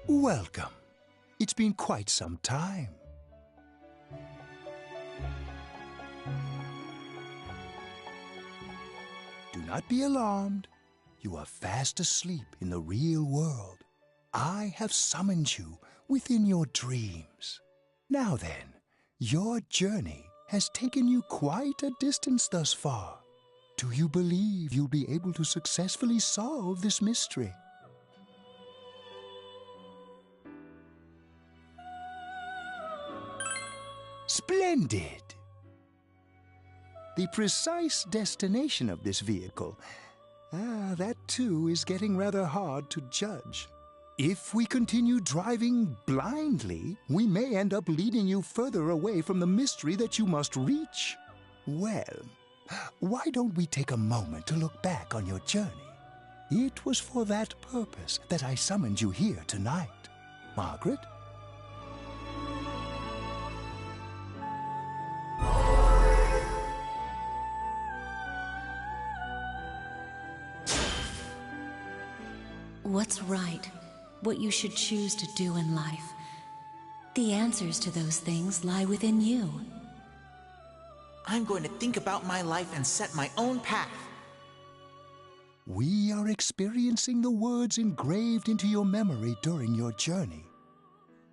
Welcome. It's been quite some time. Do not be alarmed. You are fast asleep in the real world. I have summoned you within your dreams. Now then, your journey has taken you quite a distance thus far. Do you believe you'll be able to successfully solve this mystery? Splendid! The precise destination of this vehicle, that too is getting rather hard to judge. If we continue driving blindly, we may end up leading you further away from the mystery that you must reach. Well, why don't we take a moment to look back on your journey? It was for that purpose that I summoned you here tonight. Margaret? What's right? What you should choose to do in life? The answers to those things lie within you. I'm going to think about my life and set my own path. We are experiencing the words engraved into your memory during your journey.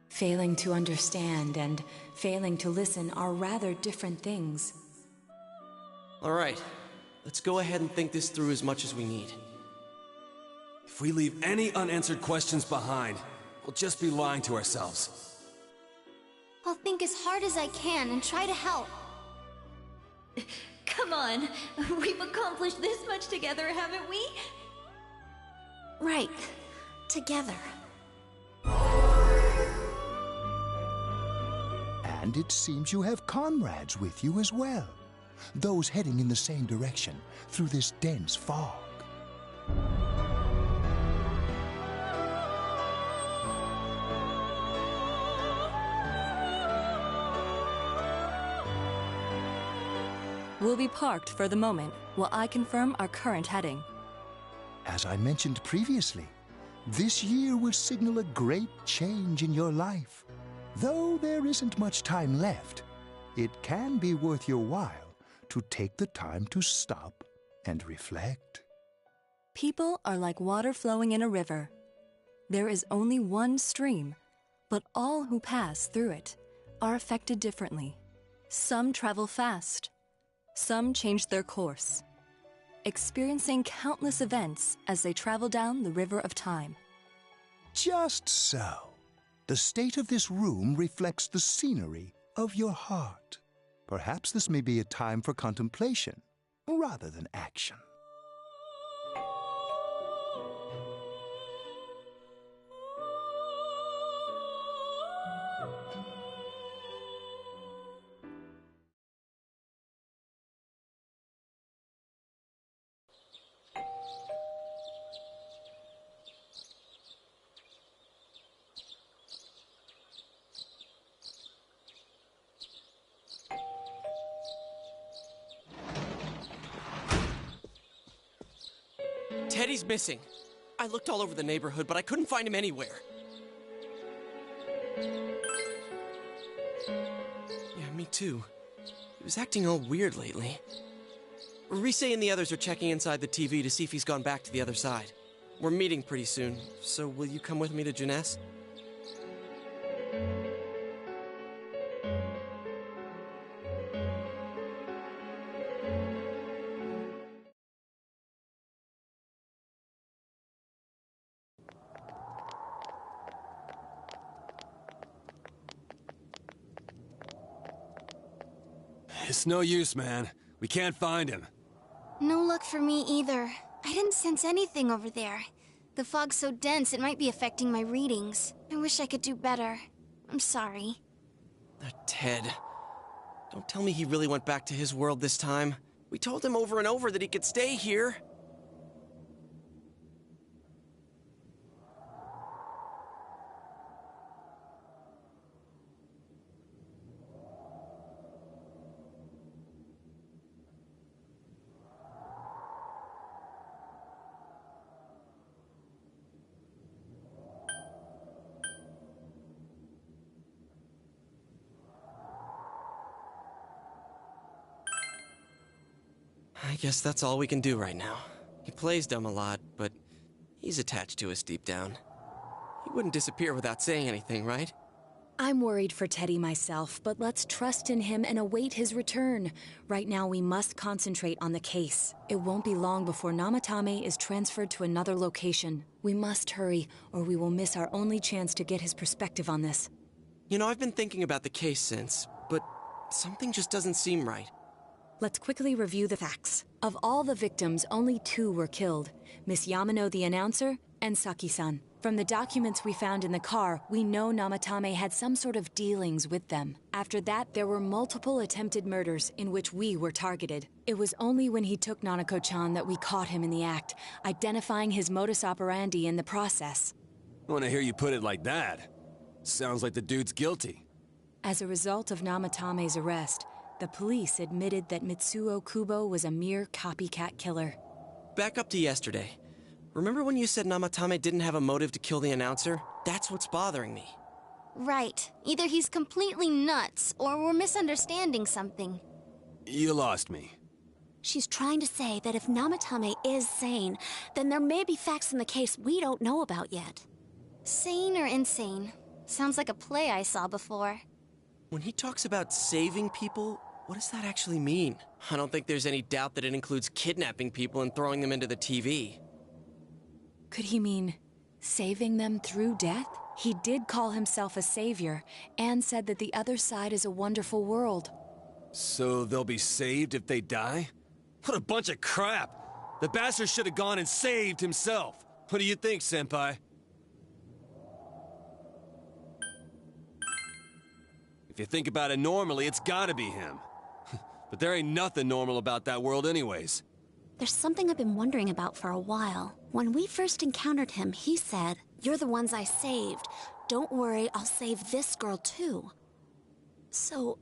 Failing to understand and failing to listen are rather different things. All right, let's go ahead and think this through as much as we need. If we leave any unanswered questions behind, we'll just be lying to ourselves. I'll think as hard as I can and try to help. Come on, we've accomplished this much together, haven't we? Right. Together. And it seems you have comrades with you as well. Those heading in the same direction through this dense fog. We'll be parked for the moment while I confirm our current heading. As I mentioned previously, this year will signal a great change in your life. Though there isn't much time left, it can be worth your while to take the time to stop and reflect. People are like water flowing in a river. There is only one stream, but all who pass through it are affected differently. Some travel fast. Some change their course, experiencing countless events as they travel down the river of time. Just so. The state of this room reflects the scenery of your heart. Perhaps this may be a time for contemplation rather than action. Teddy's missing. I looked all over the neighborhood, but I couldn't find him anywhere. Yeah, me too. He was acting all weird lately. Rise and the others are checking inside the TV to see if he's gone back to the other side. We're meeting pretty soon, so will you come with me to Jeunesse? It's no use, man. We can't find him. No luck for me either. I didn't sense anything over there. The fog's so dense it might be affecting my readings. I wish I could do better. I'm sorry. Ted. Don't tell me he really went back to his world this time. We told him over and over that he could stay here. I guess that's all we can do right now. He plays dumb a lot, but he's attached to us deep down. He wouldn't disappear without saying anything, right? I'm worried for Teddy myself, but let's trust in him and await his return. Right now, we must concentrate on the case. It won't be long before Namatame is transferred to another location. We must hurry, or we will miss our only chance to get his perspective on this. You know, I've been thinking about the case since, but something just doesn't seem right. Let's quickly review the facts. Of all the victims, only 2 were killed. Miss Yamano, the announcer, and Saki-san. From the documents we found in the car, we know Namatame had some sort of dealings with them. After that, there were multiple attempted murders in which we were targeted. It was only when he took Nanako-chan that we caught him in the act, identifying his modus operandi in the process. I want to hear you put it like that. Sounds like the dude's guilty. As a result of Namatame's arrest, the police admitted that Mitsuo Kubo was a mere copycat killer. Back up to yesterday. Remember when you said Namatame didn't have a motive to kill the announcer? That's what's bothering me. Right. Either he's completely nuts, or we're misunderstanding something. You lost me. She's trying to say that if Namatame is sane, then there may be facts in the case we don't know about yet. Sane or insane? Sounds like a play I saw before. When he talks about saving people, what does that actually mean? I don't think there's any doubt that it includes kidnapping people and throwing them into the TV. Could he mean saving them through death? He did call himself a savior, and said that the other side is a wonderful world. So they'll be saved if they die? What a bunch of crap! The bastard should have gone and saved himself. What do you think, Senpai? If you think about it normally, it's gotta be him. But there ain't nothing normal about that world anyways. There's something I've been wondering about for a while. When we first encountered him, he said, "You're the ones I saved. Don't worry, I'll save this girl too." So,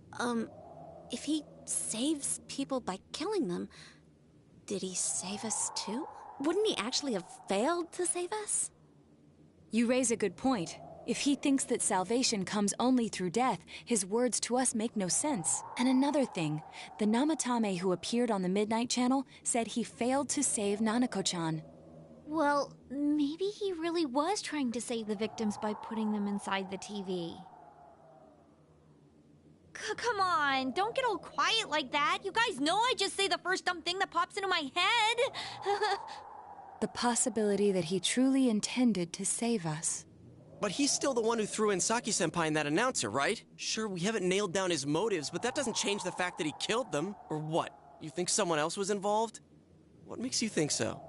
if he saves people by killing them, did he save us too? Wouldn't he actually have failed to save us? You raise a good point. If he thinks that salvation comes only through death, his words to us make no sense. And another thing, the Namatame who appeared on the Midnight Channel said he failed to save Nanako-chan. Well, maybe he really was trying to save the victims by putting them inside the TV. Come on, don't get all quiet like that. You guys know I just say the first dumb thing that pops into my head. The possibility that he truly intended to save us. But he's still the one who threw in Saki-senpai and that announcer, right? Sure, we haven't nailed down his motives, but that doesn't change the fact that he killed them. Or what? You think someone else was involved? What makes you think so?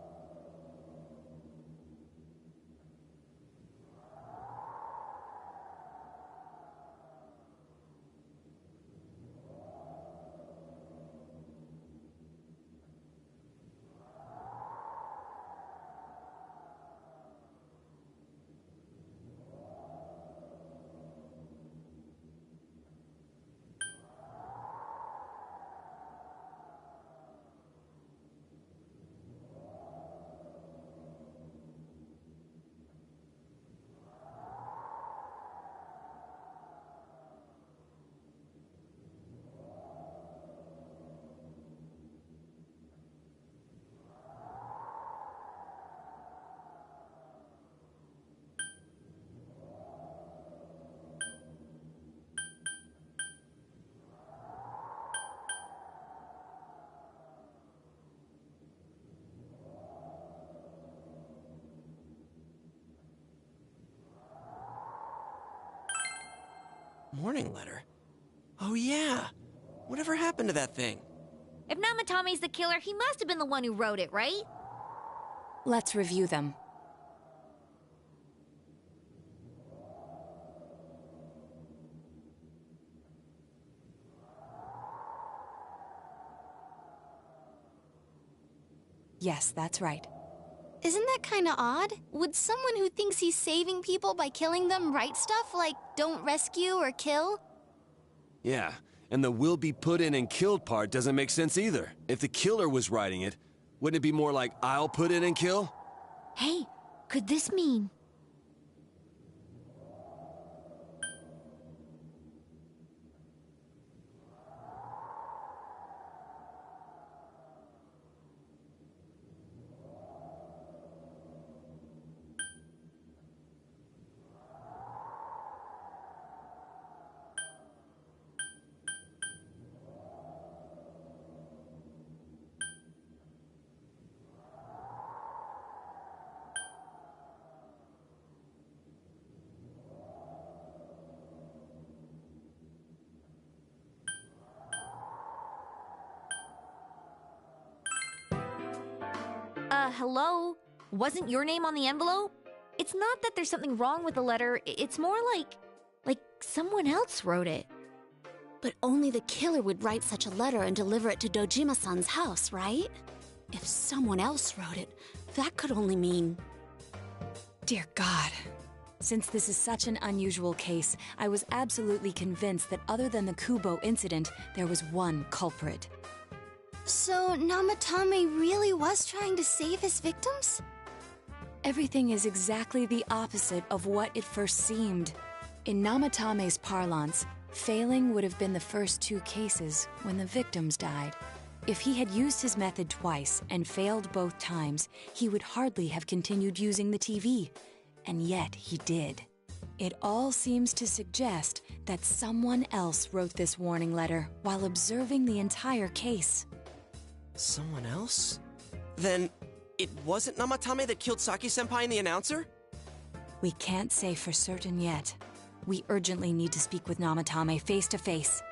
Morning letter? Oh yeah! Whatever happened to that thing? If Namatame's the killer, he must have been the one who wrote it, right? Let's review them. Yes, that's right. Isn't that kinda odd? Would someone who thinks he's saving people by killing them write stuff like, "Don't rescue or kill"? Yeah, and the "will be put in and killed" part doesn't make sense either. If the killer was writing it, wouldn't it be more like, "I'll put in and kill"? Hey, could this mean... Hello? Wasn't your name on the envelope? It's not that there's something wrong with the letter, it's more like someone else wrote it. But only the killer would write such a letter and deliver it to Dojima-san's house, right? If someone else wrote it, that could only mean... Dear God. Since this is such an unusual case, I was absolutely convinced that other than the Kubo incident, there was one culprit. So, Namatame really was trying to save his victims? Everything is exactly the opposite of what it first seemed. In Namatame's parlance, failing would have been the first two cases when the victims died. If he had used his method twice and failed both times, he would hardly have continued using the TV. And yet he did. It all seems to suggest that someone else wrote this warning letter while observing the entire case. Someone else? Then it wasn't Namatame that killed Saki-senpai and the announcer? We can't say for certain yet. We urgently need to speak with Namatame face to face.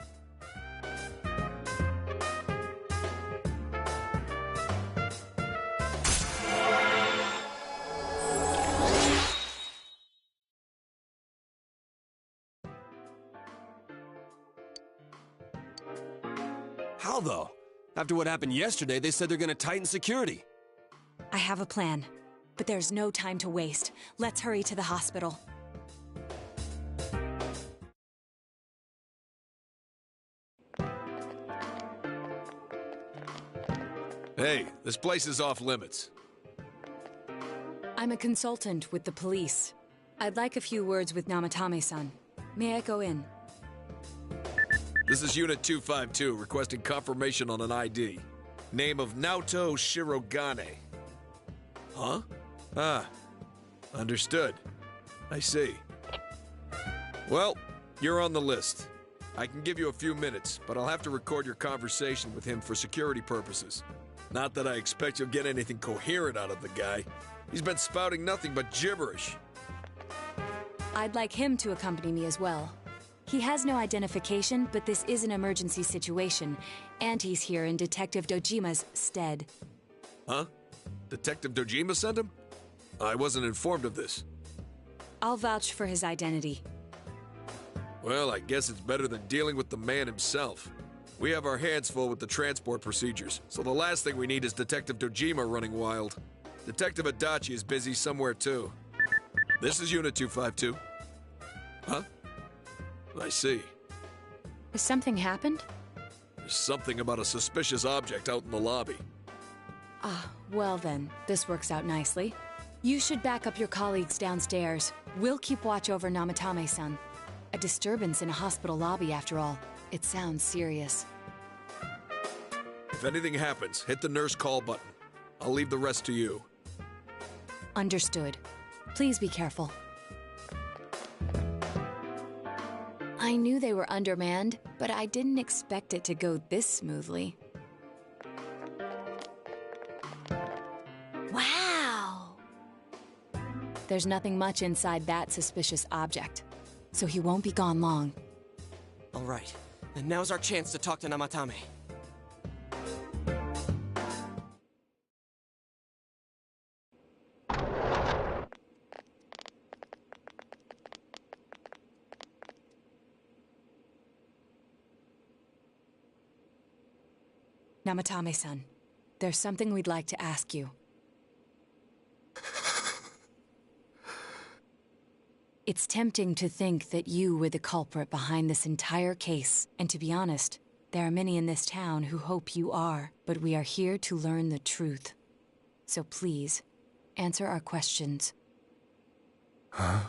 How though? After what happened yesterday, they said they're gonna tighten security. I have a plan, but there's no time to waste. Let's hurry to the hospital. Hey, this place is off limits. I'm a consultant with the police. I'd like a few words with Namatame-san. May I go in? This is Unit 252, requesting confirmation on an ID. Name of Naoto Shirogane. Huh? Ah. Understood. I see. Well, you're on the list. I can give you a few minutes, but I'll have to record your conversation with him for security purposes. Not that I expect you'll get anything coherent out of the guy. He's been spouting nothing but gibberish. I'd like him to accompany me as well. He has no identification, but this is an emergency situation, and he's here in Detective Dojima's stead. Huh? Detective Dojima sent him? I wasn't informed of this. I'll vouch for his identity. Well, I guess it's better than dealing with the man himself. We have our hands full with the transport procedures, so the last thing we need is Detective Dojima running wild. Detective Adachi is busy somewhere too. This is Unit 252. Huh? I see. Has something happened? There's something about a suspicious object out in the lobby. Ah, well then, this works out nicely. You should back up your colleagues downstairs. We'll keep watch over Namatame-san. A disturbance in a hospital lobby, after all. It sounds serious. If anything happens, hit the nurse call button. I'll leave the rest to you. Understood. Please be careful. I knew they were undermanned, but I didn't expect it to go this smoothly. Wow! There's nothing much inside that suspicious object, so he won't be gone long. All right, and now's our chance to talk to Namatame. Namatame-san, there's something we'd like to ask you. It's tempting to think that you were the culprit behind this entire case, and to be honest, there are many in this town who hope you are, but we are here to learn the truth. So please, answer our questions. Huh?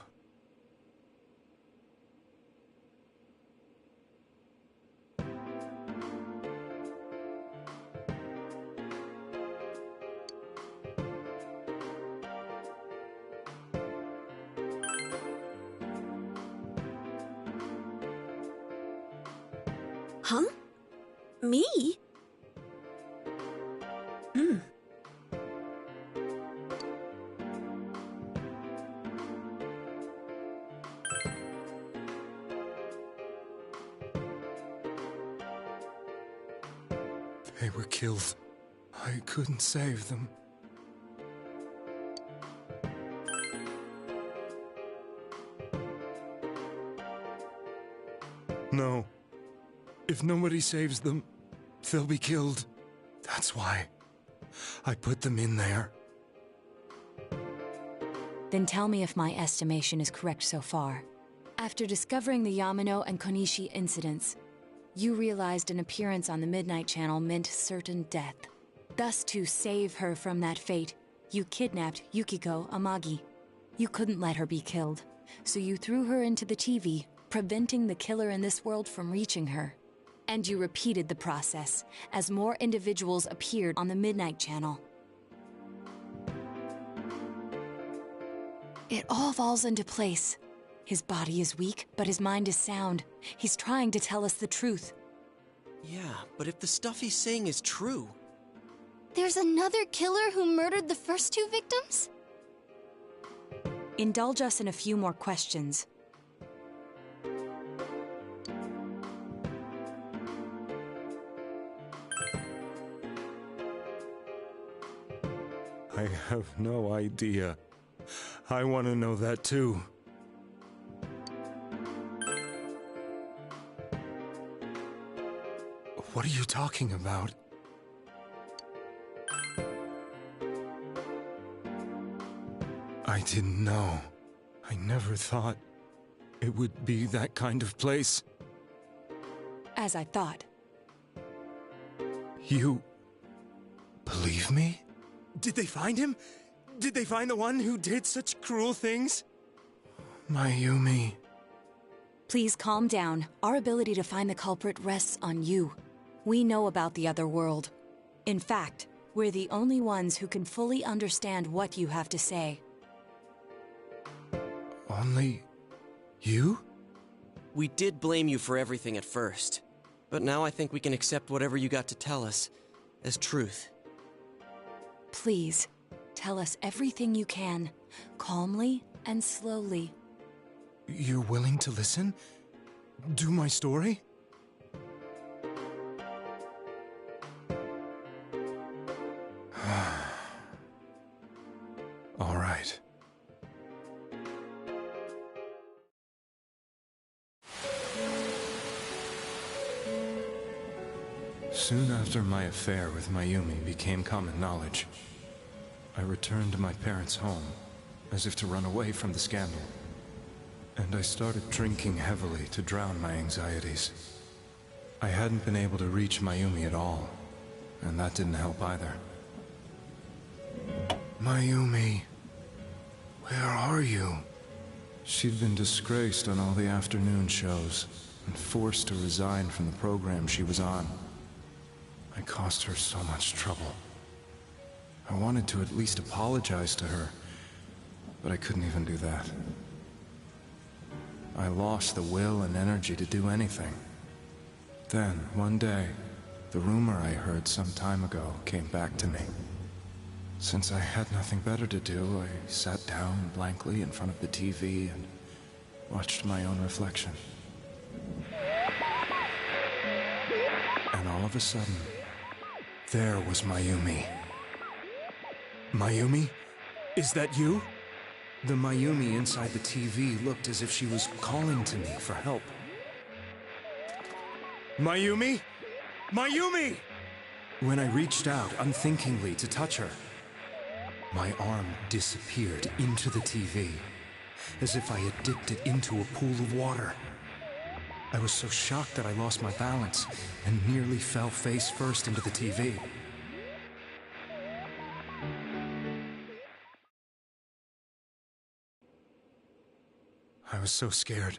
Huh? Me? They were killed. I couldn't save them. No. If nobody saves them, they'll be killed. That's why I put them in there. Then tell me if my estimation is correct so far. After discovering the Yamano and Konishi incidents, you realized an appearance on the Midnight Channel meant certain death. Thus, to save her from that fate, you kidnapped Yukiko Amagi. You couldn't let her be killed, so you threw her into the TV, preventing the killer in this world from reaching her. And you repeated the process, as more individuals appeared on the Midnight Channel. It all falls into place. His body is weak, but his mind is sound. He's trying to tell us the truth. Yeah, but if the stuff he's saying is true... There's another killer who murdered the first two victims? Indulge us in a few more questions. I have no idea. I want to know that too. What are you talking about? I didn't know. I never thought it would be that kind of place. As I thought. You believe me? Did they find him? Did they find the one who did such cruel things? Mayumi. Please calm down. Our ability to find the culprit rests on you. We know about the other world. In fact, we're the only ones who can fully understand what you have to say. Only you? We did blame you for everything at first, but now I think we can accept whatever you got to tell us as truth. Please, tell us everything you can, calmly and slowly. You're willing to listen? Do my story? All right. Soon after my affair with Mayumi became common knowledge, I returned to my parents' home, as if to run away from the scandal. And I started drinking heavily to drown my anxieties. I hadn't been able to reach Mayumi at all, and that didn't help either. Mayumi, where are you? She'd been disgraced on all the afternoon shows, and forced to resign from the program she was on. I caused her so much trouble. I wanted to at least apologize to her, but I couldn't even do that. I lost the will and energy to do anything. Then, one day, the rumor I heard some time ago came back to me. Since I had nothing better to do, I sat down blankly in front of the TV and watched my own reflection. And all of a sudden, there was Mayumi. Mayumi? Is that you? The Mayumi inside the TV looked as if she was calling to me for help. Mayumi? Mayumi! When I reached out unthinkingly to touch her, my arm disappeared into the TV, as if I had dipped it into a pool of water. I was so shocked that I lost my balance and nearly fell face first into the TV. I was so scared.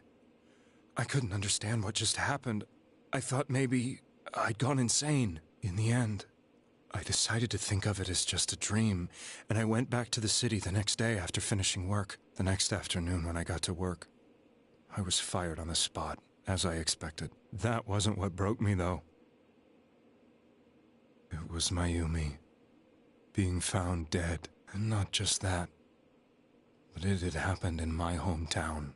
I couldn't understand what just happened. I thought maybe I'd gone insane. In the end, I decided to think of it as just a dream, and I went back to the city the next day after finishing work. The next afternoon when I got to work, I was fired on the spot, as I expected. That wasn't what broke me, though. It was Mayumi being found dead, and not just that, but it had happened in my hometown.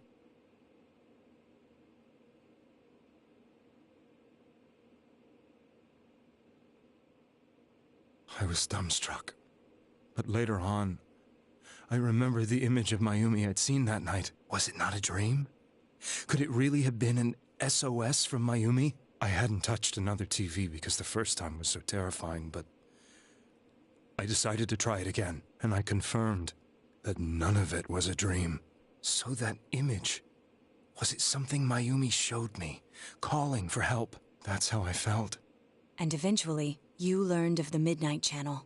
I was dumbstruck. But later on, I remember the image of Mayumi I'd seen that night. Was it not a dream? Could it really have been an SOS from Mayumi? I hadn't touched another TV because the first time was so terrifying, but I decided to try it again, and I confirmed that none of it was a dream. So that image, was it something Mayumi showed me, calling for help? That's how I felt. And eventually, you learned of the Midnight Channel.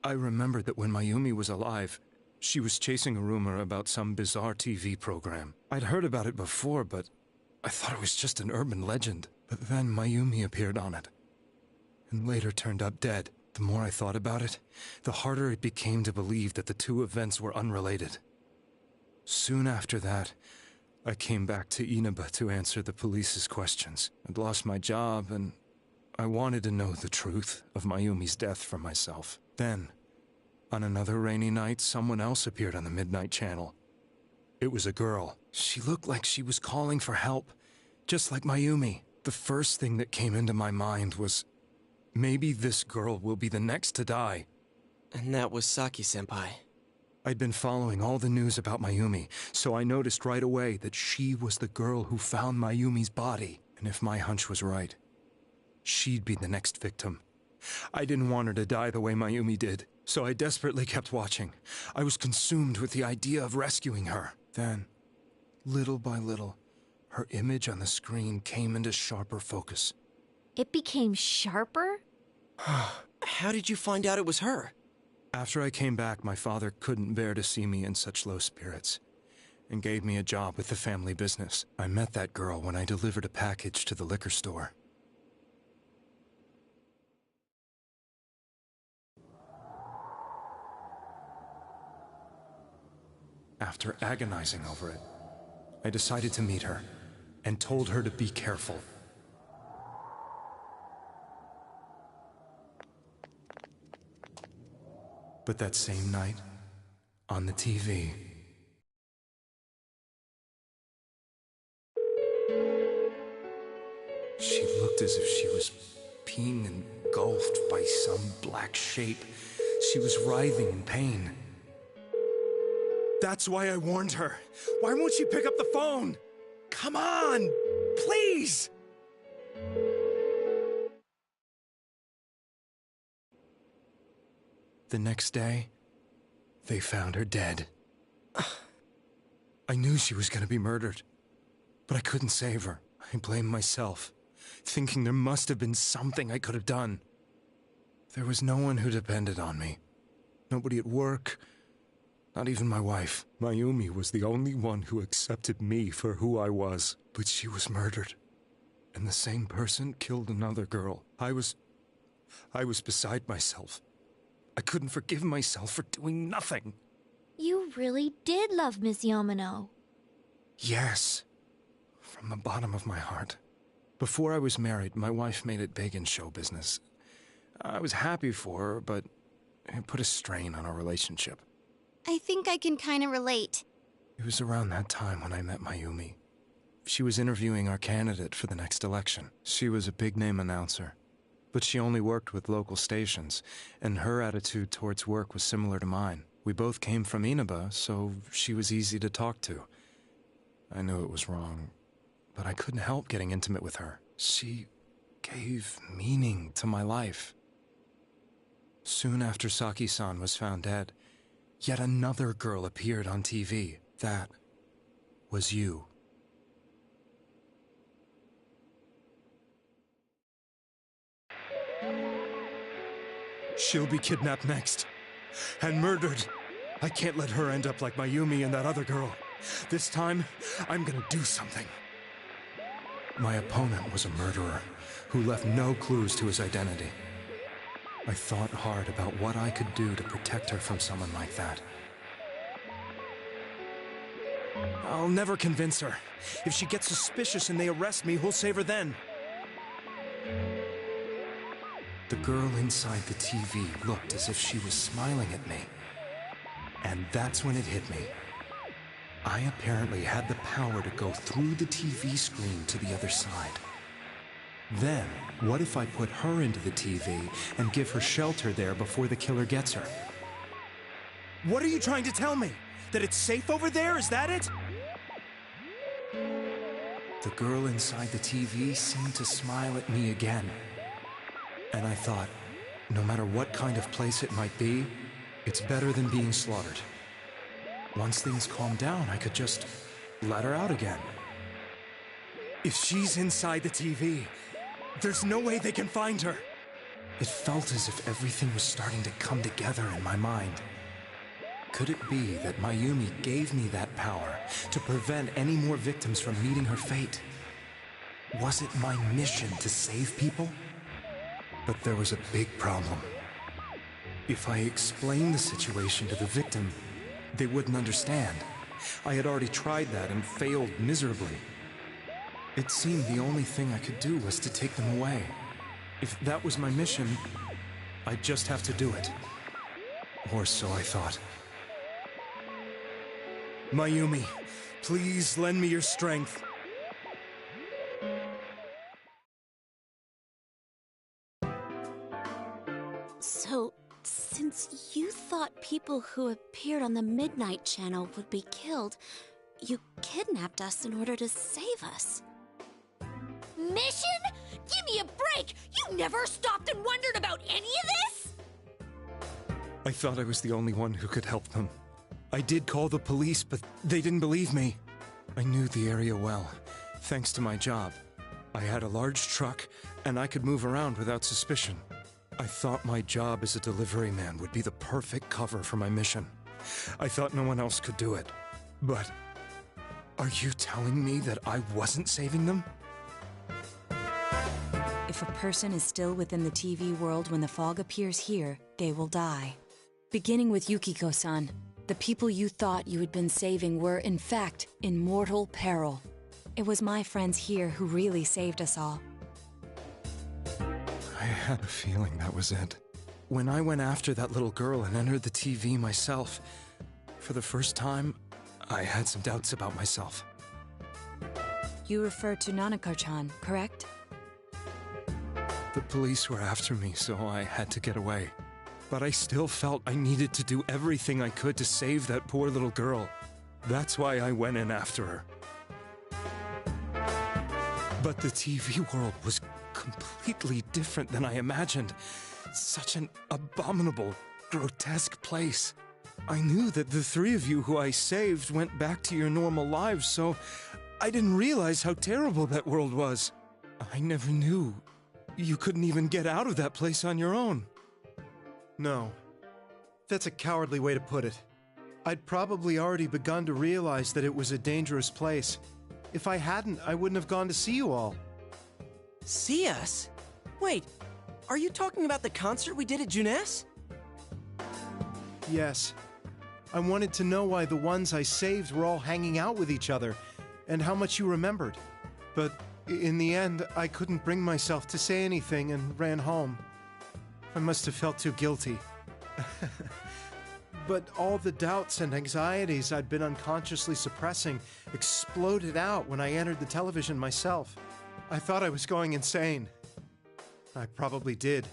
I remembered that when Mayumi was alive, she was chasing a rumor about some bizarre TV program. I'd heard about it before, but I thought it was just an urban legend. But then Mayumi appeared on it, and later turned up dead. The more I thought about it, the harder it became to believe that the two events were unrelated. Soon after that, I came back to Inaba to answer the police's questions. I'd lost my job, and I wanted to know the truth of Mayumi's death for myself. Then, on another rainy night, someone else appeared on the Midnight Channel. It was a girl. She looked like she was calling for help, just like Mayumi. The first thing that came into my mind was, maybe this girl will be the next to die. And that was Saki-senpai. I'd been following all the news about Mayumi, so I noticed right away that she was the girl who found Mayumi's body. And if my hunch was right, she'd be the next victim. I didn't want her to die the way Mayumi did, so I desperately kept watching. I was consumed with the idea of rescuing her. Then, little by little, her image on the screen came into sharper focus. It became sharper? How did you find out it was her? After I came back, my father couldn't bear to see me in such low spirits, and gave me a job with the family business. I met that girl when I delivered a package to the liquor store. After agonizing over it, I decided to meet her, and told her to be careful. But that same night, on the TV, she looked as if she was being engulfed by some black shape. She was writhing in pain. That's why I warned her. Why won't she pick up the phone? Come on, please! The next day, they found her dead. I knew she was going to be murdered, but I couldn't save her. I blamed myself, thinking there must have been something I could have done. There was no one who depended on me. Nobody at work, not even my wife. Mayumi was the only one who accepted me for who I was. But she was murdered, and the same person killed another girl. I was beside myself. I couldn't forgive myself for doing nothing. You really did love Miss Yamano. Yes, from the bottom of my heart. Before I was married, my wife made it big in show business. I was happy for her, but it put a strain on our relationship. I think I can kind of relate. It was around that time when I met Mayumi. She was interviewing our candidate for the next election. She was a big-name announcer, but she only worked with local stations, and her attitude towards work was similar to mine. We both came from Inaba, so she was easy to talk to. I knew it was wrong, but I couldn't help getting intimate with her. She gave meaning to my life. Soon after Saki-san was found dead, yet another girl appeared on TV. That was you. She'll be kidnapped next, and murdered. I can't let her end up like Mayumi and that other girl. This time, I'm gonna do something. My opponent was a murderer who left no clues to his identity. I thought hard about what I could do to protect her from someone like that. I'll never convince her. If she gets suspicious and they arrest me, who'll save her then? The girl inside the TV looked as if she was smiling at me. And that's when it hit me. I apparently had the power to go through the TV screen to the other side. Then, what if I put her into the TV and give her shelter there before the killer gets her? What are you trying to tell me? That it's safe over there? Is that it? The girl inside the TV seemed to smile at me again. And I thought, no matter what kind of place it might be, it's better than being slaughtered. Once things calmed down, I could just let her out again. If she's inside the TV, there's no way they can find her. It felt as if everything was starting to come together in my mind. Could it be that Mayumi gave me that power to prevent any more victims from meeting her fate? Was it my mission to save people? But there was a big problem. If I explained the situation to the victim, they wouldn't understand. I had already tried that and failed miserably. It seemed the only thing I could do was to take them away. If that was my mission, I'd just have to do it. Or so I thought. Mayumi, please lend me your strength. So, since you thought people who appeared on the Midnight Channel would be killed, you kidnapped us in order to save us. Mission? Give me a break! You never stopped and wondered about any of this? I thought I was the only one who could help them. I did call the police, but they didn't believe me. I knew the area well, thanks to my job. I had a large truck, and I could move around without suspicion. I thought my job as a delivery man would be the perfect cover for my mission. I thought no one else could do it. But are you telling me that I wasn't saving them? If a person is still within the TV world when the fog appears here, they will die. Beginning with Yukiko-san, the people you thought you had been saving were, in fact, in mortal peril. It was my friends here who really saved us all. I had a feeling that was it. When I went after that little girl and entered the TV myself, for the first time, I had some doubts about myself. You refer to Nanako-chan, correct? The police were after me, so I had to get away. But I still felt I needed to do everything I could to save that poor little girl. That's why I went in after her. But the TV world was completely different than I imagined. Such an abominable, grotesque place. I knew that the three of you who I saved went back to your normal lives, so I didn't realize how terrible that world was. I never knew you couldn't even get out of that place on your own. No. That's a cowardly way to put it. I'd probably already begun to realize that it was a dangerous place. If I hadn't, I wouldn't have gone to see you all. See us? Wait, are you talking about the concert we did at Junes? Yes. I wanted to know why the ones I saved were all hanging out with each other, and how much you remembered. But in the end, I couldn't bring myself to say anything and ran home. I must have felt too guilty. But all the doubts and anxieties I'd been unconsciously suppressing exploded out when I entered the television myself. I thought I was going insane. I probably did.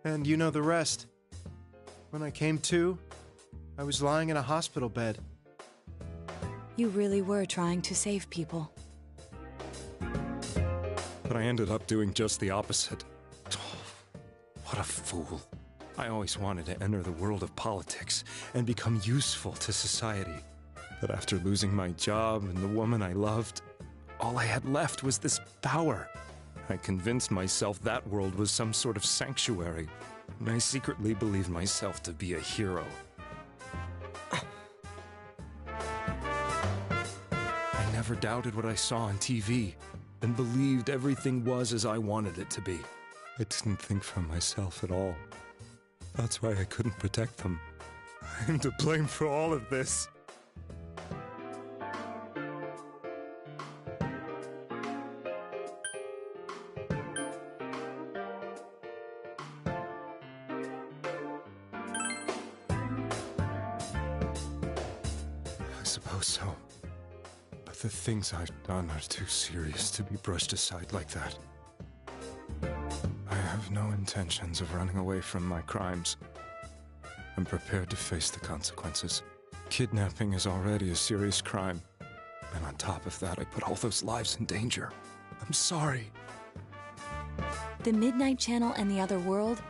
And you know the rest. When I came to, I was lying in a hospital bed. You really were trying to save people. But I ended up doing just the opposite. What a fool. I always wanted to enter the world of politics and become useful to society. But after losing my job and the woman I loved, all I had left was this power. I convinced myself that world was some sort of sanctuary, and I secretly believed myself to be a hero. I never doubted what I saw on TV, and believed everything was as I wanted it to be. I didn't think for myself at all. That's why I couldn't protect them. I'm to blame for all of this. I suppose so. But the things I've done are too serious to be brushed aside like that. I have no intentions of running away from my crimes. I'm prepared to face the consequences. Kidnapping is already a serious crime. And on top of that, I put all those lives in danger. I'm sorry. The Midnight Channel and the other world?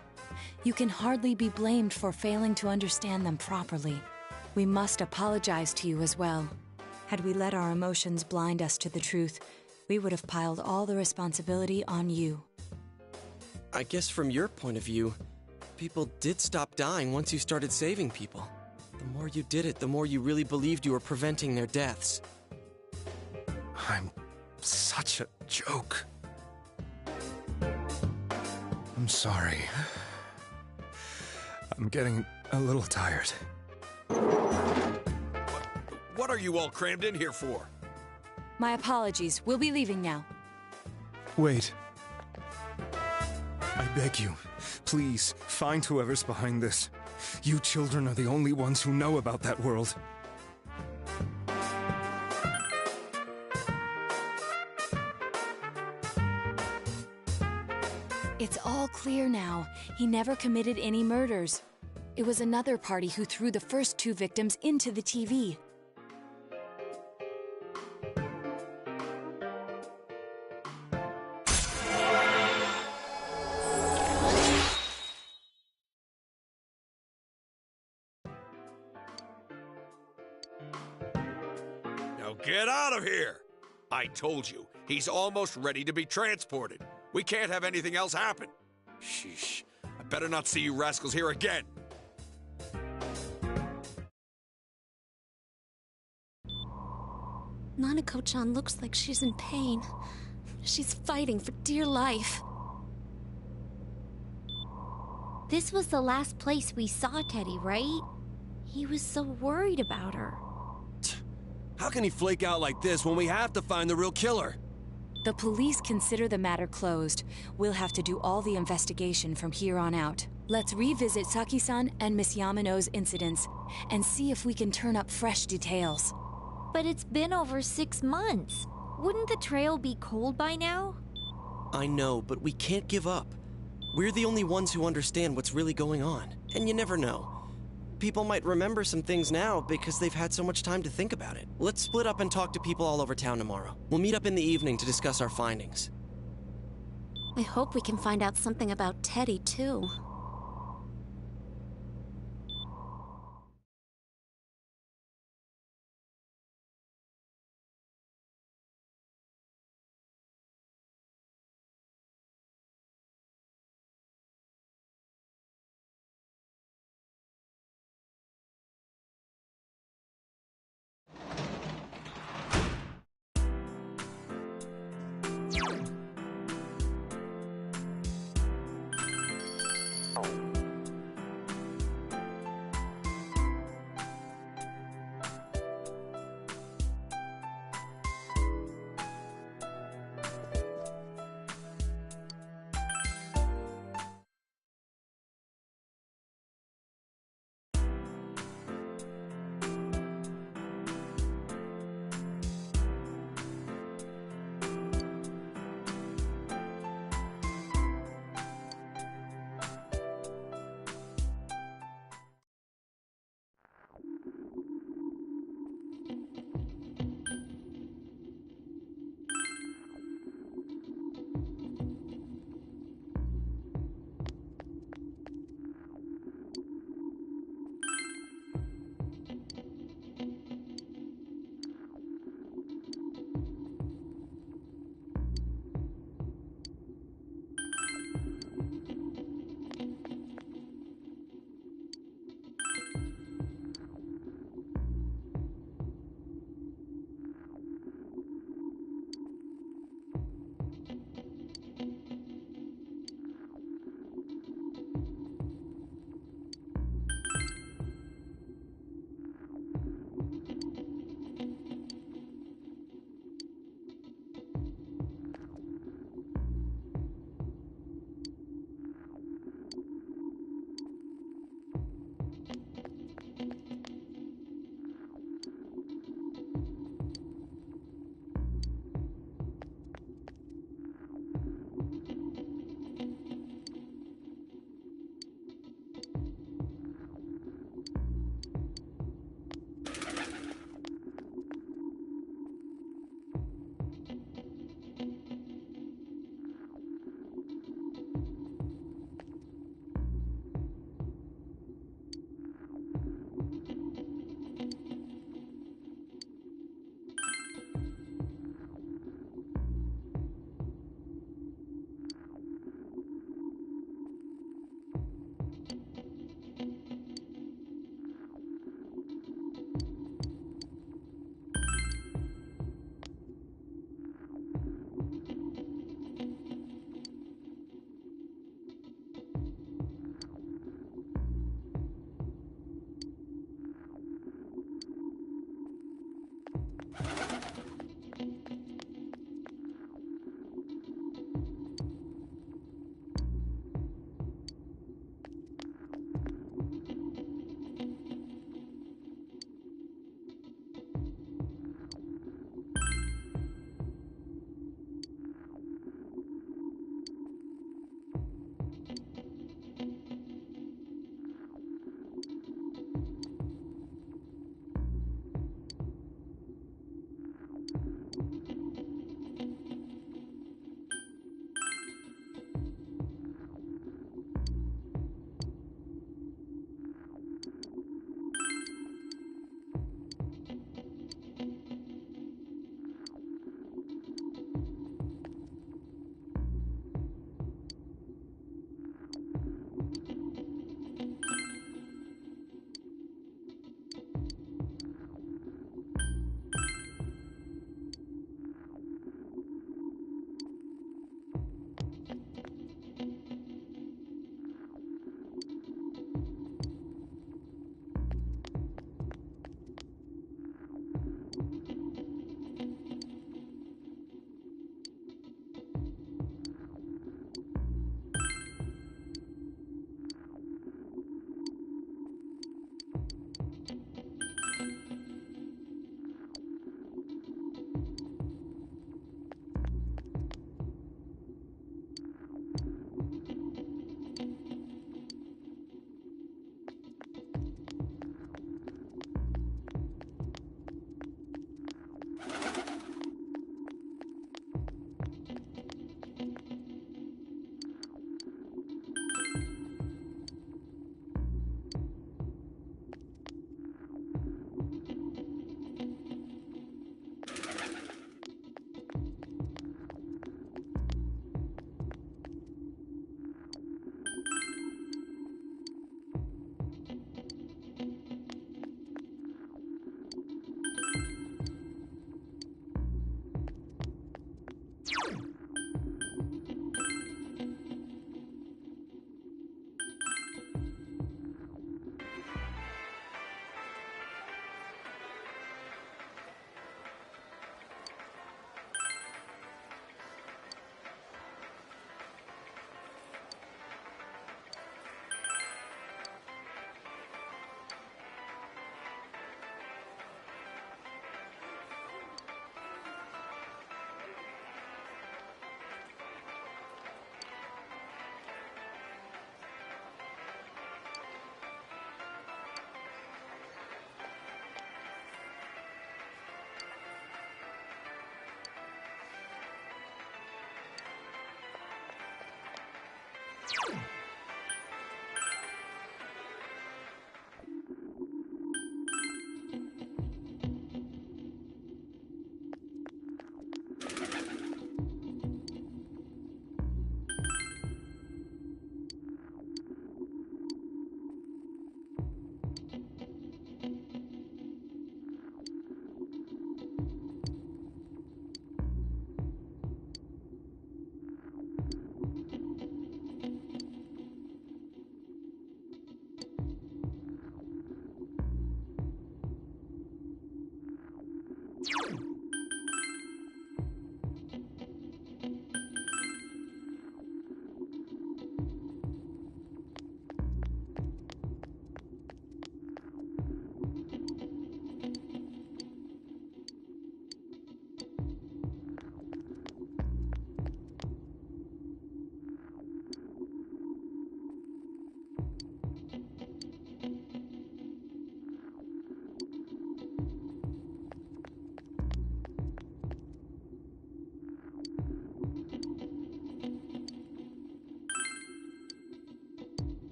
You can hardly be blamed for failing to understand them properly. We must apologize to you as well. Had we let our emotions blind us to the truth, we would have piled all the responsibility on you. I guess from your point of view, people did stop dying once you started saving people. The more you did it, the more you really believed you were preventing their deaths. I'm such a joke. I'm sorry. I'm getting a little tired. What are you all crammed in here for? My apologies. We'll be leaving now. Wait. I beg you, please, find whoever's behind this. You children are the only ones who know about that world. It's all clear now. He never committed any murders. It was another party who threw the first 2 victims into the TV. Now get out of here! I told you, he's almost ready to be transported. We can't have anything else happen. Sheesh. I better not see you rascals here again. Nanako-chan looks like she's in pain. She's fighting for dear life. This was the last place we saw Teddy, right? He was so worried about her. How can he flake out like this when we have to find the real killer? The police consider the matter closed. We'll have to do all the investigation from here on out. Let's revisit Saki-san and Miss Yamano's incidents and see if we can turn up fresh details. But it's been over 6 months. Wouldn't the trail be cold by now? I know, but we can't give up. We're the only ones who understand what's really going on. And you never know. People might remember some things now because they've had so much time to think about it. Let's split up and talk to people all over town tomorrow. We'll meet up in the evening to discuss our findings. I hope we can find out something about Teddy, too.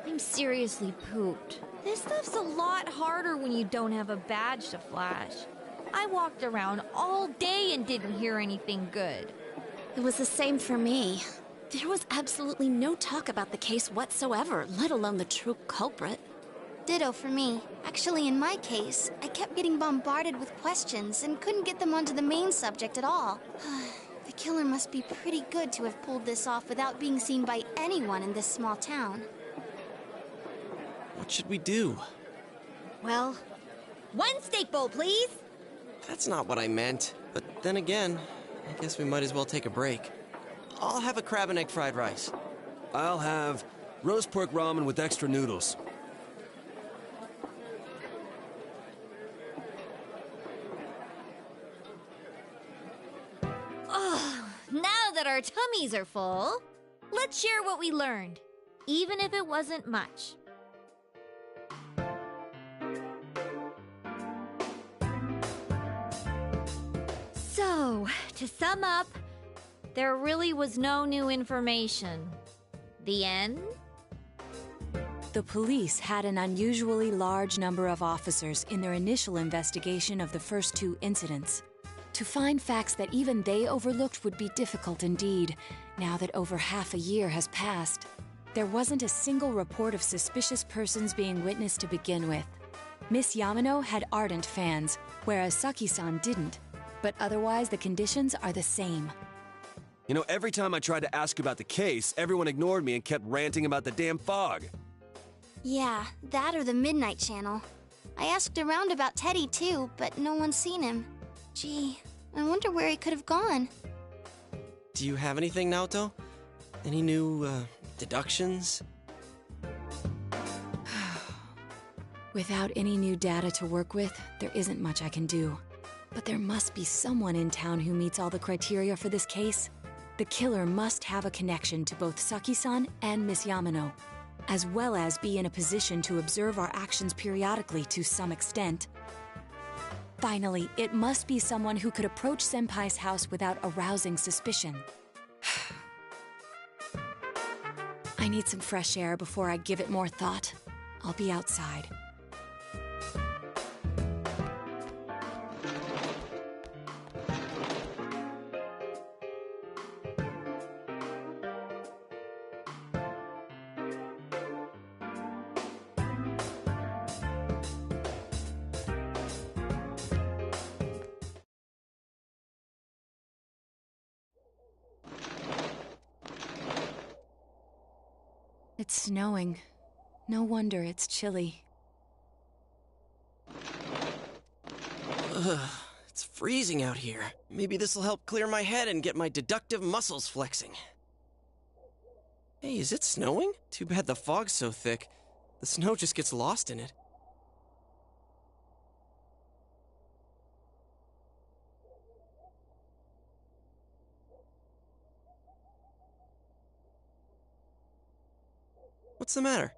I'm seriously pooped. This stuff's a lot harder when you don't have a badge to flash. I walked around all day and didn't hear anything good. It was the same for me. There was absolutely no talk about the case whatsoever, let alone the true culprit. Ditto for me. Actually, in my case, I kept getting bombarded with questions and couldn't get them onto the main subject at all. The killer must be pretty good to have pulled this off without being seen by anyone in this small town. What should we do? Well, one steak bowl, please! That's not what I meant. But then again, I guess we might as well take a break. I'll have a crab and egg fried rice. I'll have roast pork ramen with extra noodles. Oh, now that our tummies are full, let's share what we learned, even if it wasn't much. So, to sum up, there really was no new information. The end? The police had an unusually large number of officers in their initial investigation of the first two incidents. To find facts that even they overlooked would be difficult indeed, now that over half a year has passed. There wasn't a single report of suspicious persons being witnessed to begin with. Miss Yamano had ardent fans, whereas Saki-san didn't. But otherwise, the conditions are the same. You know, every time I tried to ask about the case, everyone ignored me and kept ranting about the damn fog. Yeah, that or the Midnight Channel. I asked around about Teddy too, but no one's seen him. Gee, I wonder where he could have gone. Do you have anything, Naoto? Any new, deductions? Without any new data to work with, there isn't much I can do. But there must be someone in town who meets all the criteria for this case. The killer must have a connection to both Saki-san and Miss Yamano, as well as be in a position to observe our actions periodically to some extent. Finally, it must be someone who could approach Senpai's house without arousing suspicion. I need some fresh air before I give it more thought. I'll be outside. It's snowing. No wonder it's chilly. Ugh, It's freezing out here. Maybe this'll help clear my head and get my deductive muscles flexing. Hey, is it snowing? Too bad the fog's so thick. The snow just gets lost in it. What's the matter?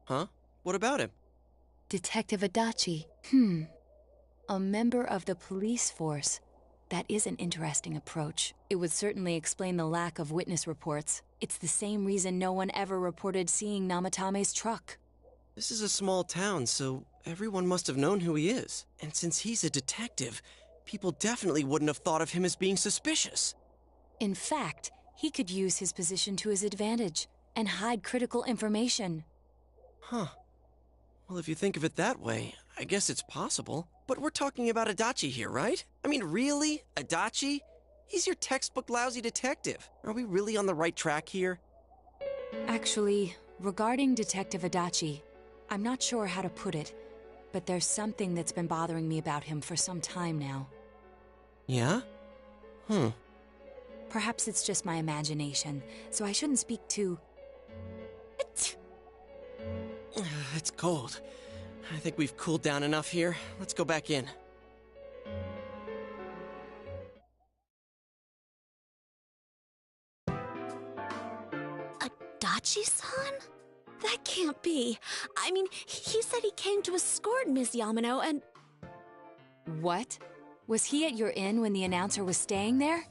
Huh? What about him? Detective Adachi. A member of the police force. That is an interesting approach. It would certainly explain the lack of witness reports. It's the same reason no one ever reported seeing Namatame's truck. This is a small town, so everyone must have known who he is. And since he's a detective, people definitely wouldn't have thought of him as being suspicious. In fact, he could use his position to his advantage and hide critical information. Huh. Well, if you think of it that way, I guess it's possible. But we're talking about Adachi here, right? I mean, really? Adachi? He's your textbook lousy detective. Are we really on the right track here? Actually, regarding Detective Adachi, I'm not sure how to put it, but there's something that's been bothering me about him for some time now. Yeah? Perhaps it's just my imagination, so I shouldn't speak too... It's cold. I think we've cooled down enough here. Let's go back in. Adachi-san? That can't be. I mean, he said he came to escort Miss Yamano and... What? Was he at your inn when the announcer was staying there?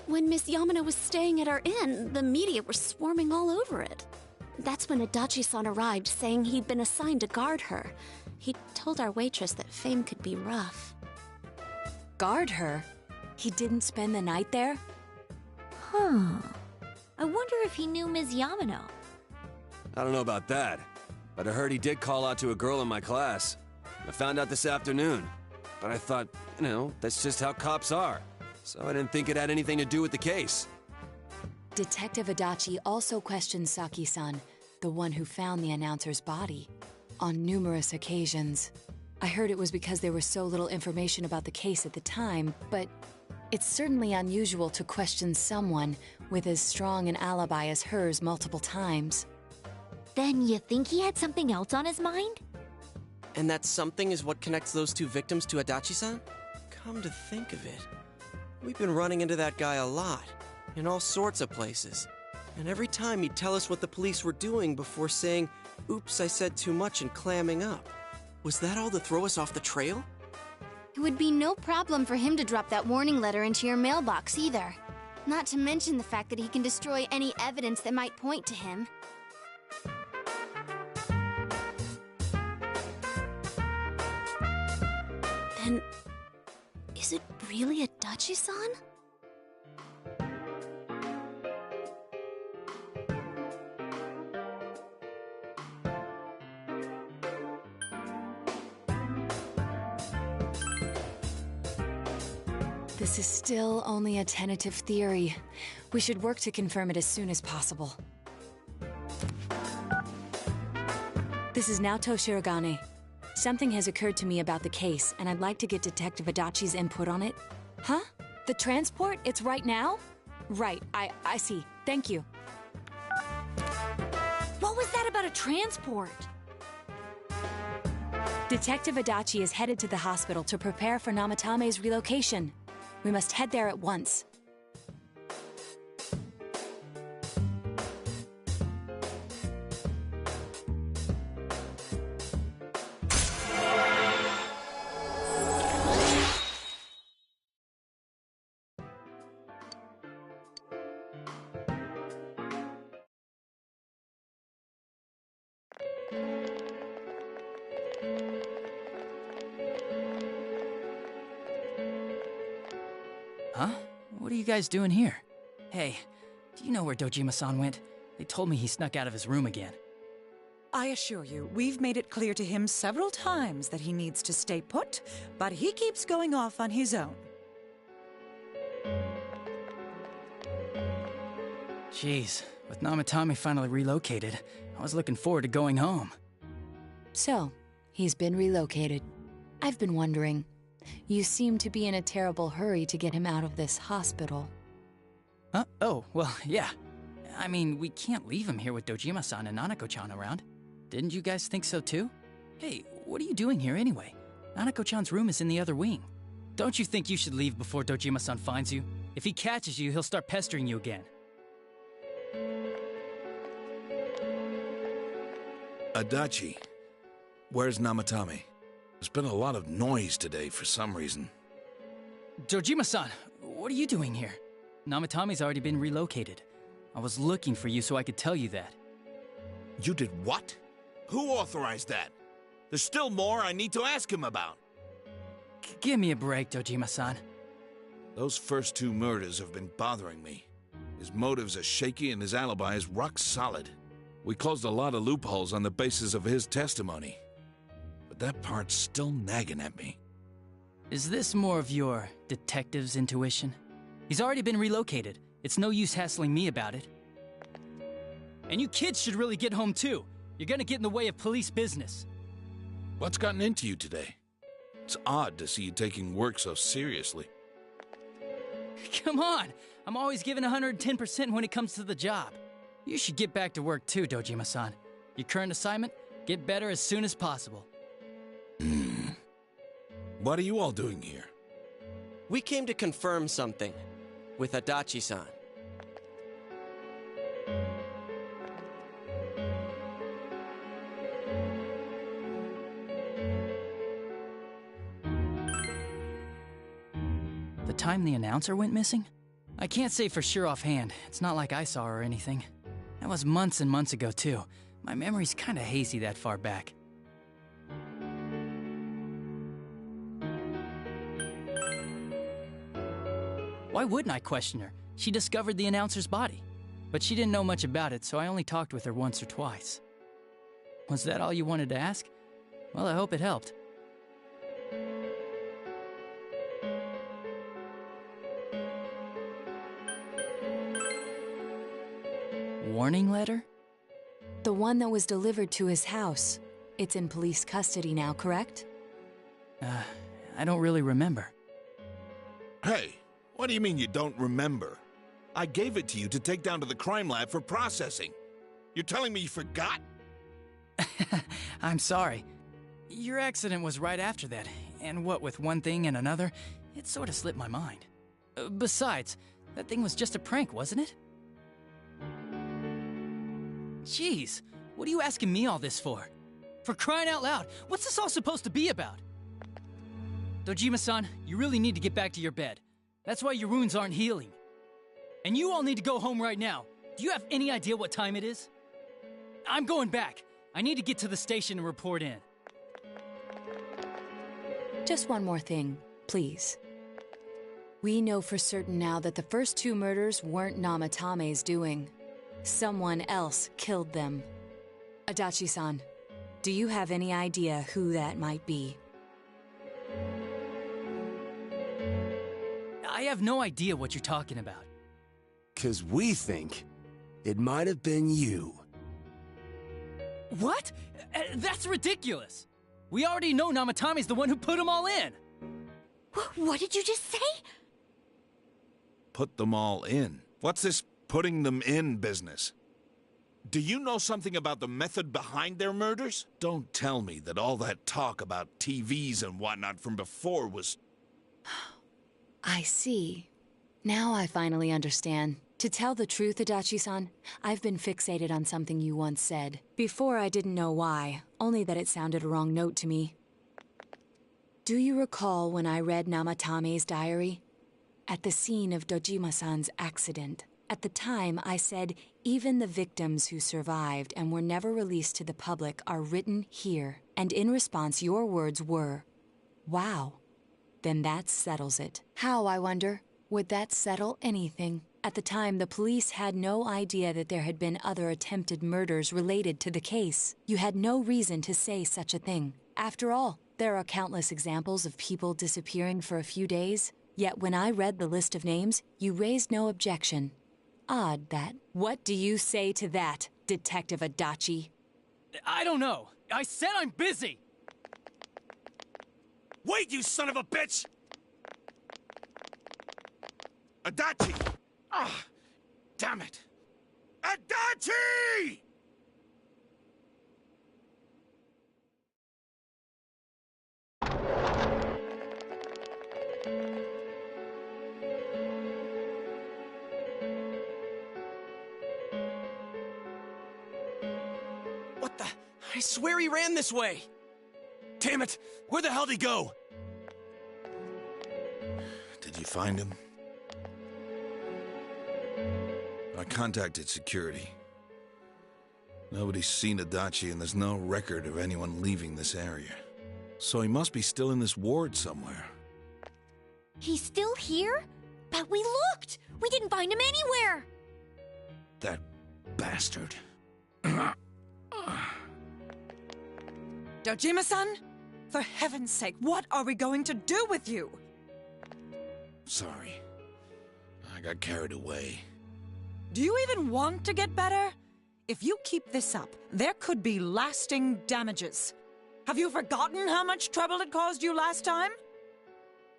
When Miss Yamano was staying at our inn, the media were swarming all over it. That's when Adachi-san arrived, saying he'd been assigned to guard her. He told our waitress that fame could be rough. Guard her? He didn't spend the night there? Huh. I wonder if he knew Ms. Yamano. I don't know about that, but I heard he did call out to a girl in my class. I found out this afternoon, but I thought, that's just how cops are. So I didn't think it had anything to do with the case. Detective Adachi also questioned Saki-san, the one who found the announcer's body, on numerous occasions. I heard it was because there was so little information about the case at the time, but it's certainly unusual to question someone with as strong an alibi as hers multiple times. Then you think he had something else on his mind? And that something is what connects those two victims to Adachi-san? Come to think of it, we've been running into that guy a lot. In all sorts of places. And every time he'd tell us what the police were doing before saying, "Oops, I said too much," and clamming up. Was that all to throw us off the trail? It would be no problem for him to drop that warning letter into your mailbox either. Not to mention the fact that he can destroy any evidence that might point to him. Then, is it really a Adachi-san? This is still only a tentative theory. We should work to confirm it as soon as possible. This is Naoto Shirogane. Something has occurred to me about the case, and I'd like to get Detective Adachi's input on it. Huh? The transport? It's right now? Right, I see. Thank you. What was that about a transport? Detective Adachi is headed to the hospital to prepare for Namatame's relocation. We must head there at once. Huh? What are you guys doing here? Hey, do you know where Dojima-san went? They told me he snuck out of his room again. I assure you, we've made it clear to him several times that he needs to stay put, but he keeps going off on his own. Jeez, with Namatame finally relocated, I was looking forward to going home. So, he's been relocated. I've been wondering, you seem to be in a terrible hurry to get him out of this hospital. Huh? Oh, well, yeah. I mean, we can't leave him here with Dojima-san and Nanako-chan around. Didn't you guys think so too? Hey, what are you doing here anyway? Nanako-chan's room is in the other wing. Don't you think you should leave before Dojima-san finds you? If he catches you, he'll start pestering you again. Adachi, where's Namatame? There's been a lot of noise today for some reason. Dojima-san, what are you doing here? Namatame's already been relocated. I was looking for you so I could tell you that. You did what? Who authorized that? There's still more I need to ask him about. Give me a break, Dojima-san. Those first two murders have been bothering me. His motives are shaky and his alibi is rock solid. We closed a lot of loopholes on the basis of his testimony. But that part's still nagging at me. Is this more of your detective's intuition? He's already been relocated. It's no use hassling me about it. And you kids should really get home too. You're gonna get in the way of police business. What's gotten into you today? It's odd to see you taking work so seriously. Come on! I'm always giving 110% when it comes to the job. You should get back to work too, Dojima-san. Your current assignment? Get better as soon as possible. What are you all doing here? We came to confirm something with Adachi-san. The time the announcer went missing? I can't say for sure offhand. It's not like I saw her or anything. That was months and months ago, too. My memory's kinda hazy that far back. Why wouldn't I question her? She discovered the announcer's body. But she didn't know much about it, so I only talked with her once or twice. Was that all you wanted to ask? Well, I hope it helped. Warning letter? The one that was delivered to his house. It's in police custody now, correct? I don't really remember. Hey, what do you mean you don't remember? I gave it to you to take down to the crime lab for processing. You're telling me you forgot? I'm sorry. Your accident was right after that, and what with one thing and another, it sort of slipped my mind. Besides, that thing was just a prank, wasn't it? Jeez, what are you asking me all this for? For crying out loud, what's this all supposed to be about? Dojima-san, you really need to get back to your bed. That's why your wounds aren't healing. And you all need to go home right now. Do you have any idea what time it is? I'm going back. I need to get to the station and report in. Just one more thing, please. We know for certain now that the first 2 murders weren't Namatame's doing. Someone else killed them. Adachi-san, do you have any idea who that might be? I have no idea what you're talking about. 'Cause we think it might have been you. What? That's ridiculous. We already know Namatame's the one who put them all in. What did you just say? Put them all in? What's this putting them in business? Do you know something about the method behind their murders? Don't tell me that all that talk about TVs and whatnot from before was... I see. Now I finally understand. To tell the truth, Adachi-san, I've been fixated on something you once said. Before I didn't know why, only that it sounded a wrong note to me. Do you recall when I read Namatame's diary? At the scene of Dojima-san's accident. At the time, I said, even the victims who survived and were never released to the public are written here. And in response, your words were, wow. Then that settles it. How, I wonder? Would that settle anything? At the time, the police had no idea that there had been other attempted murders related to the case. You had no reason to say such a thing. After all, there are countless examples of people disappearing for a few days. Yet when I read the list of names, you raised no objection. Odd that. What do you say to that, Detective Adachi? I don't know. I said I'm busy! Wait, you son of a bitch! Adachi! Ah, damn it! Adachi! What the? I swear he ran this way! Damn it! Where the hell did he go? Did you find him? I contacted security. Nobody's seen Adachi, and there's no record of anyone leaving this area. So he must be still in this ward somewhere. He's still here? But we looked! We didn't find him anywhere! That bastard. Dojima-san? For heaven's sake, what are we going to do with you? Sorry. I got carried away. Do you even want to get better? If you keep this up, there could be lasting damages. Have you forgotten how much trouble it caused you last time?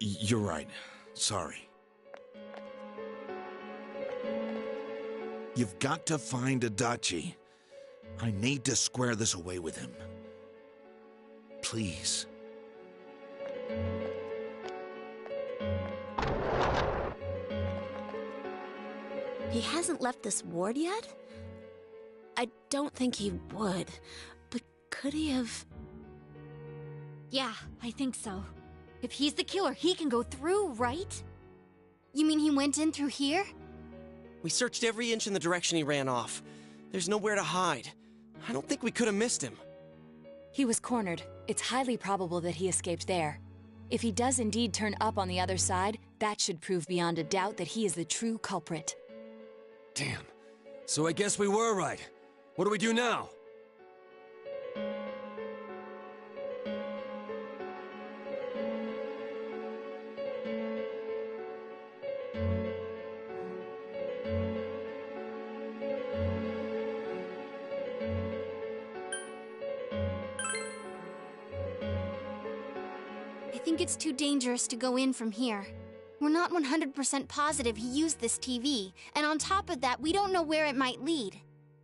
You're right. Sorry. You've got to find Adachi. I need to square this away with him. Please. He hasn't left this ward yet? I don't think he would. But could he have... Yeah, I think so. If he's the killer, he can go through, right? You mean he went in through here? We searched every inch in the direction he ran off. There's nowhere to hide. I don't think we could have missed him. He was cornered. It's highly probable that he escaped there. If he does indeed turn up on the other side, that should prove beyond a doubt that he is the true culprit. Damn. So I guess we were right. What do we do now? I think it's too dangerous to go in from here. We're not 100% positive he used this TV, and on top of that, we don't know where it might lead.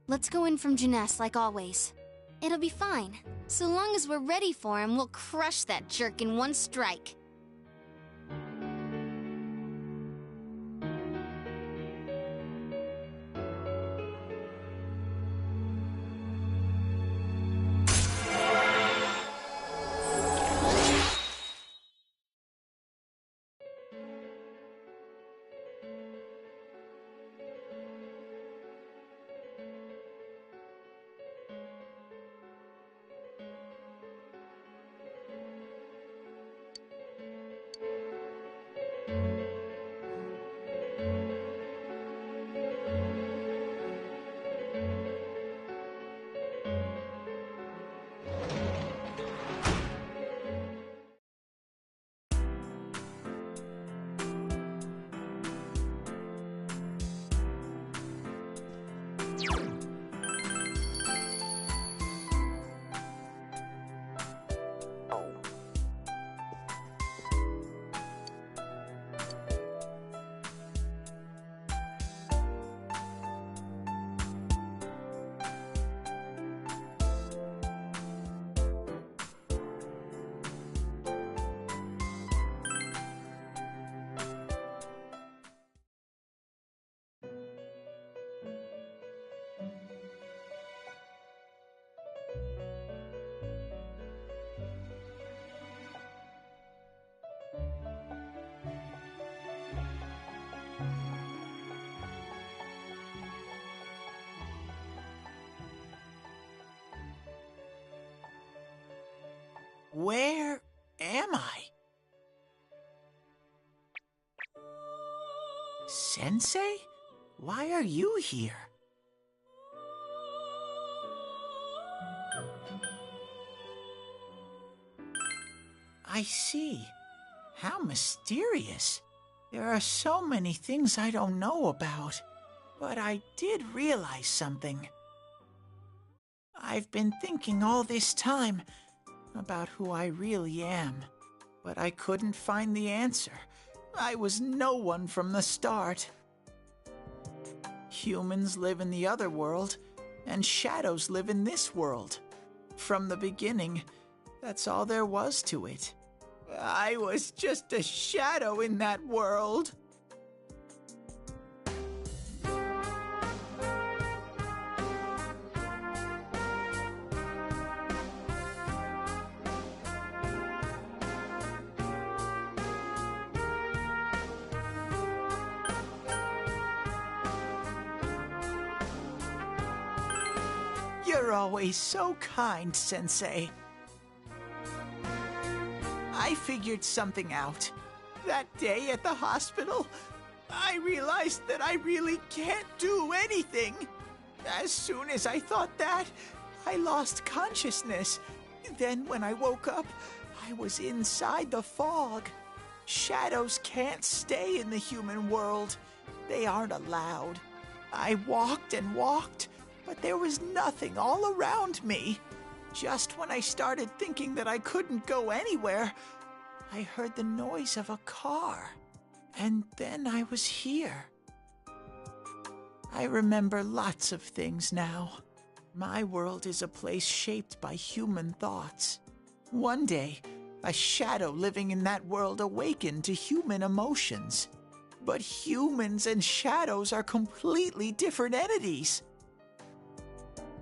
Let's go in from Jeunesse like always. It'll be fine. So long as we're ready for him, we'll crush that jerk in one strike. Where am I? Sensei? Why are you here? I see. How mysterious. There are so many things I don't know about. But I did realize something. I've been thinking all this time about who I really am, but I couldn't find the answer. I was no one from the start. Humans live in the other world, and shadows live in this world. From the beginning, that's all there was to it. I was just a shadow in that world. You're always so kind, Sensei. I figured something out. That day at the hospital, I realized that I really can't do anything. As soon as I thought that, I lost consciousness. Then when I woke up, I was inside the fog. Shadows can't stay in the human world. They aren't allowed. I walked and walked, but there was nothing all around me. Just when I started thinking that I couldn't go anywhere, I heard the noise of a car. And then I was here. I remember lots of things now. My world is a place shaped by human thoughts. One day, a shadow living in that world awakened to human emotions. But humans and shadows are completely different entities.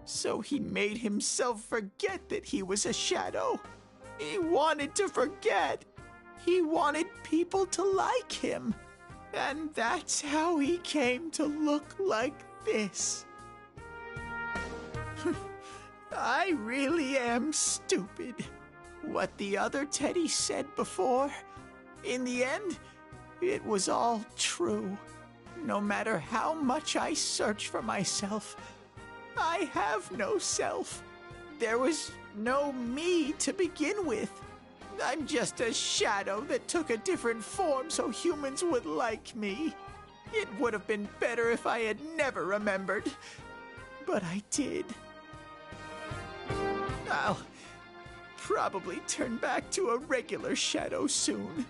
So he made himself forget that he was a shadow. He wanted to forget. He wanted people to like him. And that's how he came to look like this. I really am stupid. What the other Teddy said before, in the end, it was all true. No matter how much I search for myself, I have no self. There was no me to begin with. I'm just a shadow that took a different form so humans would like me. It would have been better if I had never remembered, but I did. I'll probably turn back to a regular shadow soon.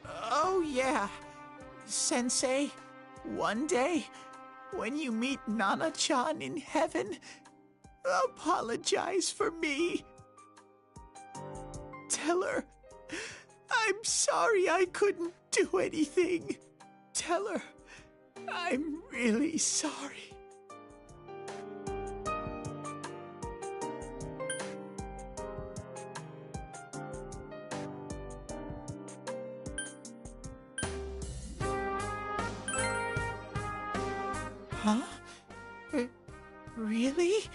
Oh yeah, Sensei, one day, when you meet Nana-chan in heaven, apologize for me. Tell her, I'm sorry I couldn't do anything. Tell her, I'm really sorry. Huh? Really?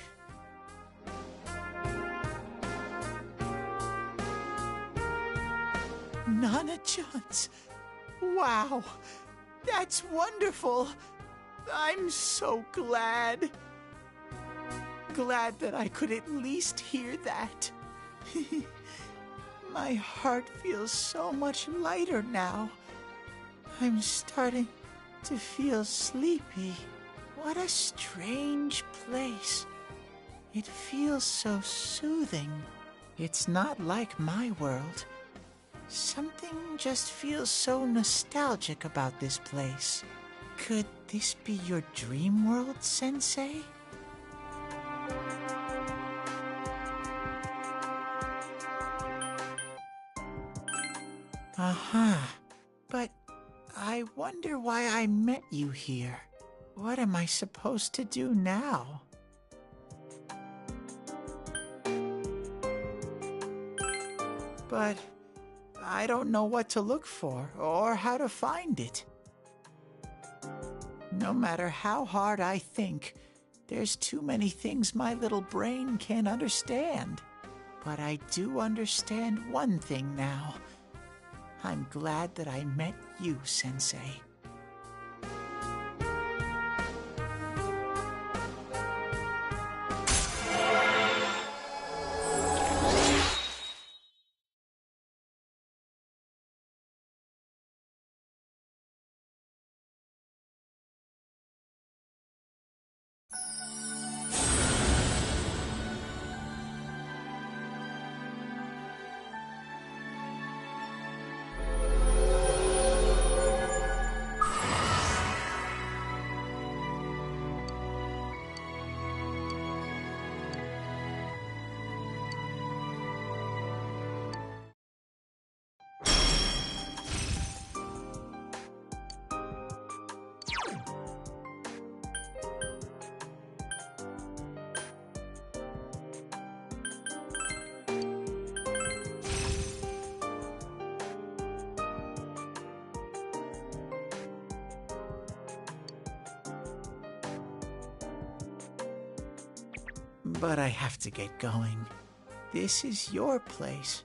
Nana-chan's. Wow, that's wonderful. I'm so glad. Glad that I could at least hear that. My heart feels so much lighter now. I'm starting to feel sleepy. What a strange place. It feels so soothing. It's not like my world. Something just feels so nostalgic about this place. Could this be your dream world, Sensei? But I wonder why I met you here. What am I supposed to do now? But I don't know what to look for or how to find it. No matter how hard I think, there's too many things my little brain can't understand. But I do understand one thing now. I'm glad that I met you, Sensei. But I have to get going. This is your place.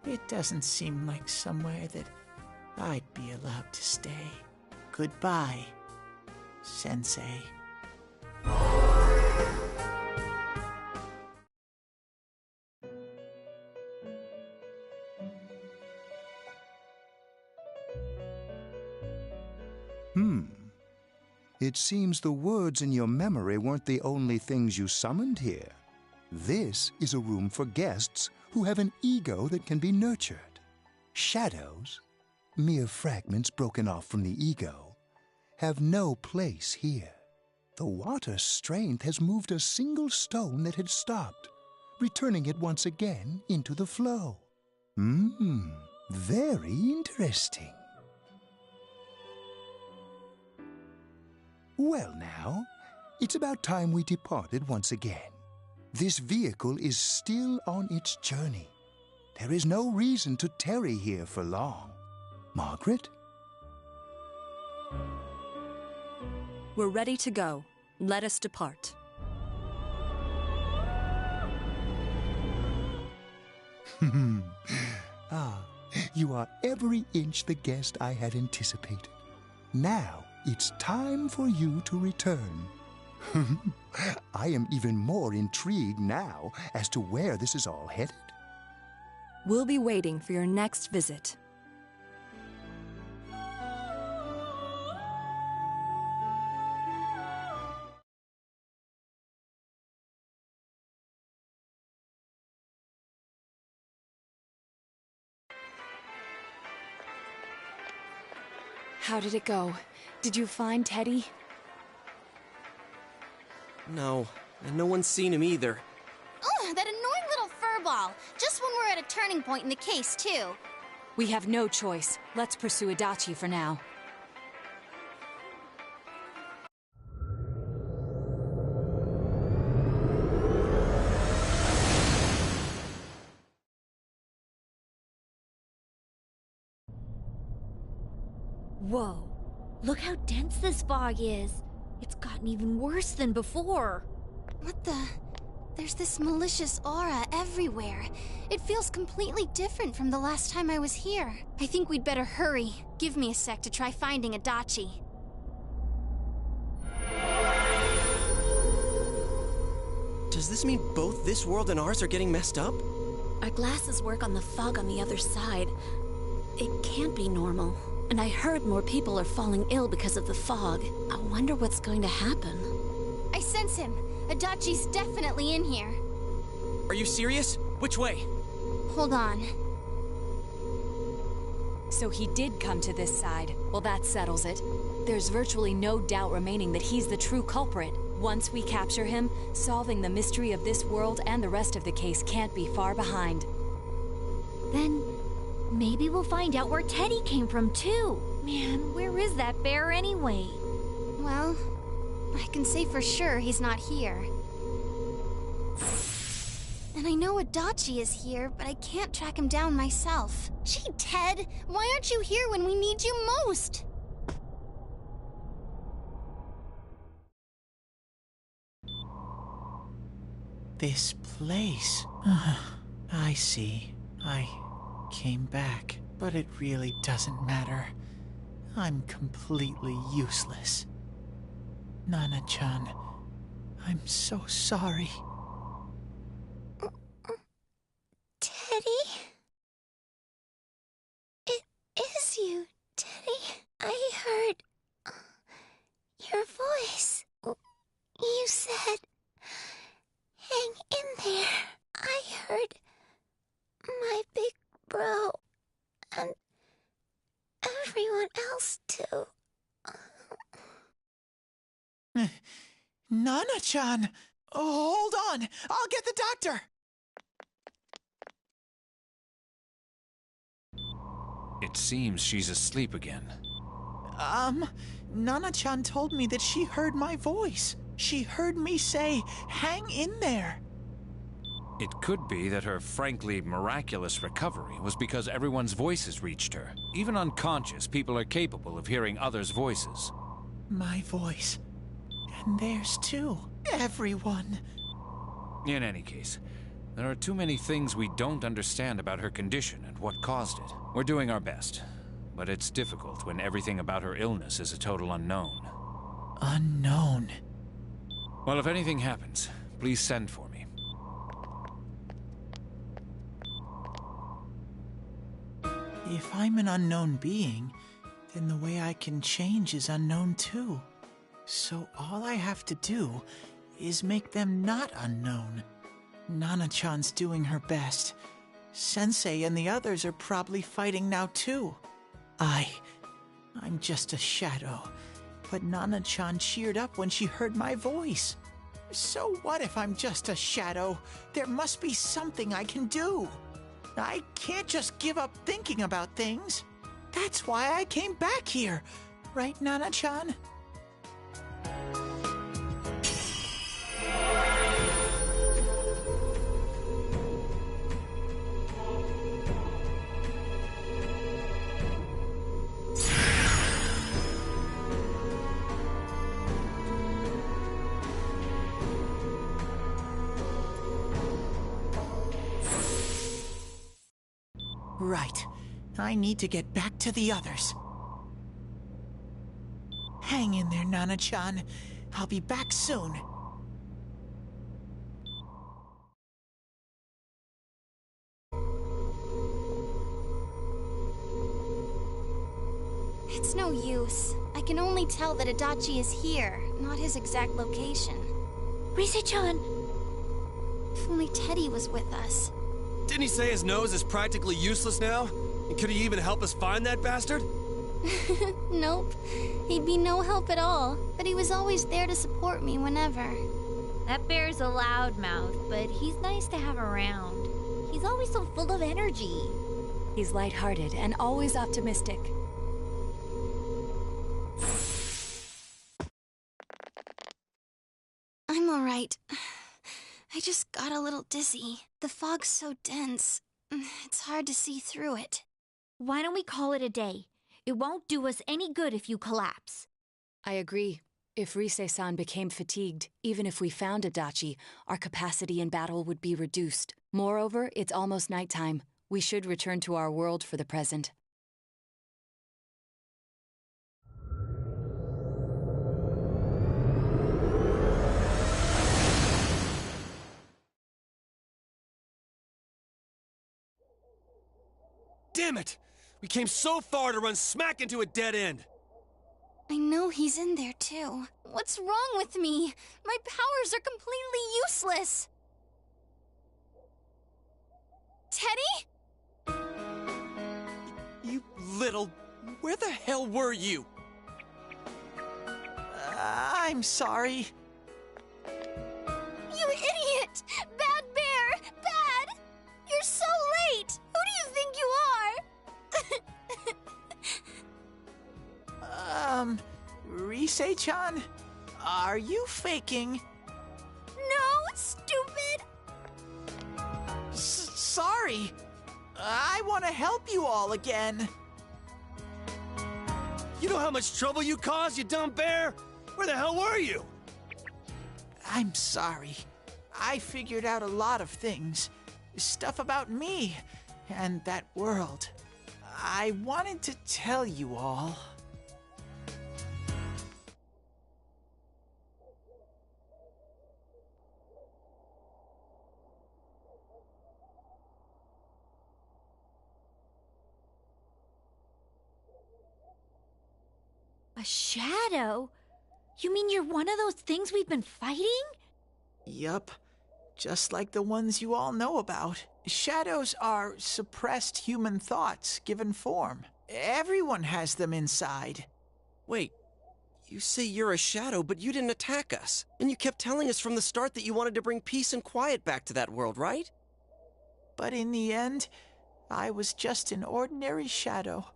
It doesn't seem like somewhere that I'd be allowed to stay. Goodbye, Sensei. It seems the words in your memory weren't the only things you summoned here. This is a room for guests who have an ego that can be nurtured. Shadows, mere fragments broken off from the ego, have no place here. The water's strength has moved a single stone that had stopped, returning it once again into the flow. Very interesting. Well now, it's about time we departed once again. This vehicle is still on its journey. There is no reason to tarry here for long. Margaret? We're ready to go. Let us depart. You are every inch the guest I had anticipated. Now, it's time for you to return. I am even more intrigued now as to where this is all headed. We'll be waiting for your next visit. How did it go? Did you find Teddy? No, and no one's seen him either. Ugh, that annoying little furball. Just when we're at a turning point in the case, too. We have no choice. Let's pursue Adachi for now. Whoa. Look how dense this fog is. It's gotten even worse than before. What the? There's this malicious aura everywhere. It feels completely different from the last time I was here. I think we'd better hurry. Give me a sec to try finding Adachi. Does this mean both this world and ours are getting messed up? Our glasses work on the fog on the other side. It can't be normal. And I heard more people are falling ill because of the fog. I wonder what's going to happen. I sense him. Adachi's definitely in here. Are you serious? Which way? Hold on. So he did come to this side. Well, that settles it. There's virtually no doubt remaining that he's the true culprit. Once we capture him, solving the mystery of this world and the rest of the case can't be far behind. Then maybe we'll find out where Teddy came from, too. Man, where is that bear anyway? Well, I can say for sure he's not here. And I know Adachi is here, but I can't track him down myself. Gee, Ted, why aren't you here when we need you most? This place. I see. I came back, but it really doesn't matter. I'm completely useless. Nana-chan, I'm so sorry. Teddy? It is you, Teddy. I heard your voice. You said, hang in there. I heard my big bro and everyone else too. Nana-chan! Hold on! I'll get the doctor! It seems she's asleep again. Nana-chan told me that she heard my voice. She heard me say, hang in there. It could be that her frankly miraculous recovery was because everyone's voices reached her. Even unconscious, people are capable of hearing others' voices. My voice. And theirs too. Everyone. In any case, there are too many things we don't understand about her condition and what caused it. We're doing our best, but it's difficult when everything about her illness is a total unknown. Unknown? Well, if anything happens, please send for me. If I'm an unknown being, then the way I can change is unknown too. So all I have to do is make them not unknown. Nana-chan's doing her best. Sensei and the others are probably fighting now too. I'm just a shadow. But Nana-chan cheered up when she heard my voice. So what if I'm just a shadow? There must be something I can do. I can't just give up thinking about things. That's why I came back here. Right, Nana-chan? Right. I need to get back to the others. Hang in there, Nana-chan. I'll be back soon. It's no use. I can only tell that Adachi is here, not his exact location. Rise-chan! If only Teddy was with us. Didn't he say his nose is practically useless now? And could he even help us find that bastard? Nope. He'd be no help at all, but he was always there to support me whenever. That bear's a loudmouth, but he's nice to have around. He's always so full of energy. He's lighthearted and always optimistic. I'm alright. I just got a little dizzy. The fog's so dense. It's hard to see through it. Why don't we call it a day? It won't do us any good if you collapse. I agree. If Rise-san became fatigued, even if we found Adachi, our capacity in battle would be reduced. Moreover, it's almost nighttime. We should return to our world for the present. Damn it! We came so far to run smack into a dead end! I know he's in there too. What's wrong with me? My powers are completely useless. Teddy? You little... Where the hell were you? I'm sorry. You idiot! Bad bear! Bad! You're so late! Who do you think you are? Rise-chan? Are you faking? No, stupid! Sorry. I want to help you all again. You know how much trouble you caused, you dumb bear? Where the hell were you? I'm sorry. I figured out a lot of things. stuff about me and that world. I wanted to tell you all. A shadow? You mean you're one of those things we've been fighting? Yup. Just like the ones you all know about. Shadows are suppressed human thoughts given form. Everyone has them inside. Wait, you say you're a shadow, but you didn't attack us. And you kept telling us from the start that you wanted to bring peace and quiet back to that world, right? But in the end, I was just an ordinary shadow.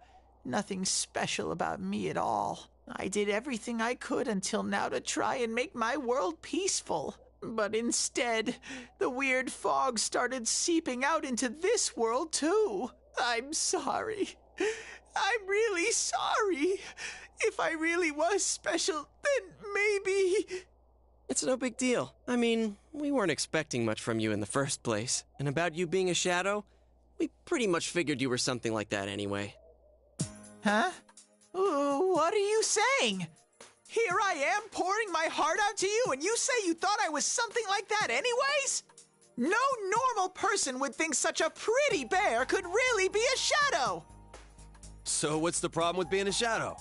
Nothing special about me at all. I did everything I could until now to try and make my world peaceful. But instead, the weird fog started seeping out into this world too. I'm sorry. I'm really sorry. If I really was special, then maybe... It's no big deal. I mean, we weren't expecting much from you in the first place. And about you being a shadow, we pretty much figured you were something like that anyway. Huh? What are you saying? Here I am pouring my heart out to you, and you say you thought I was something like that anyways? No normal person would think such a pretty bear could really be a shadow! So what's the problem with being a shadow?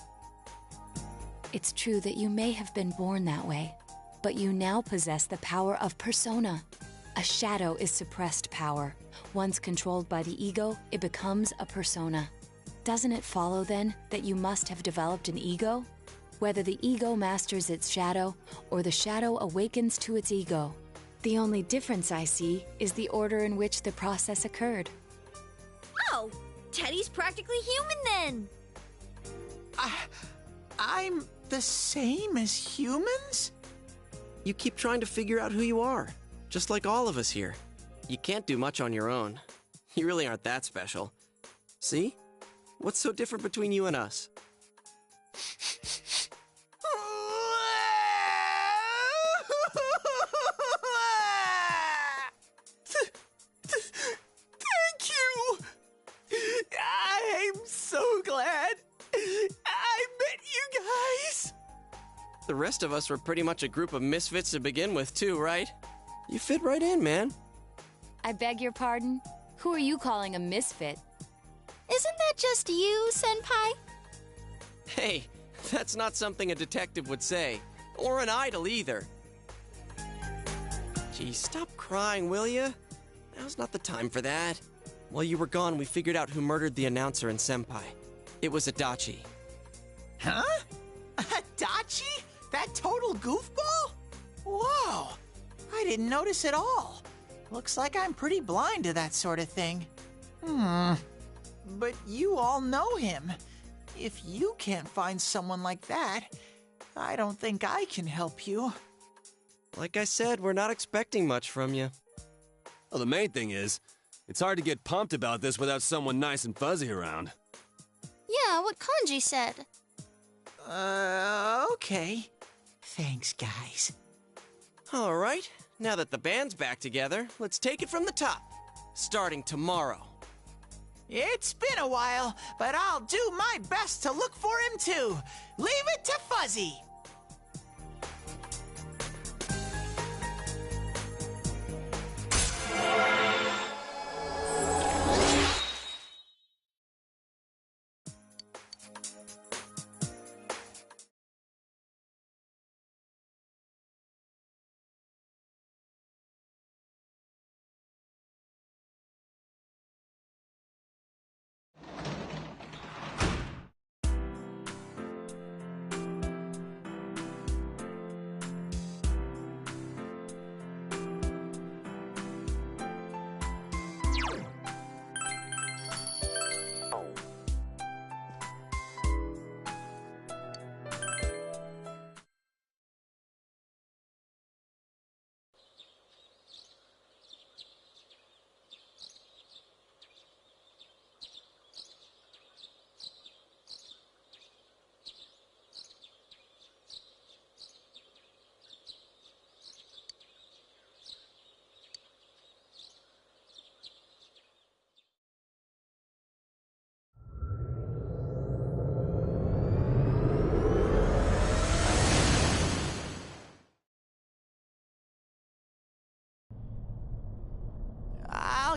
It's true that you may have been born that way, but you now possess the power of persona. A shadow is suppressed power. Once controlled by the ego, it becomes a persona. Doesn't it follow, then, that you must have developed an ego? Whether the ego masters its shadow, or the shadow awakens to its ego. The only difference I see is the order in which the process occurred. Oh, Teddy's practically human then! I'm the same as humans? You keep trying to figure out who you are, just like all of us here. You can't do much on your own. You really aren't that special. See? What's so different between you and us? Thank you! I'm so glad I met you guys! The rest of us were pretty much a group of misfits to begin with, too, right? You fit right in, man. I beg your pardon? Who are you calling a misfit? Isn't that just you, Senpai? Hey, that's not something a detective would say. Or an idol, either. Gee, stop crying, will ya? Now's not the time for that. While you were gone, we figured out who murdered the announcer and Senpai. It was Adachi. Huh? Adachi? That total goofball? Whoa! I didn't notice at all. Looks like I'm pretty blind to that sort of thing. But you all know him. If you can't find someone like that, I don't think I can help you. Like I said, we're not expecting much from you. Well, the main thing is, it's hard to get pumped about this without someone nice and fuzzy around. Yeah, what Kanji said. Okay. Thanks, guys. All right, now that the band's back together, let's take it from the top. Starting tomorrow. It's been a while, but I'll do my best to look for him too. Leave it to Fuzzy.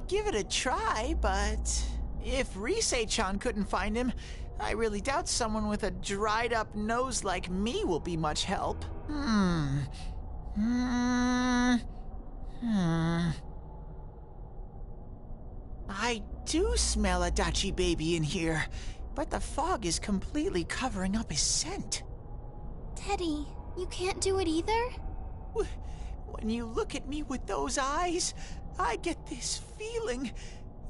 give it a try, but if Rise-chan couldn't find him, I really doubt someone with a dried-up nose like me will be much help. I do smell a Dachi baby in here, but the fog is completely covering up his scent. Teddy, you can't do it either? When you look at me with those eyes, I get this feeling.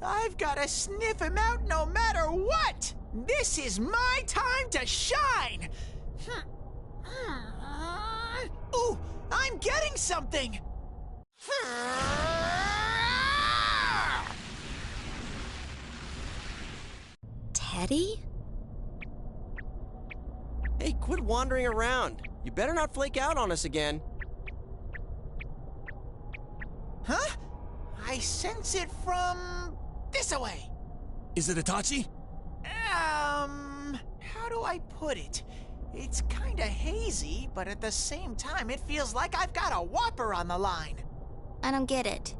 I've got to sniff him out no matter what! This is my time to shine! Ooh, I'm getting something! Teddy? Hey, quit wandering around. You better not flake out on us again. Huh? I sense it from this away. Is it Itachi? How do I put it? It's kinda hazy, but at the same time, it feels like I've got a whopper on the line. I don't get it.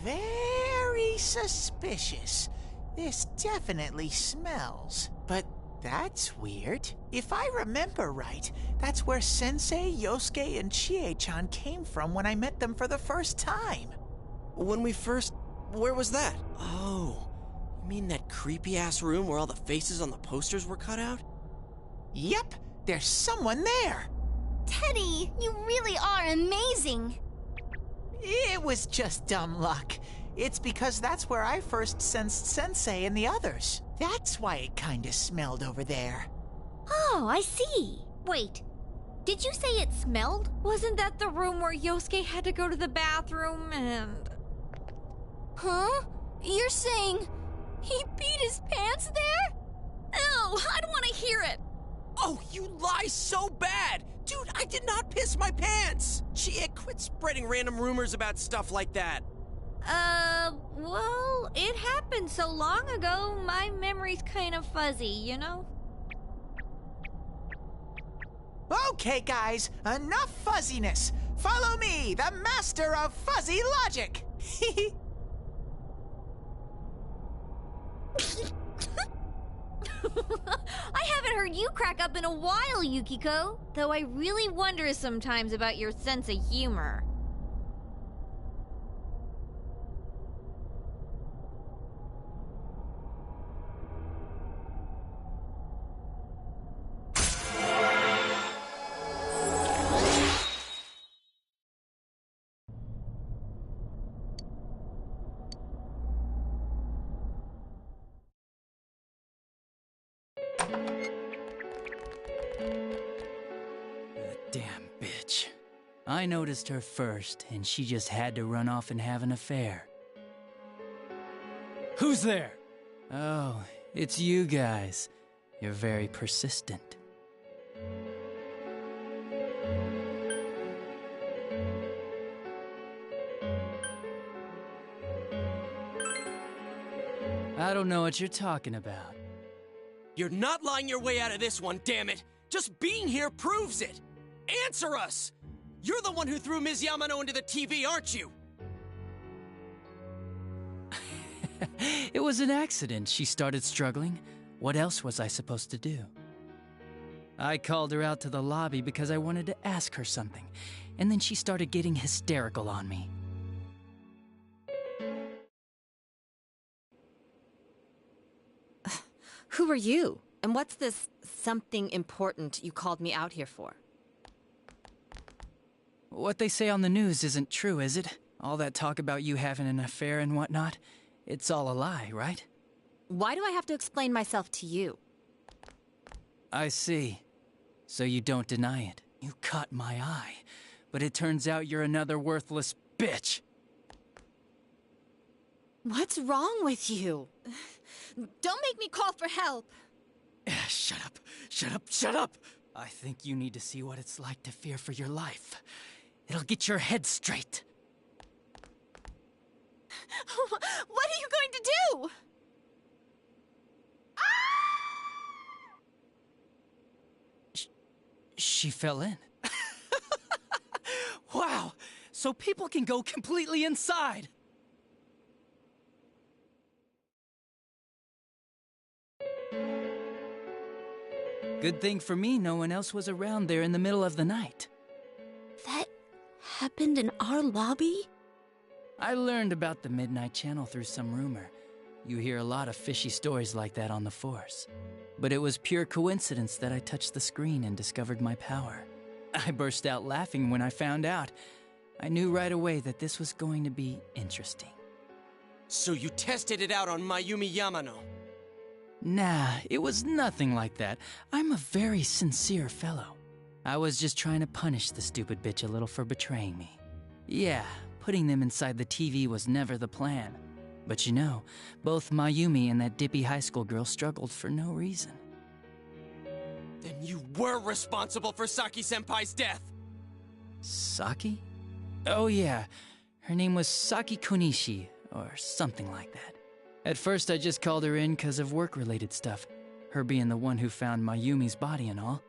Very suspicious. This definitely smells. But that's weird. If I remember right, that's where Sensei, Yosuke, and Chie-chan came from when I met them for the first time. Where was that? Oh, you mean that creepy-ass room where all the faces on the posters were cut out? Yep, there's someone there. Teddy, you really are amazing. It was just dumb luck. It's because that's where I first sensed Sensei and the others. That's why it kinda smelled over there. Oh, I see. Wait, did you say it smelled? Wasn't that the room where Yosuke had to go to the bathroom and... Huh? You're saying he peed his pants there? Ew, I don't want to hear it. Oh, you lie so bad! Dude, I did not piss my pants! Chie, quit spreading random rumors about stuff like that. Well, it happened so long ago, my memory's kind of fuzzy, you know? Okay, guys, enough fuzziness. Follow me, the master of fuzzy logic. I haven't heard you crack up in a while, Yukiko. Though I really wonder sometimes about your sense of humor. Damn bitch. I noticed her first, and she just had to run off and have an affair. Who's there? Oh, it's you guys. You're very persistent. I don't know what you're talking about. You're not lying your way out of this one, damn it! Just being here proves it! Answer us! You're the one who threw Ms. Yamano into the TV, aren't you? It was an accident. She started struggling. What else was I supposed to do? I called her out to the lobby because I wanted to ask her something, and then she started getting hysterical on me. Who are you? And what's this something important you called me out here for? What they say on the news isn't true, is it? All that talk about you having an affair and whatnot? It's all a lie, right? Why do I have to explain myself to you? I see. So you don't deny it. You caught my eye. But it turns out you're another worthless bitch. What's wrong with you? Don't make me call for help. Shut up. Shut up. Shut up. I think you need to see what it's like to fear for your life. It'll get your head straight. What are you going to do? She fell in. Wow, so people can go completely inside. Good thing for me, no one else was around there in the middle of the night. That happened in our lobby? I learned about the Midnight Channel through some rumor. You hear a lot of fishy stories like that on the Force. But it was pure coincidence that I touched the screen and discovered my power. I burst out laughing when I found out. I knew right away that this was going to be interesting. So you tested it out on Mayumi Yamano? Nah, it was nothing like that. I'm a very sincere fellow. I was just trying to punish the stupid bitch a little for betraying me. Yeah, putting them inside the TV was never the plan. But you know, both Mayumi and that dippy high school girl struggled for no reason. Then you were responsible for Saki-senpai's death! Saki? Oh yeah, her name was Saki Konishi, or something like that. At first I just called her in because of work-related stuff, her being the one who found Mayumi's body and all.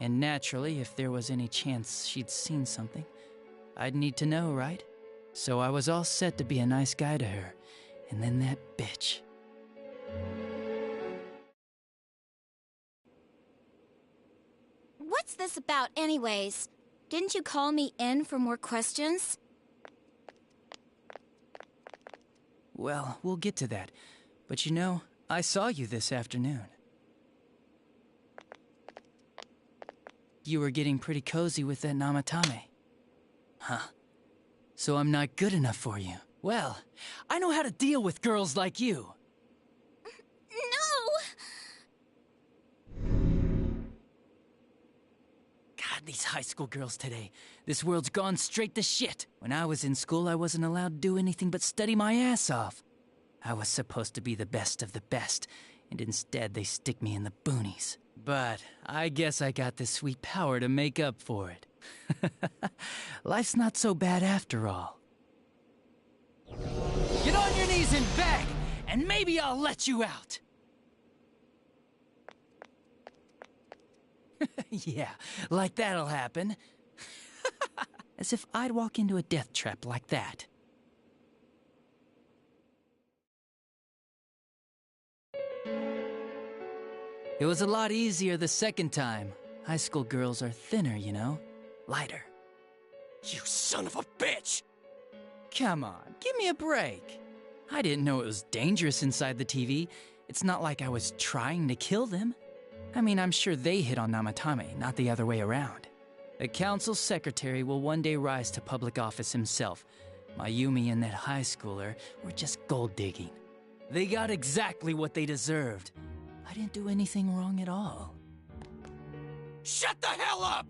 And naturally, if there was any chance she'd seen something, I'd need to know, right? So I was all set to be a nice guy to her, and then that bitch. What's this about anyways? Didn't you call me in for more questions? Well, we'll get to that. But you know, I saw you this afternoon. You were getting pretty cozy with that Namatame. Huh. So I'm not good enough for you. Well, I know how to deal with girls like you. No! God, these high school girls today. This world's gone straight to shit. When I was in school, I wasn't allowed to do anything but study my ass off. I was supposed to be the best of the best, and instead they stick me in the boonies. But I guess I got the sweet power to make up for it. Life's not so bad after all. Get on your knees and beg, and maybe I'll let you out. Yeah, like that'll happen. As if I'd walk into a death trap like that. It was a lot easier the second time. High school girls are thinner, you know? Lighter. You son of a bitch! Come on, give me a break. I didn't know it was dangerous inside the TV. It's not like I was trying to kill them. I mean, I'm sure they hit on Namatame, not the other way around. The council secretary will one day rise to public office himself. Mayumi and that high schooler were just gold digging. They got exactly what they deserved. I didn't do anything wrong at all. Shut the hell up!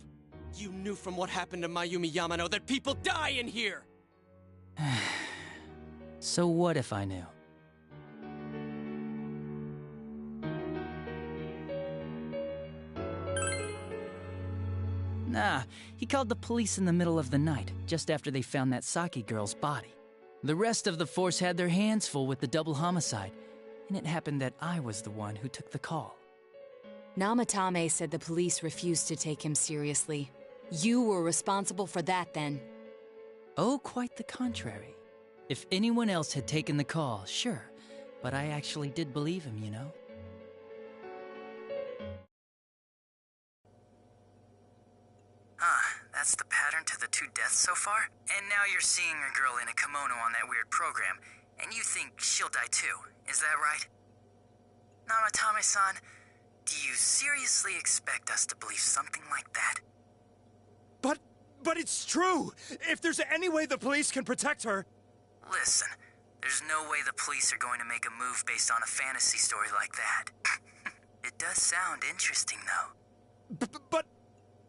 You knew from what happened to Mayumi Yamano that people die in here! So what if I knew? Nah, he called the police in the middle of the night, just after they found that Saki girl's body. The rest of the force had their hands full with the double homicide, and it happened that I was the one who took the call. Namatame said the police refused to take him seriously. You were responsible for that, then. Oh, quite the contrary. If anyone else had taken the call, sure, but I actually did believe him, you know? That's the pattern to the 2 deaths so far? And now you're seeing a girl in a kimono on that weird program, and you think she'll die too, is that right? Namatame-san, do you seriously expect us to believe something like that? But it's true! If there's any way the police can protect her... Listen, there's no way the police are going to make a move based on a fantasy story like that. It does sound interesting, though. But...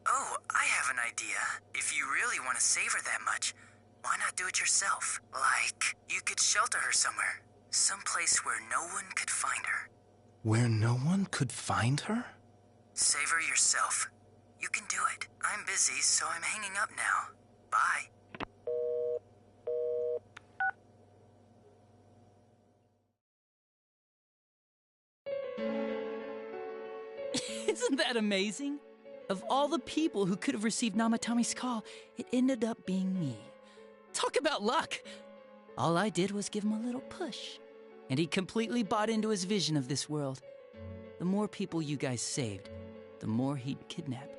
Oh, I have an idea. If you really want to save her that much, why not do it yourself? Like, you could shelter her somewhere. Someplace where no one could find her. Where no one could find her? Save her yourself. You can do it. I'm busy, so I'm hanging up now. Bye. Isn't that amazing? Of all the people who could have received Namatame's call, it ended up being me. Talk about luck! All I did was give him a little push, and he completely bought into his vision of this world. the more people you guys saved, the more he'd kidnap.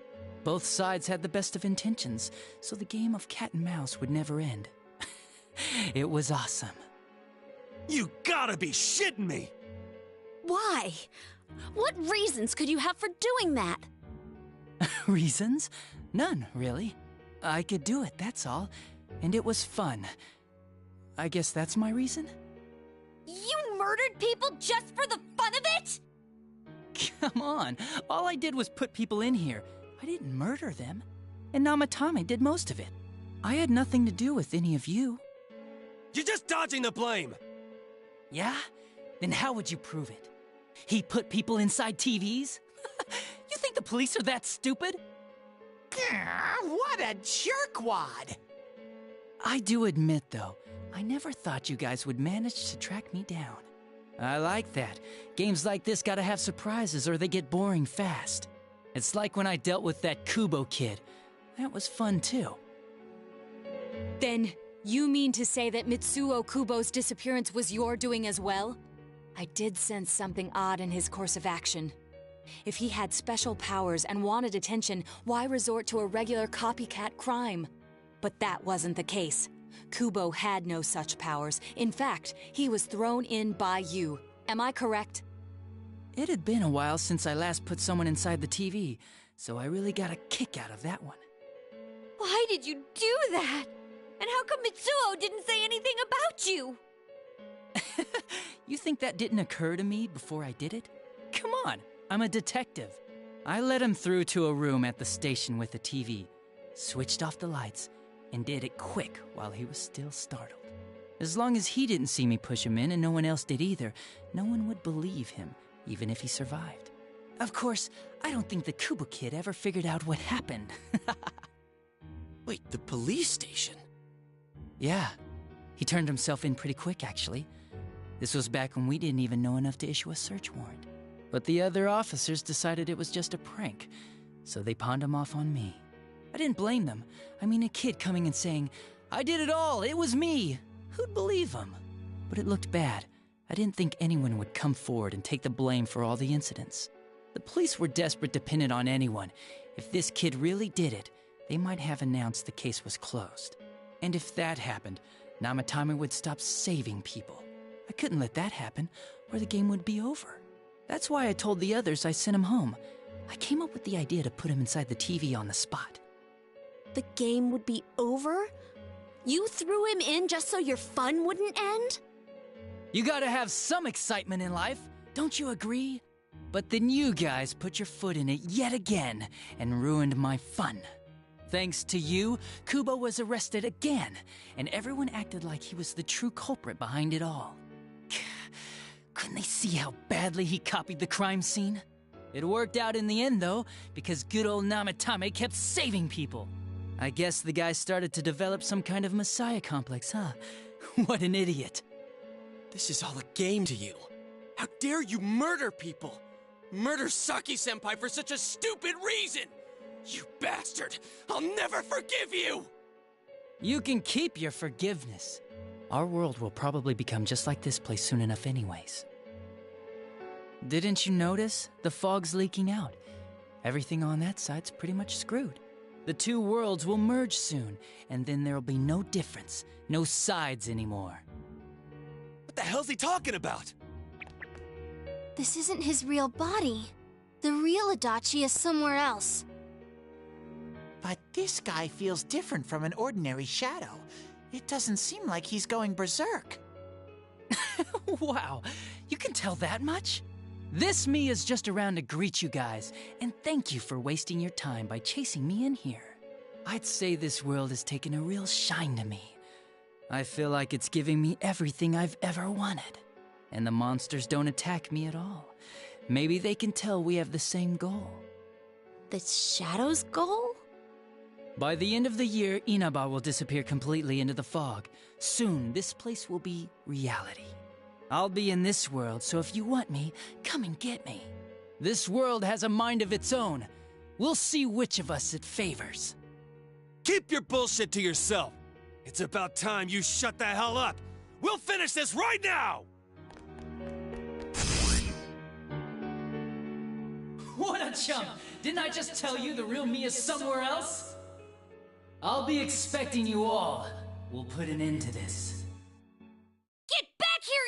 Both sides had the best of intentions, so the game of cat and mouse would never end. It was awesome. You gotta be shitting me! Why? What reasons could you have for doing that? Reasons? None, really. I could do it, that's all. And it was fun. I guess that's my reason? You murdered people just for the fun of it? Come on, all I did was put people in here. I didn't murder them. And Namatame did most of it. I had nothing to do with any of you. You're just dodging the blame! Yeah? Then how would you prove it? He put people inside TVs? You think the police are that stupid? What a jerkwad! I do admit, though, I never thought you guys would manage to track me down. I like that. Games like this gotta have surprises or they get boring fast. It's like when I dealt with that Kubo kid. That was fun, too. Then, you mean to say that Mitsuo Kubo's disappearance was your doing as well? I did sense something odd in his course of action. If he had special powers and wanted attention, why resort to a regular copycat crime? But that wasn't the case. Kubo had no such powers. In fact, he was thrown in by you. Am I correct? It had been a while since I last put someone inside the TV, so I really got a kick out of that one. Why did you do that? And how come Mitsuo didn't say anything about you? You think that didn't occur to me before I did it? Come on, I'm a detective. I let him through to a room at the station with the TV, switched off the lights, and did it quick while he was still startled. As long as he didn't see me push him in and no one else did either, no one would believe him, even if he survived. Of course, I don't think the Kubo kid ever figured out what happened. Wait, the police station? Yeah, he turned himself in pretty quick, actually. This was back when we didn't even know enough to issue a search warrant. But the other officers decided it was just a prank, so they pawned him off on me. I didn't blame them. I mean, a kid coming and saying, "I did it all, it was me." Who'd believe him? But it looked bad. I didn't think anyone would come forward and take the blame for all the incidents. The police were desperate to pin it on anyone. If this kid really did it, they might have announced the case was closed. And if that happened, Namatame would stop saving people. I couldn't let that happen, or the game would be over. That's why I told the others I sent him home. I came up with the idea to put him inside the TV on the spot. The game would be over? You threw him in just so your fun wouldn't end? You gotta have some excitement in life, don't you agree? But then you guys put your foot in it yet again and ruined my fun. Thanks to you, Kubo was arrested again, and everyone acted like he was the true culprit behind it all. Couldn't they see how badly he copied the crime scene? It worked out in the end, though, because good old Namatame kept saving people. I guess the guy started to develop some kind of messiah complex, huh? What an idiot. This is all a game to you. How dare you murder people? Murder Saki-senpai for such a stupid reason! You bastard! I'll never forgive you! You can keep your forgiveness. Our world will probably become just like this place soon enough anyways. Didn't you notice? The fog's leaking out. Everything on that side's pretty much screwed. The two worlds will merge soon, and then there'll be no difference, no sides anymore. What the hell's he talking about? This isn't his real body. The real Adachi is somewhere else. But this guy feels different from an ordinary shadow. It doesn't seem like he's going berserk. Wow, you can tell that much? This me is just around to greet you guys, and thank you for wasting your time by chasing me in here. I'd say this world has taken a real shine to me. I feel like it's giving me everything I've ever wanted. And the monsters don't attack me at all. Maybe they can tell we have the same goal. The Shadow's goal? By the end of the year, Inaba will disappear completely into the fog. Soon, this place will be reality. I'll be in this world, so if you want me, come and get me. This world has a mind of its own. We'll see which of us it favors. Keep your bullshit to yourself. It's about time you shut the hell up. We'll finish this right now! What a chump! Didn't I just tell you the real me is somewhere else? I'll be expecting you all. We'll put an end to this. Get back here,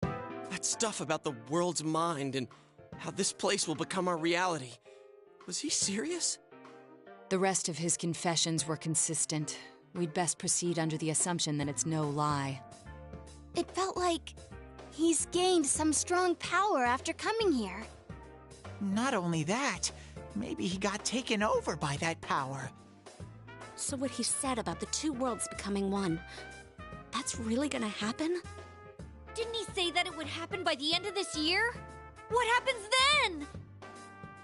you! That stuff about the world's mind and how this place will become our reality. Was he serious? The rest of his confessions were consistent. We'd best proceed under the assumption that it's no lie. It felt like he's gained some strong power after coming here. Not only that, maybe he got taken over by that power. So what he said about the two worlds becoming one, that's really gonna happen? Didn't he say that it would happen by the end of this year? What happens then?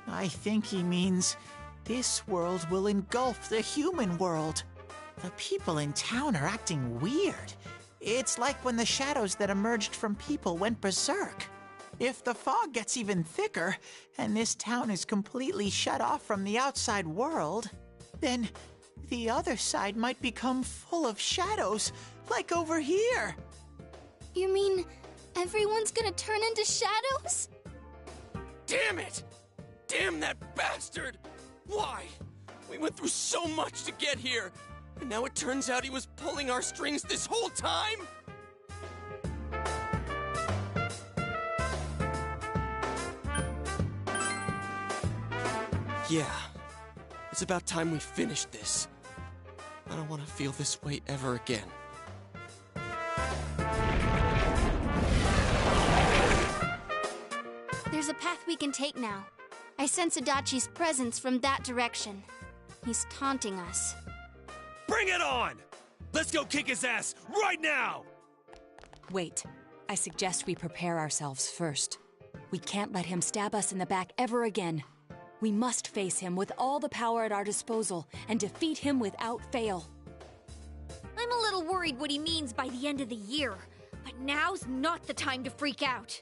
I think he means this world will engulf the human world. The people in town are acting weird. It's like when the shadows that emerged from people went berserk. If the fog gets even thicker, and this town is completely shut off from the outside world, then the other side might become full of shadows, like over here. You mean everyone's gonna turn into shadows? Damn it! Damn that bastard! Why? We went through so much to get here, and now it turns out he was pulling our strings this whole time? Yeah, it's about time we finished this. I don't want to feel this way ever again. There's a path we can take now. I sense Adachi's presence from that direction. He's taunting us. Bring it on! Let's go kick his ass right now! Wait. I suggest we prepare ourselves first. We can't let him stab us in the back ever again. We must face him with all the power at our disposal and defeat him without fail. I'm a little worried what he means by the end of the year, but now's not the time to freak out.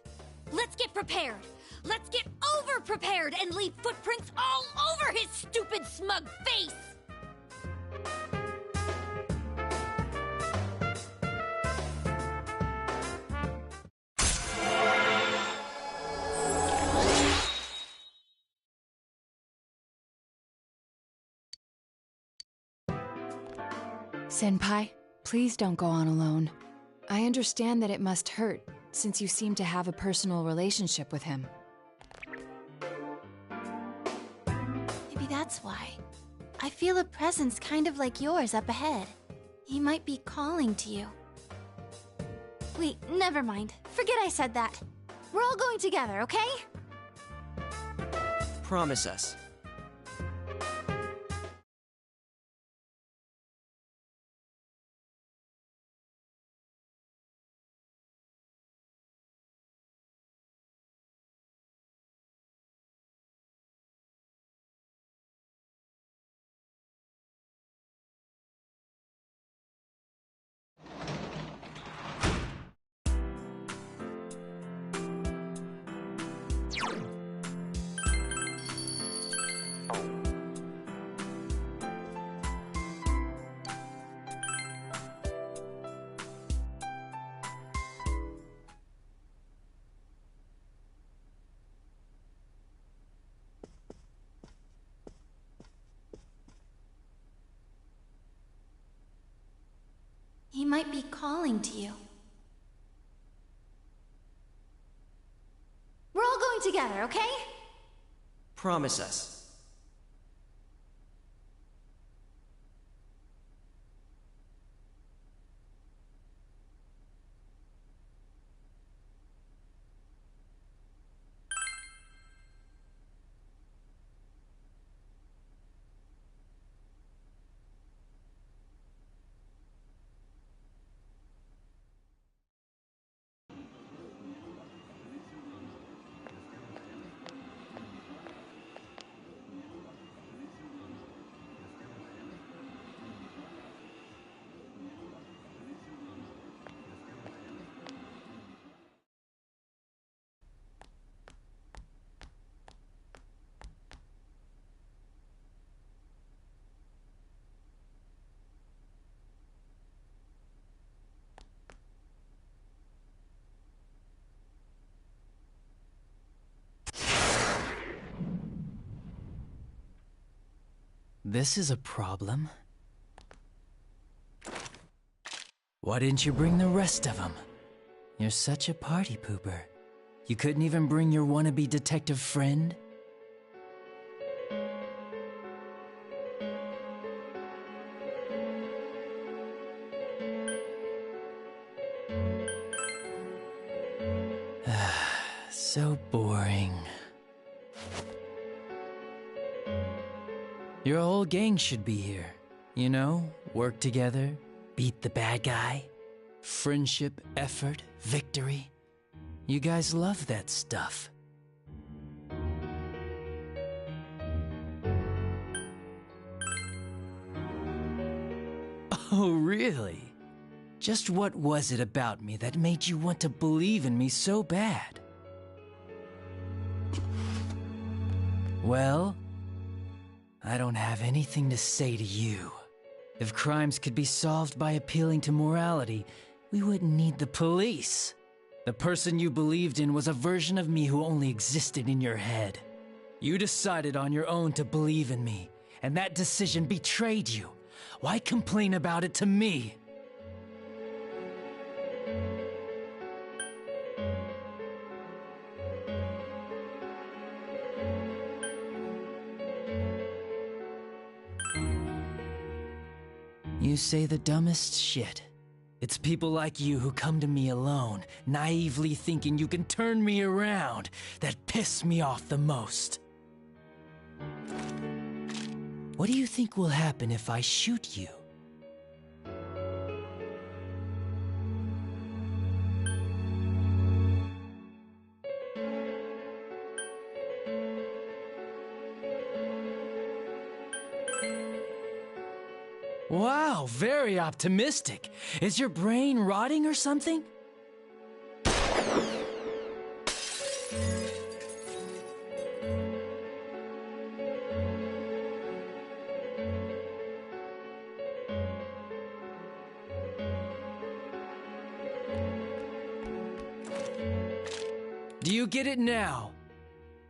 Let's get prepared. Let's get over-prepared and leave footprints all over his stupid, smug face! Senpai, please don't go on alone. I understand that it must hurt, since you seem to have a personal relationship with him. Maybe that's why. I feel a presence kind of like yours up ahead. He might be calling to you. Wait, never mind. Forget I said that. We're all going together, okay? Promise us. He might be calling to you. We're all going together, okay? Promise us. this is a problem. Why didn't you bring the rest of them? You're such a party pooper. You couldn't even bring your wannabe detective friend? So boring. Your whole gang should be here. You know, work together, beat the bad guy. Friendship, effort, victory. You guys love that stuff. Oh, really? Just what was it about me that made you want to believe in me so bad? Well, I don't have anything to say to you. If crimes could be solved by appealing to morality, we wouldn't need the police. The person you believed in was a version of me who only existed in your head. You decided on your own to believe in me, and that decision betrayed you. Why complain about it to me? You say the dumbest shit. It's people like you who come to me alone, naively thinking you can turn me around, that piss me off the most. What do you think will happen if I shoot you? Wow, very optimistic. Is your brain rotting or something? Do you get it now?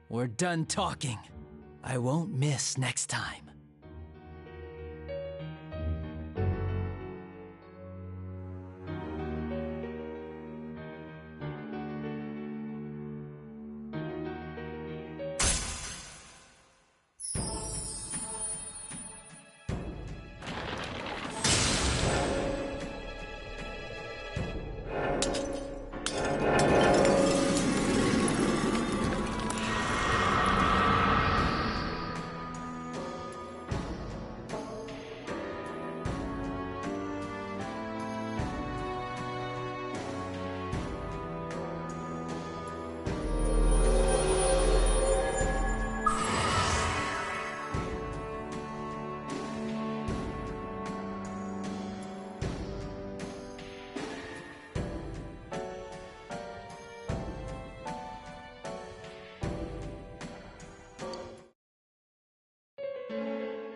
We're done talking. I won't miss next time.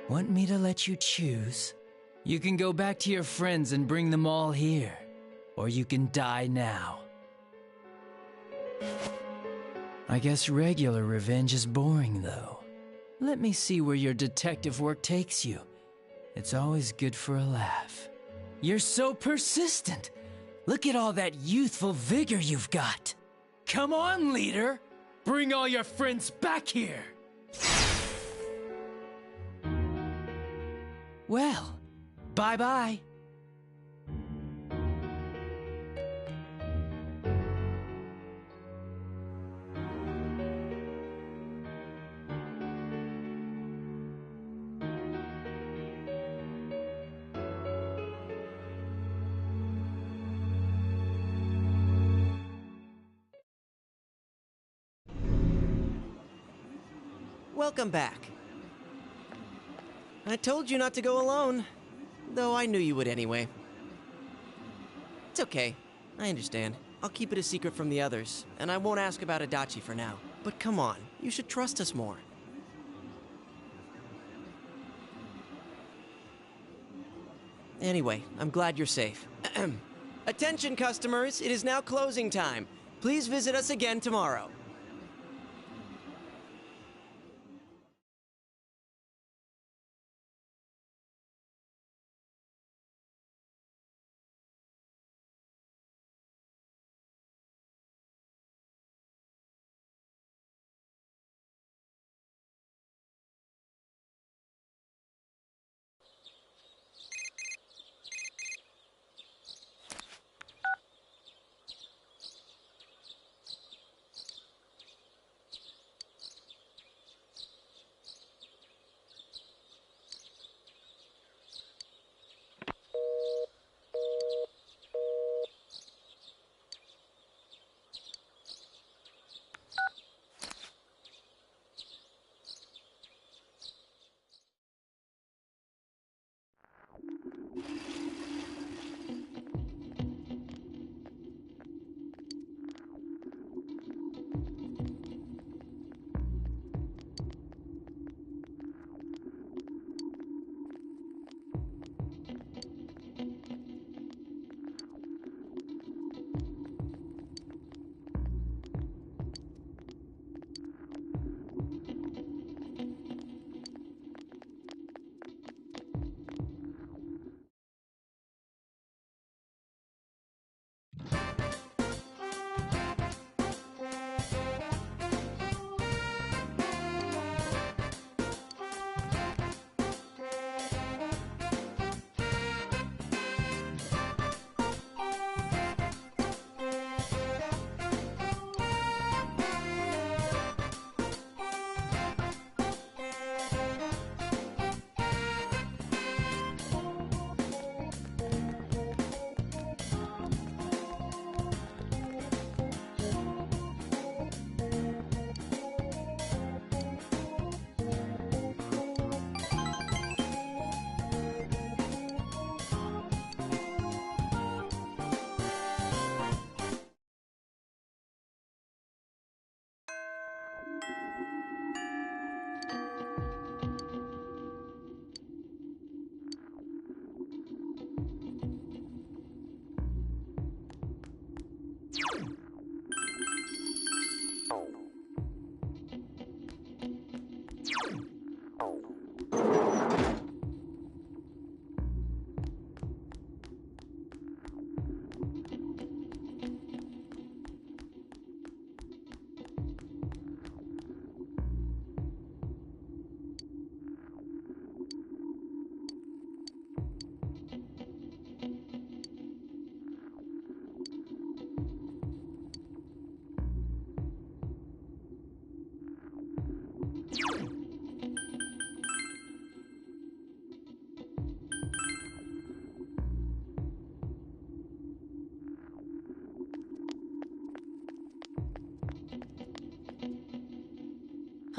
Want me to let you choose? You can go back to your friends and bring them all here. Or you can die now. I guess regular revenge is boring, though. Let me see where your detective work takes you. It's always good for a laugh. You're so persistent. Look at all that youthful vigor you've got. Come on, leader. Bring all your friends back here. Well, bye-bye. Welcome back. I told you not to go alone, though I knew you would anyway. It's okay. I understand. I'll keep it a secret from the others, and I won't ask about Adachi for now. But come on, you should trust us more. Anyway, I'm glad you're safe. Attention, customers, it is now closing time. Please visit us again tomorrow.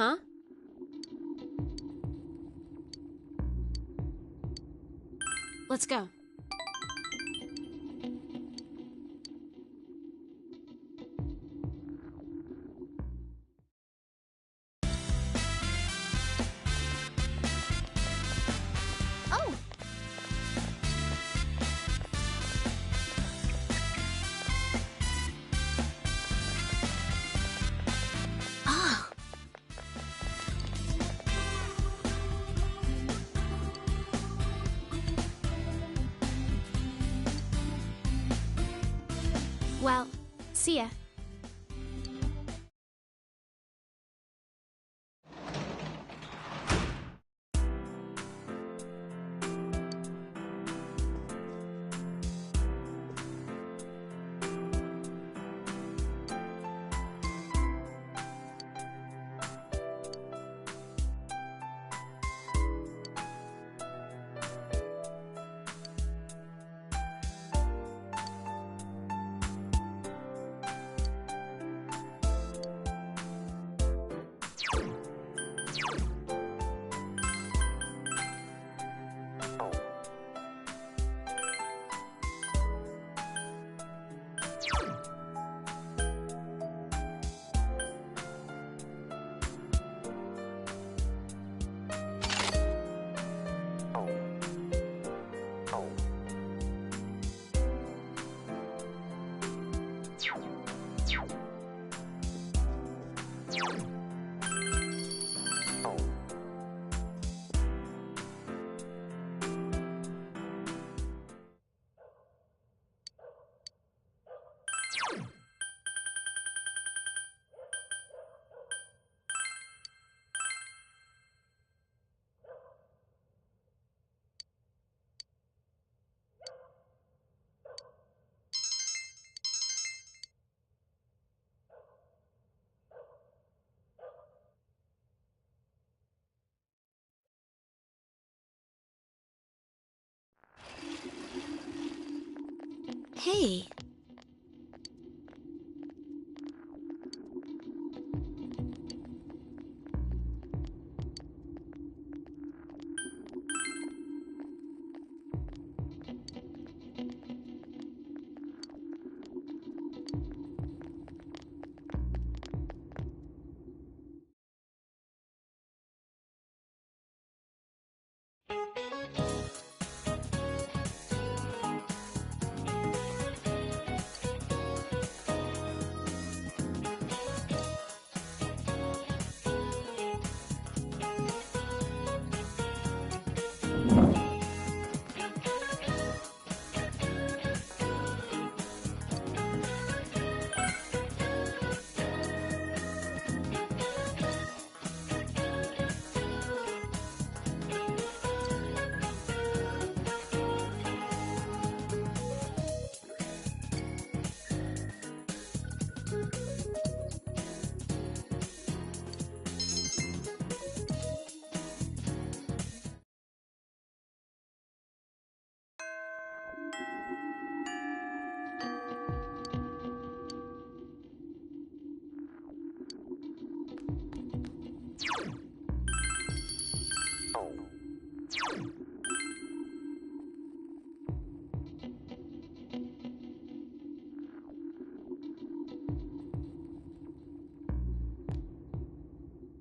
Huh? Let's go. Oh! Ah! Well, see ya. Hey.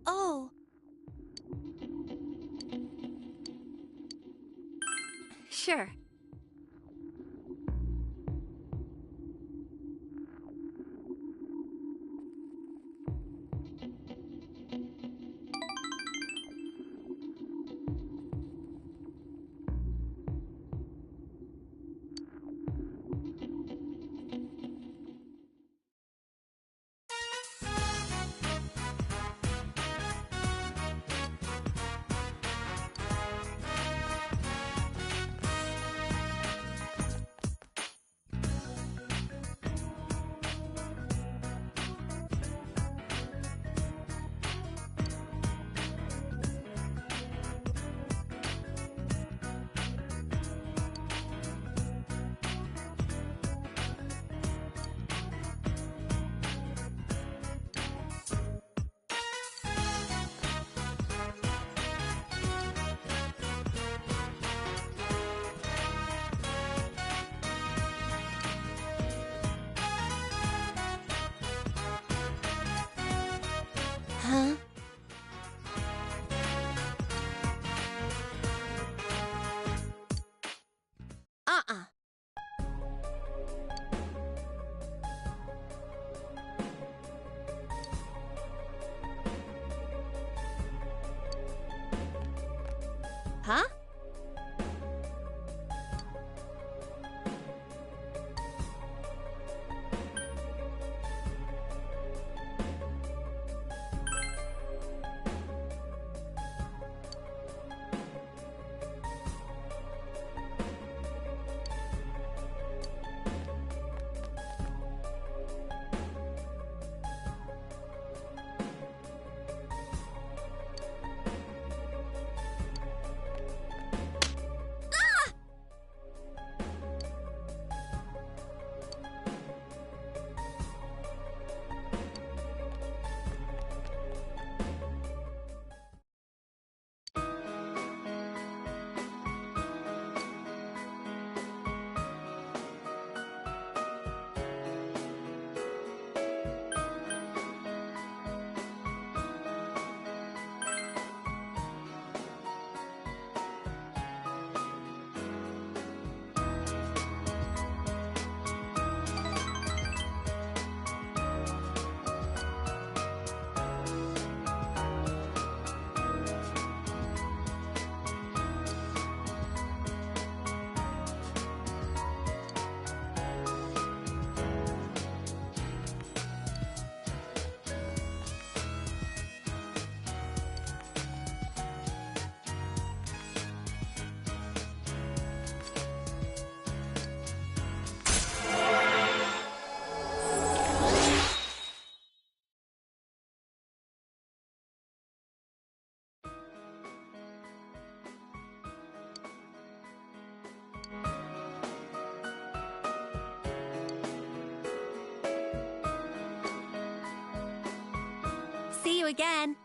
Oh. Sure. Huh? See you again.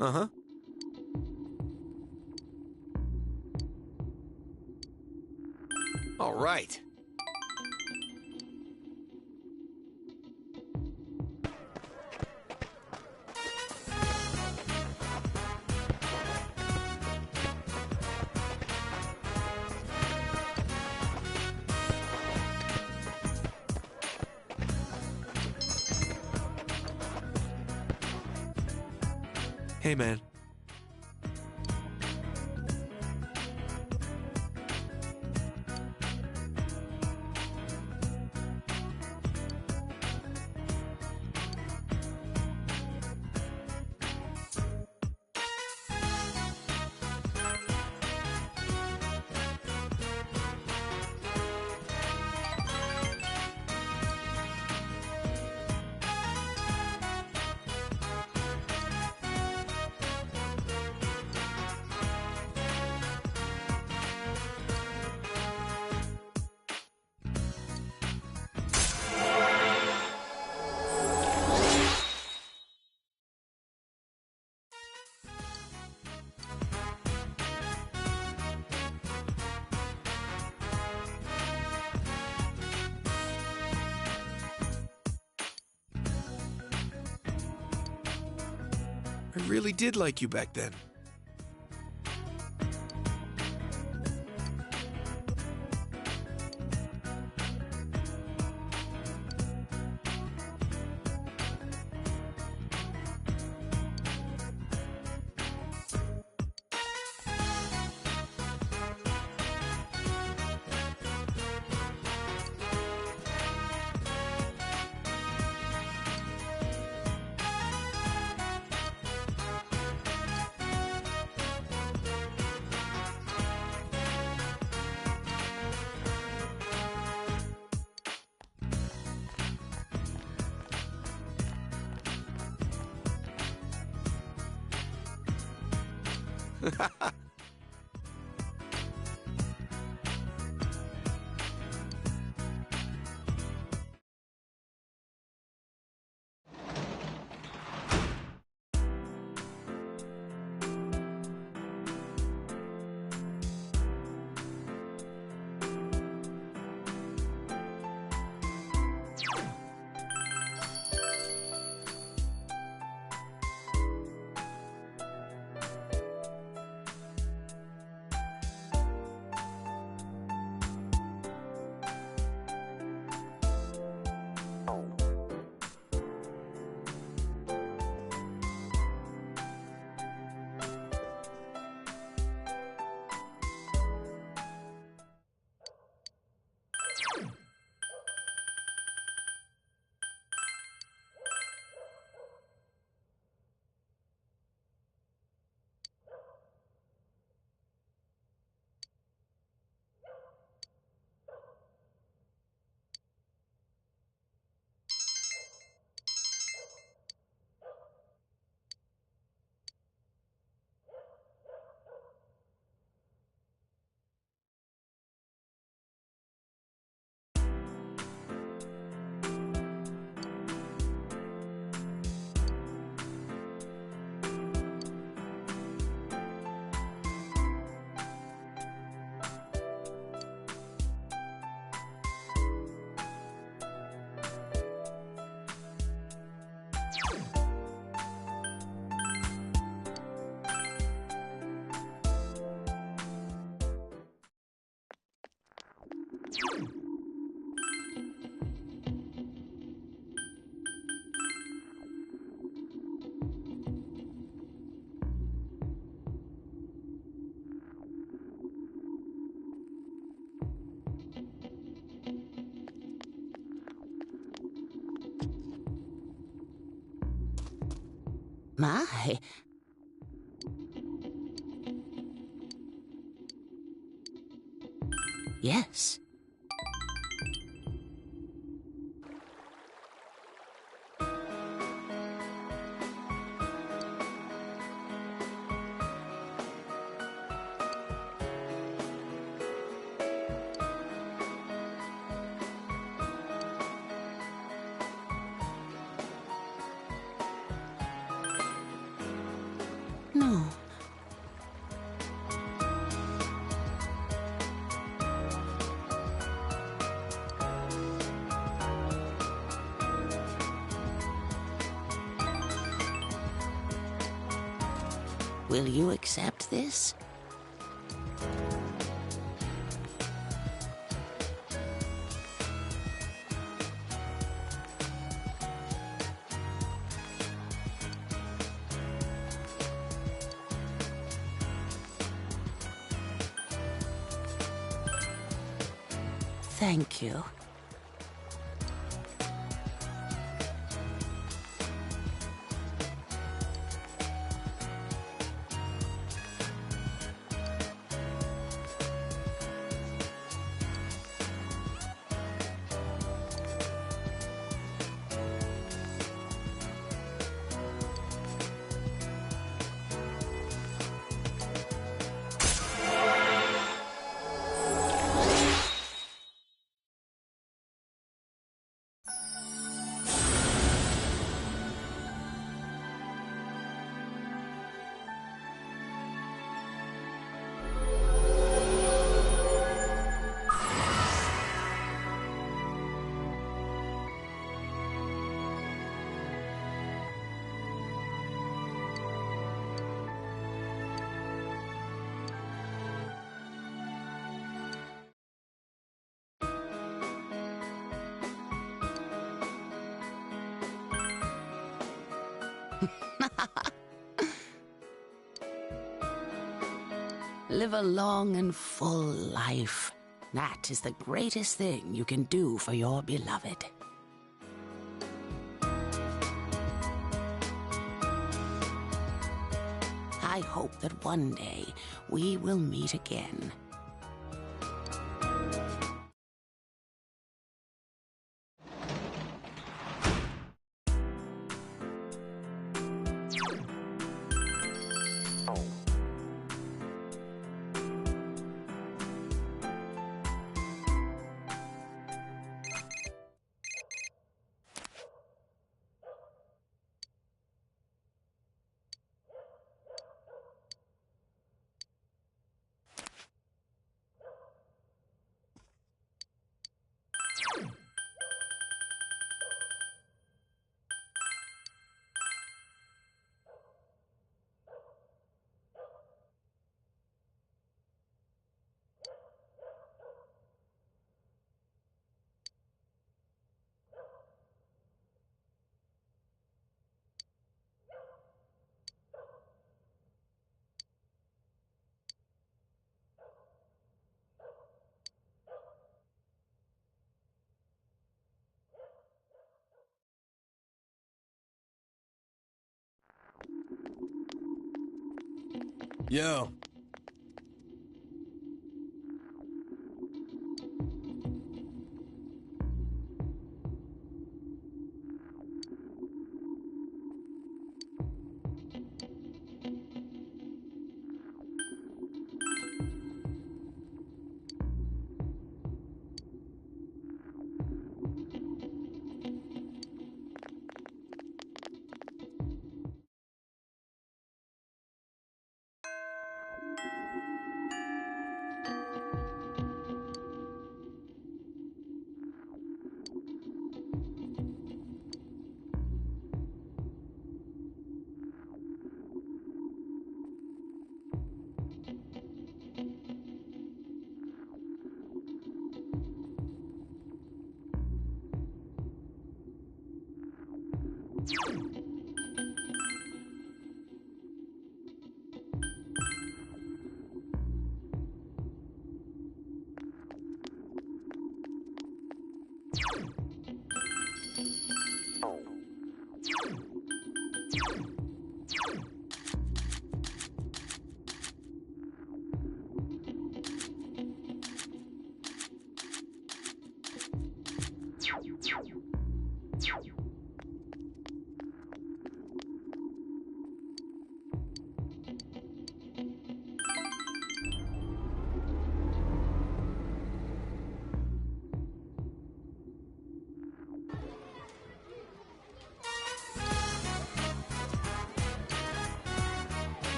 Uh-huh. All right. Hey, man. I really did like you back then. My. Yes. Will you accept this? Thank you. Live a long and full life. That is the greatest thing you can do for your beloved. I hope that one day we will meet again. Yo.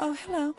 Oh, hello.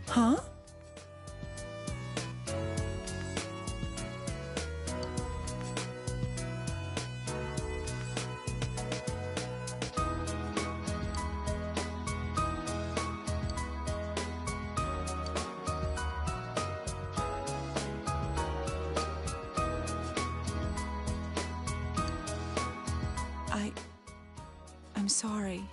Huh? I'm sorry.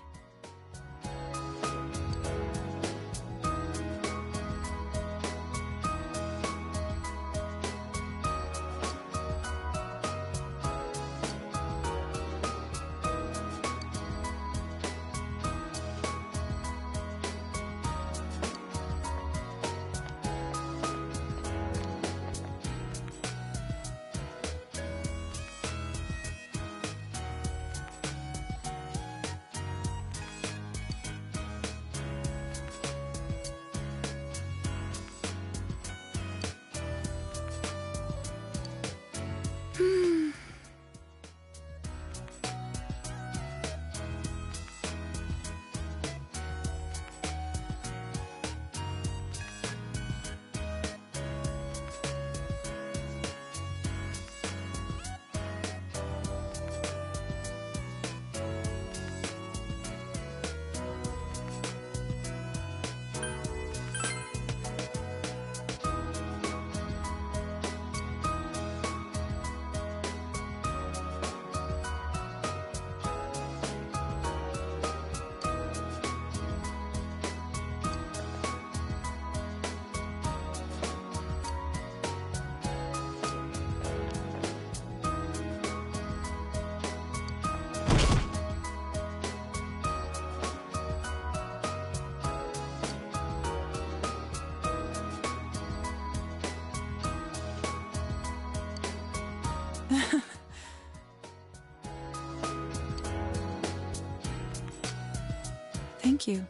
Thank you.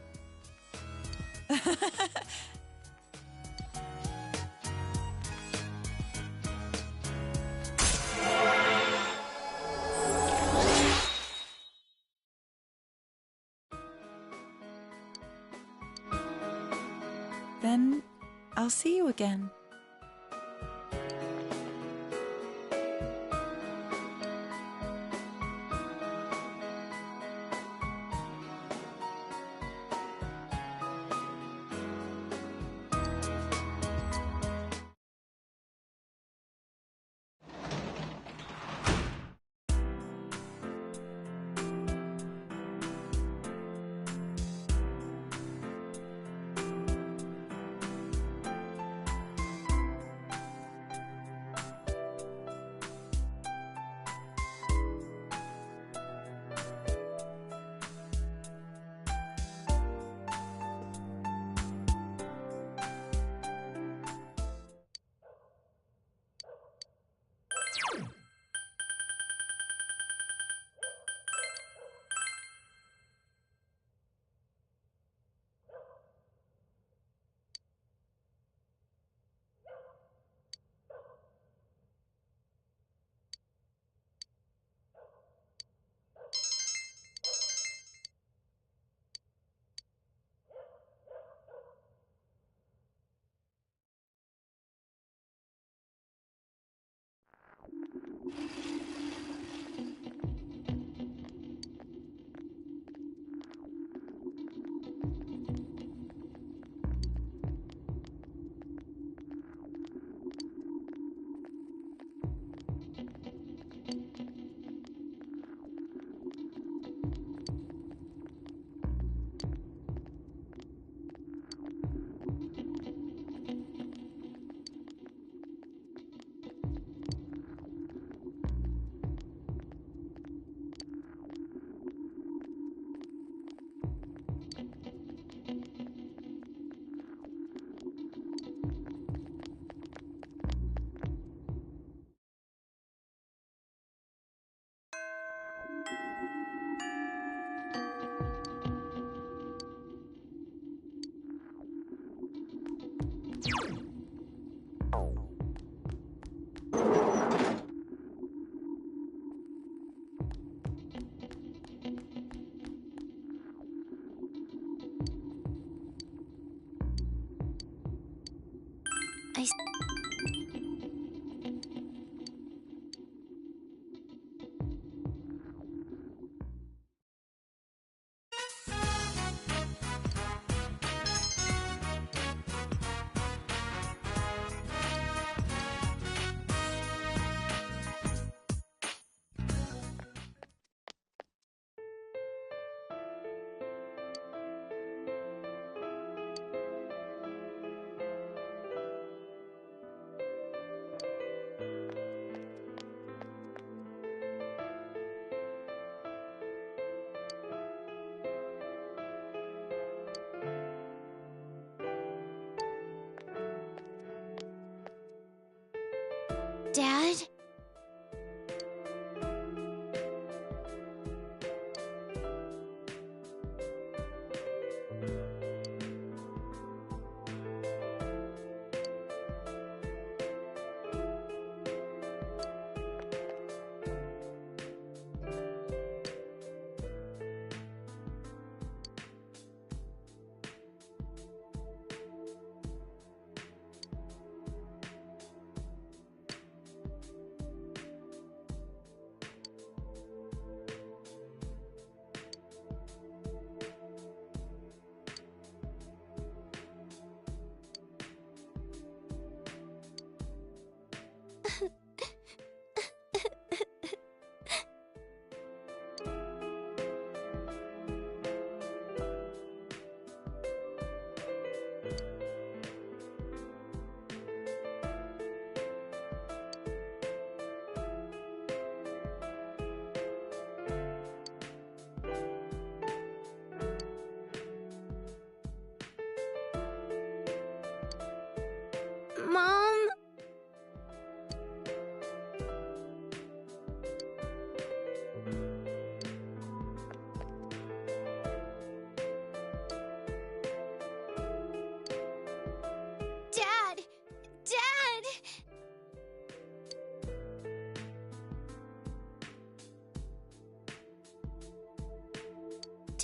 Then I'll see you again.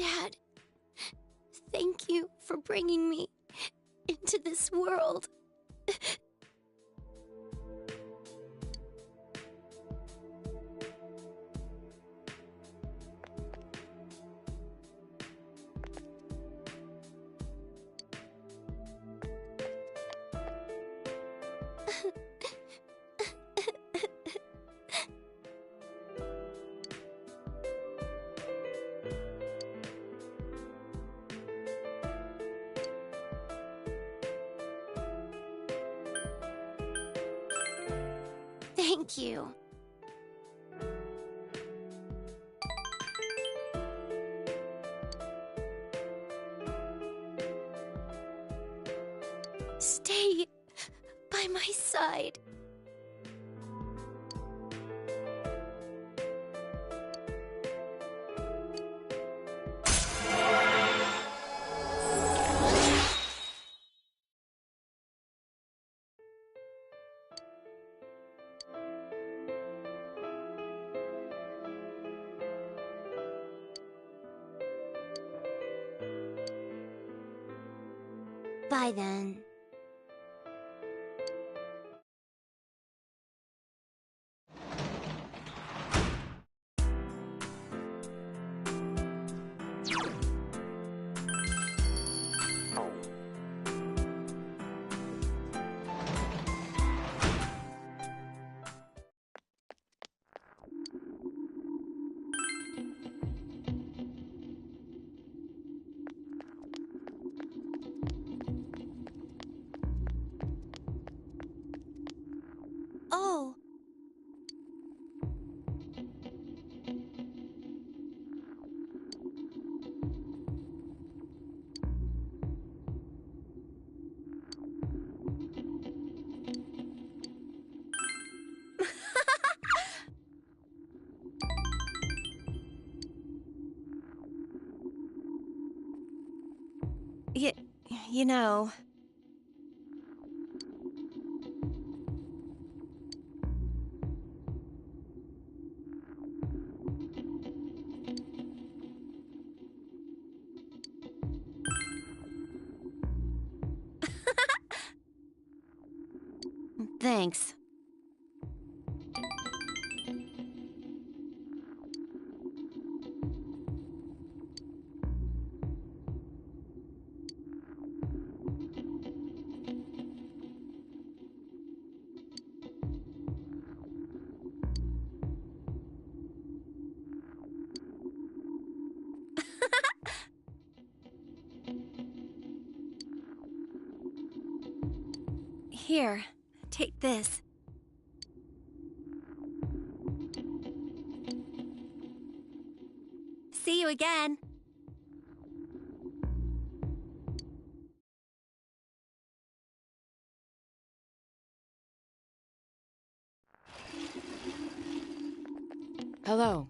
Dad, thank you for bringing me into this world. Thank you. Stay by my side. Bye then. Oh. You know... Thanks. Here, take this. See you again. Hello.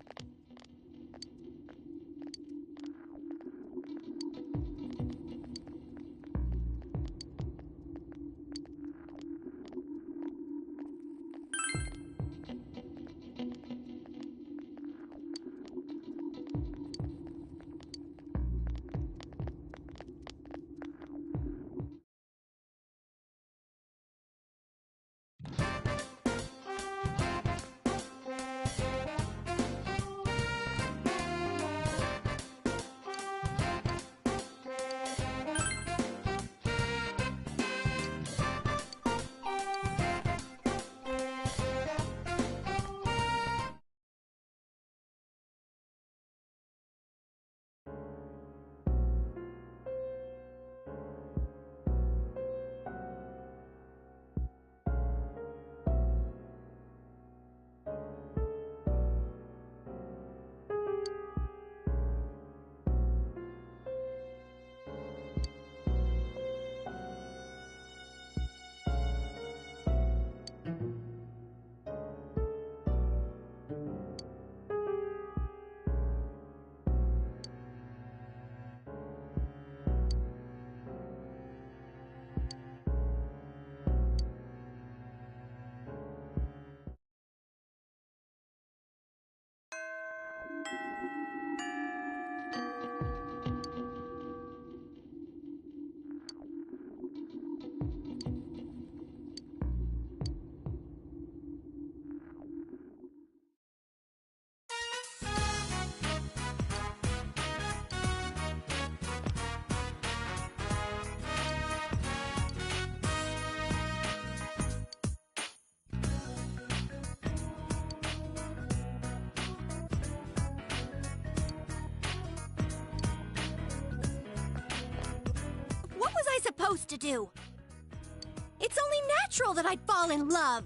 supposed to do? It's only natural that I'd fall in love.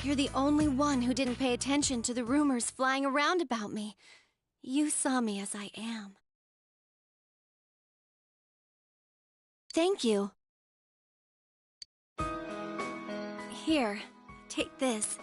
You're the only one who didn't pay attention to the rumors flying around about me. You saw me as I am. Thank you. Here, take this.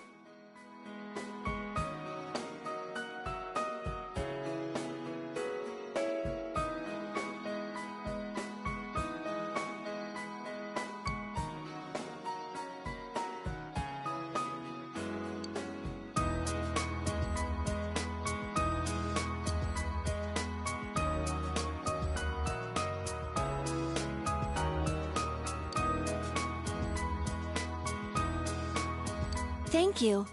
Thank you.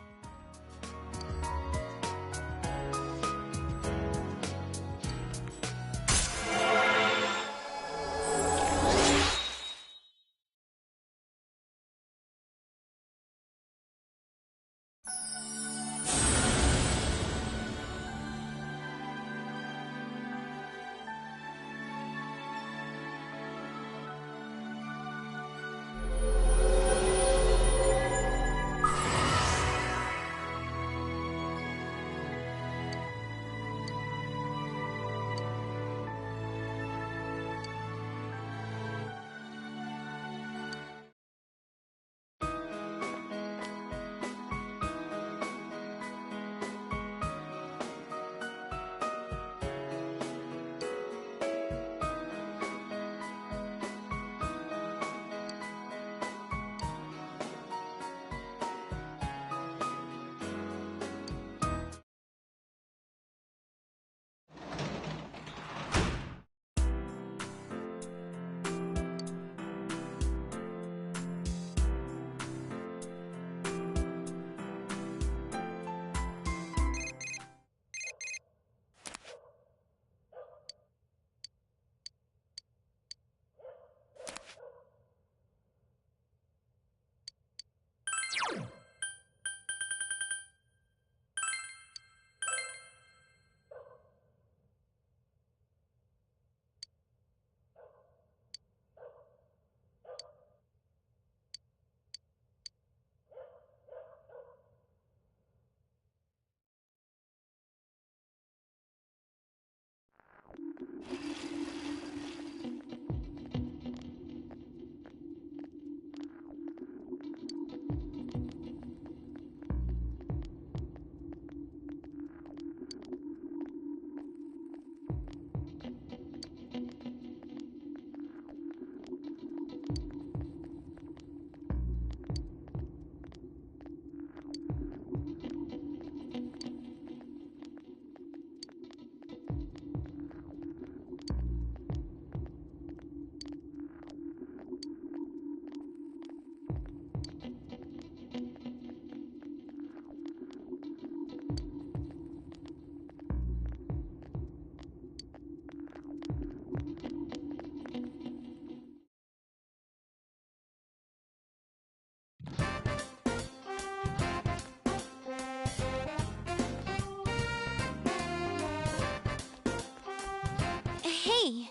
Hey!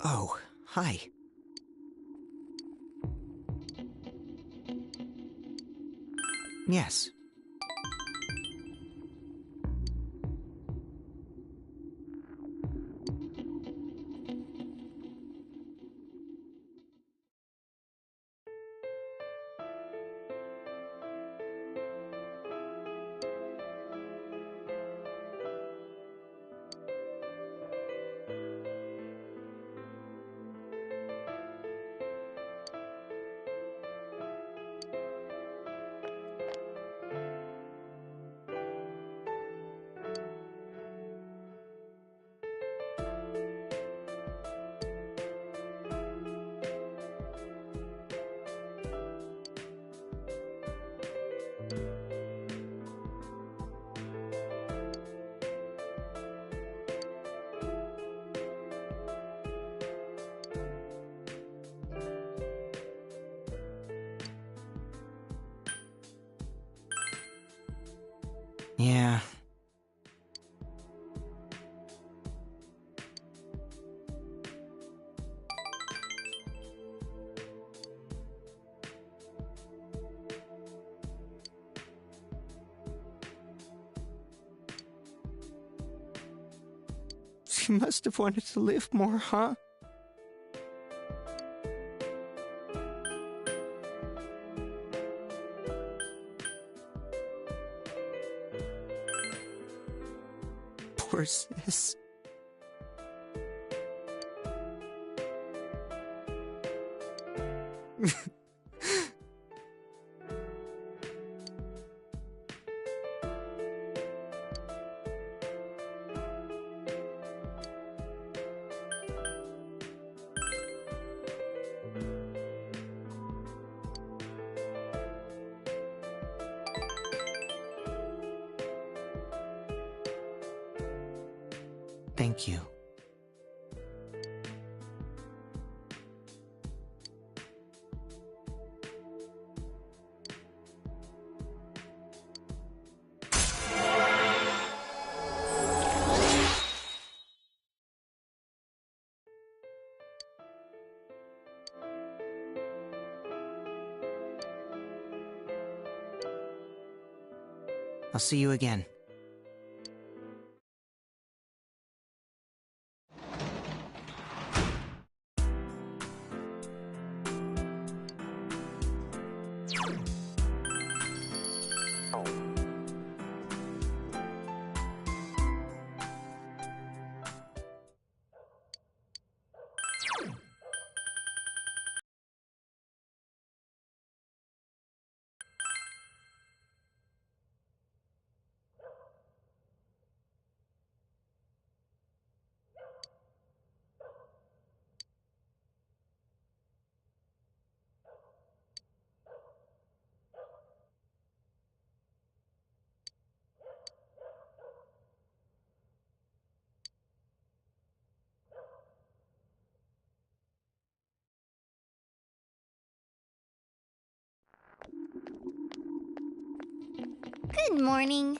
Oh, hi. Yes. Yeah. She must have wanted to live more, huh? Poor sis. Thank you. I'll see you again. Good morning.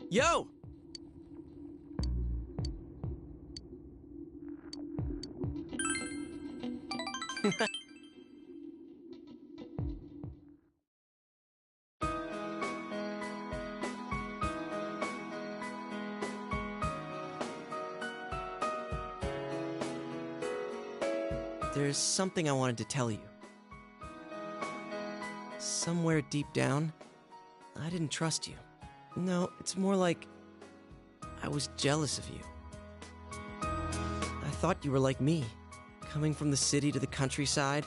Yo! There's something I wanted to tell you. Somewhere deep down, I didn't trust you. No, it's more like I was jealous of you. I thought you were like me, coming from the city to the countryside.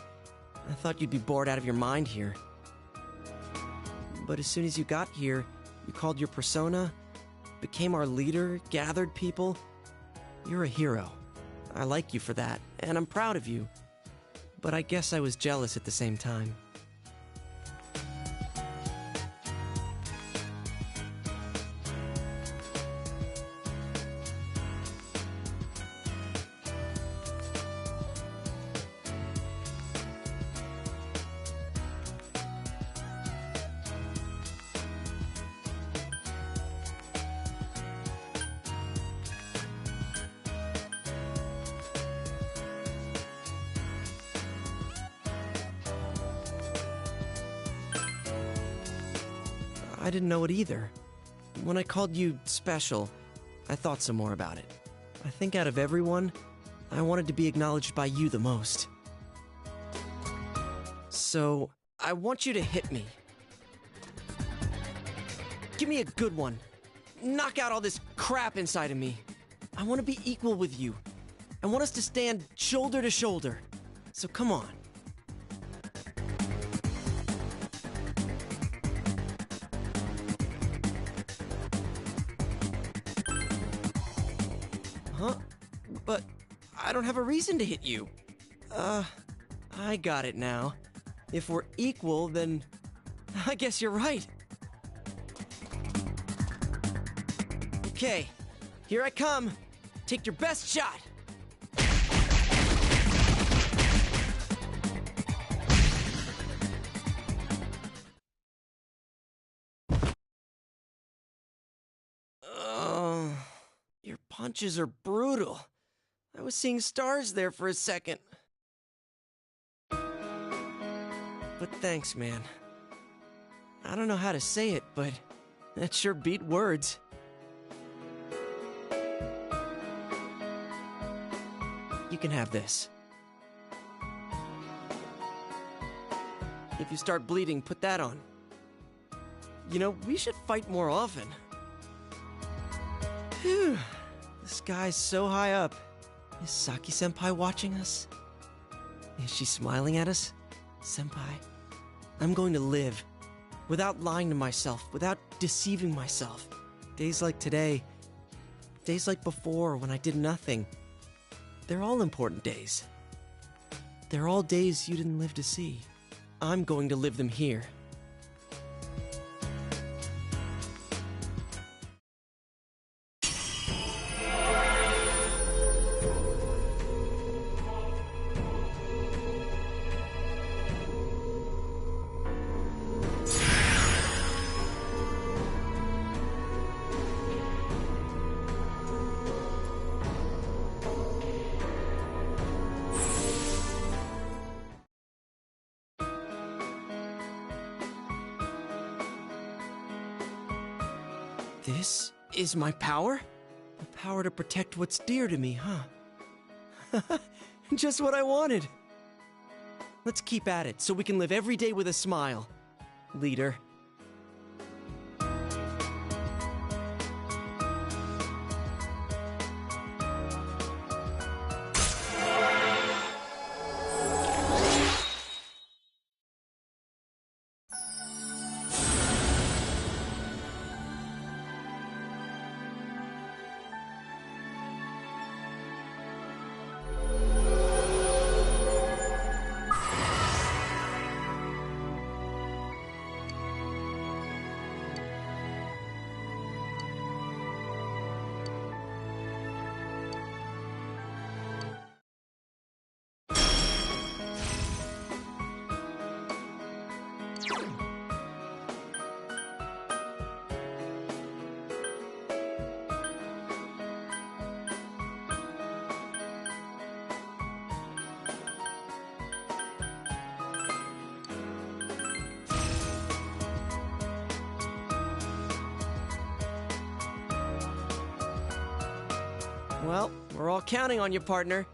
I thought you'd be bored out of your mind here. But as soon as you got here, you called your persona, became our leader, gathered people. You're a hero. I like you for that, and I'm proud of you. But I guess I was jealous at the same time. I didn't know it either. When I called you special, I thought some more about it. I think out of everyone, I wanted to be acknowledged by you the most. So, I want you to hit me. Give me a good one. Knock out all this crap inside of me. I want to be equal with you. I want us to stand shoulder to shoulder. so come on. Huh? But I don't have a reason to hit you. I got it now. If we're equal, then I guess you're right. Okay, here I come. Take your best shot. Your punches are brutal. I was seeing stars there for a second. But thanks, man. I don't know how to say it, but that sure beat words. You can have this. If you start bleeding, put that on. You know, we should fight more often. Phew. The sky's so high up. Is Saki-senpai watching us? Is she smiling at us? Senpai, I'm going to live. Without lying to myself, without deceiving myself. Days like today, days like before when I did nothing. They're all important days. They're all days you didn't live to see. I'm going to live them here. This is my power? The power to protect what's dear to me, huh? Just what I wanted. Let's keep at it so we can live every day with a smile, leader. Well, we're all counting on you, partner.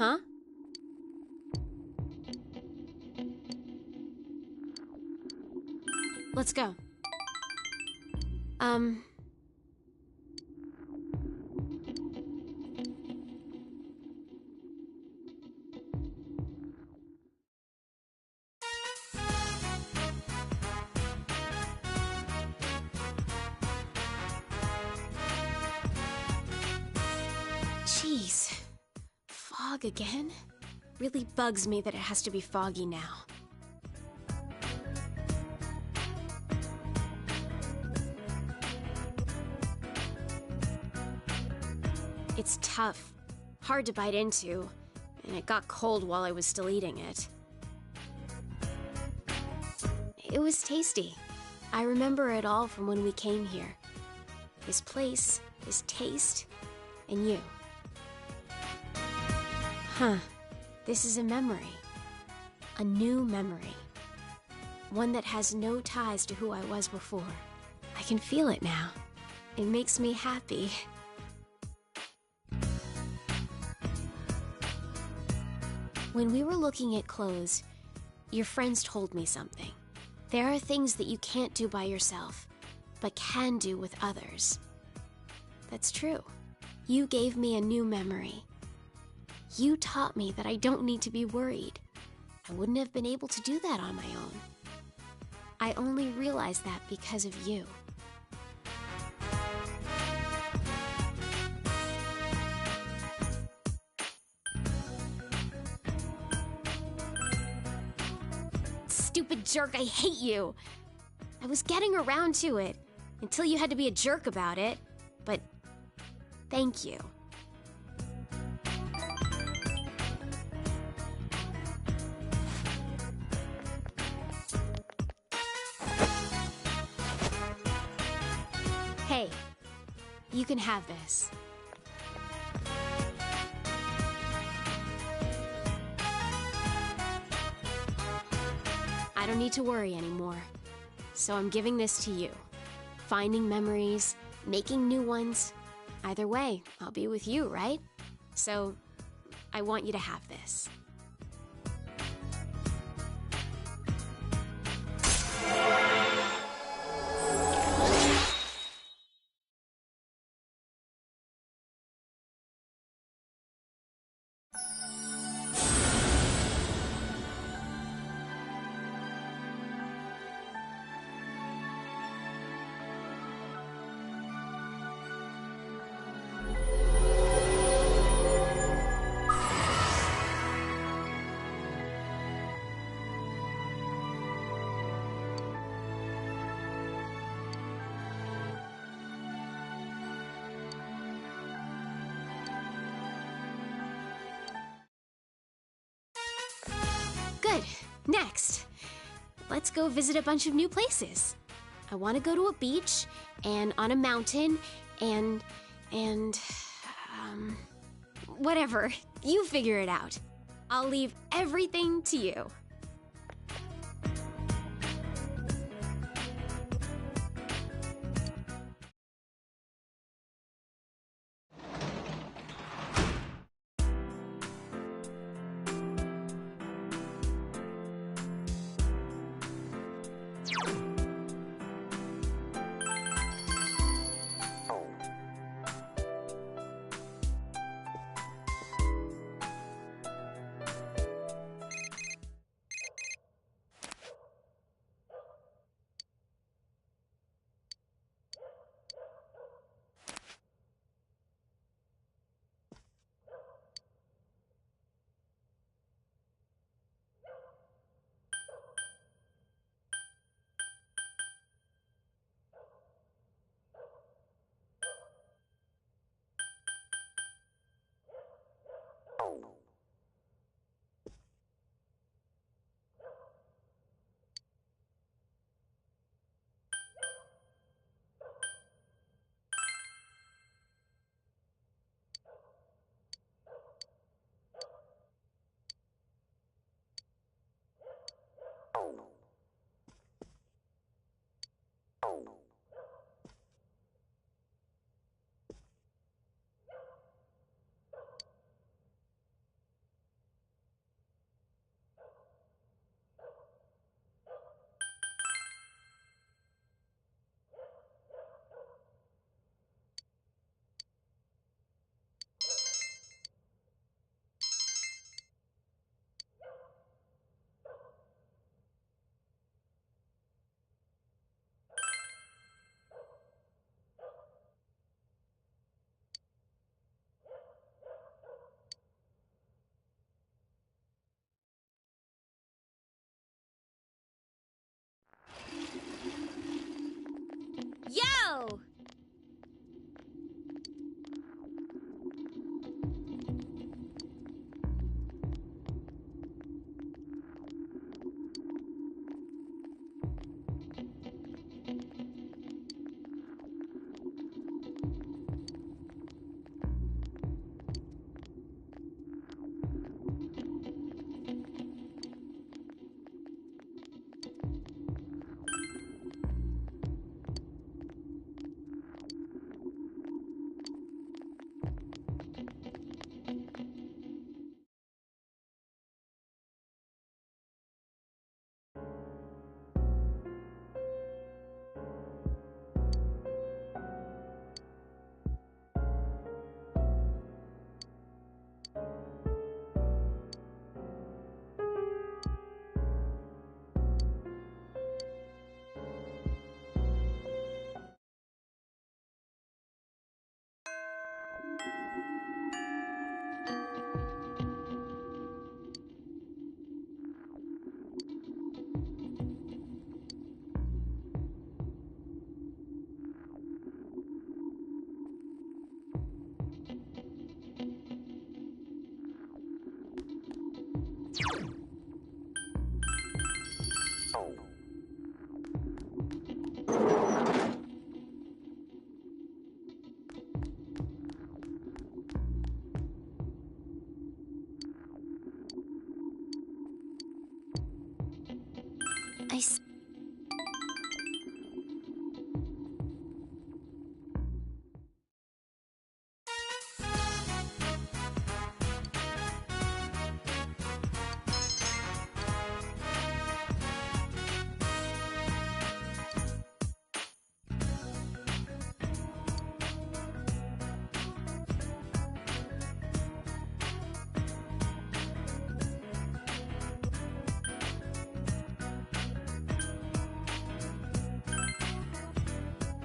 Huh? Let's go. Jeez. Fog again? Really bugs me that it has to be foggy now. It's tough, hard to bite into, and it got cold while I was still eating it. It was tasty. I remember it all from when we came here. This place, this taste, and you. Huh. This is a memory. A new memory. One that has no ties to who I was before. I can feel it now. It makes me happy. When we were looking at clothes, your friends told me something. There are things that you can't do by yourself, but can do with others. That's true. You gave me a new memory. You taught me that I don't need to be worried. I wouldn't have been able to do that on my own. I only realized that because of you. Stupid jerk, I hate you! I was getting around to it, until you had to be a jerk about it, but thank you. Hey, you can have this. I don't need to worry anymore, so I'm giving this to you. Finding memories, making new ones. Either way, I'll be with you, right? So, I want you to have this. Good. Next, let's go visit a bunch of new places. I want to go to a beach, and on a mountain, and whatever. You figure it out. I'll leave everything to you.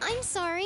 I'm sorry.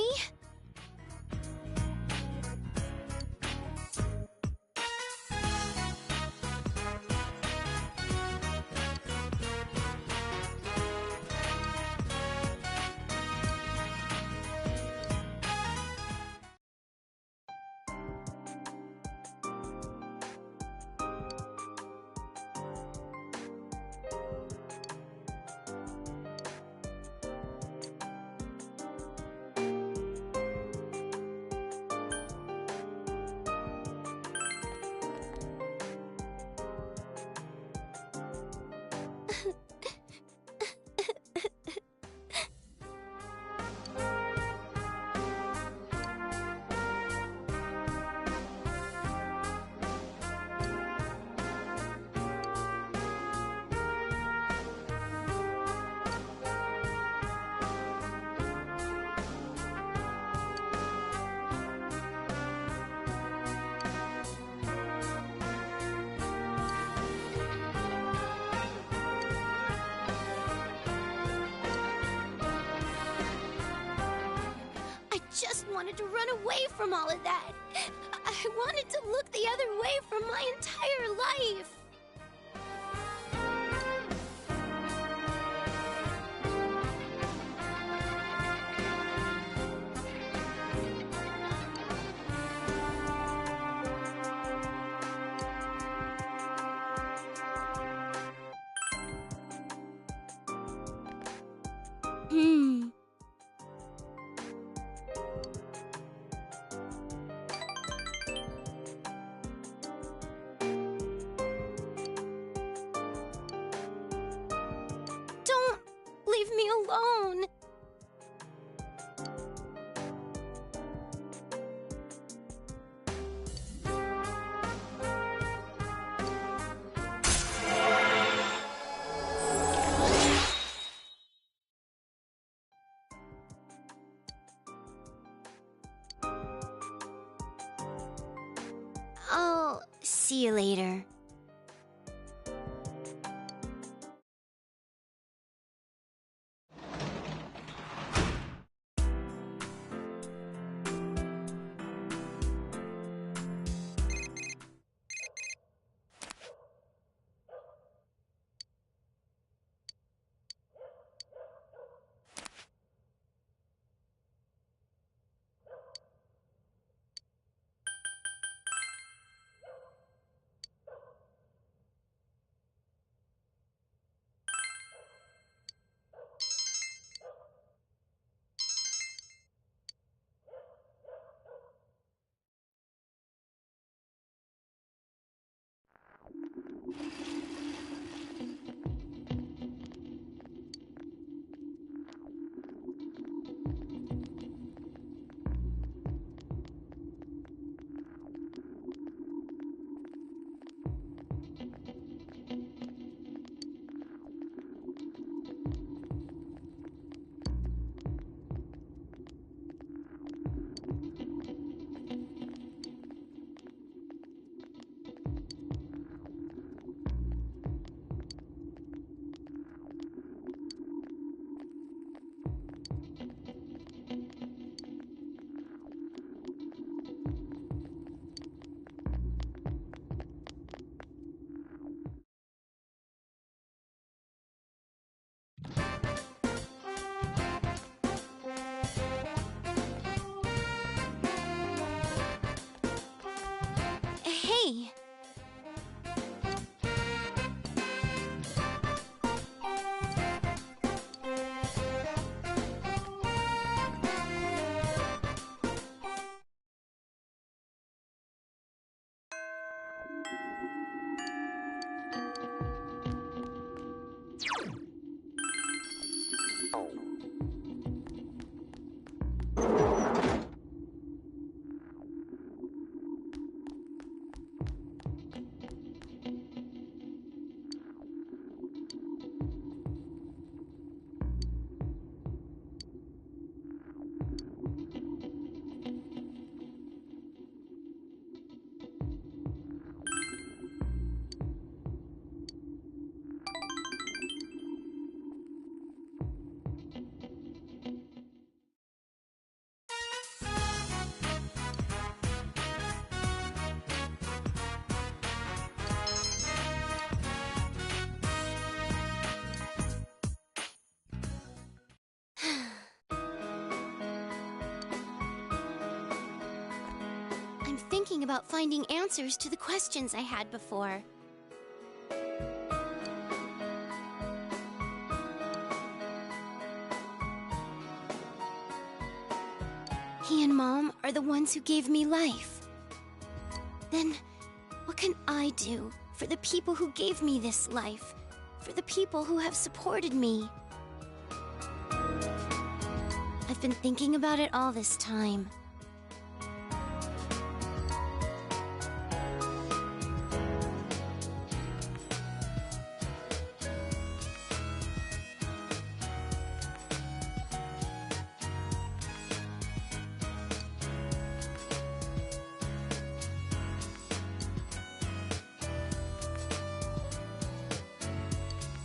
I just wanted to run away from all of that. I wanted to look the other way for my entire life. Don't leave me alone. I'll see you later. Hey. thinking about finding answers to the questions I had before. He and Mom are the ones who gave me life. Then, what can I do for the people who gave me this life? For the people who have supported me? I've been thinking about it all this time.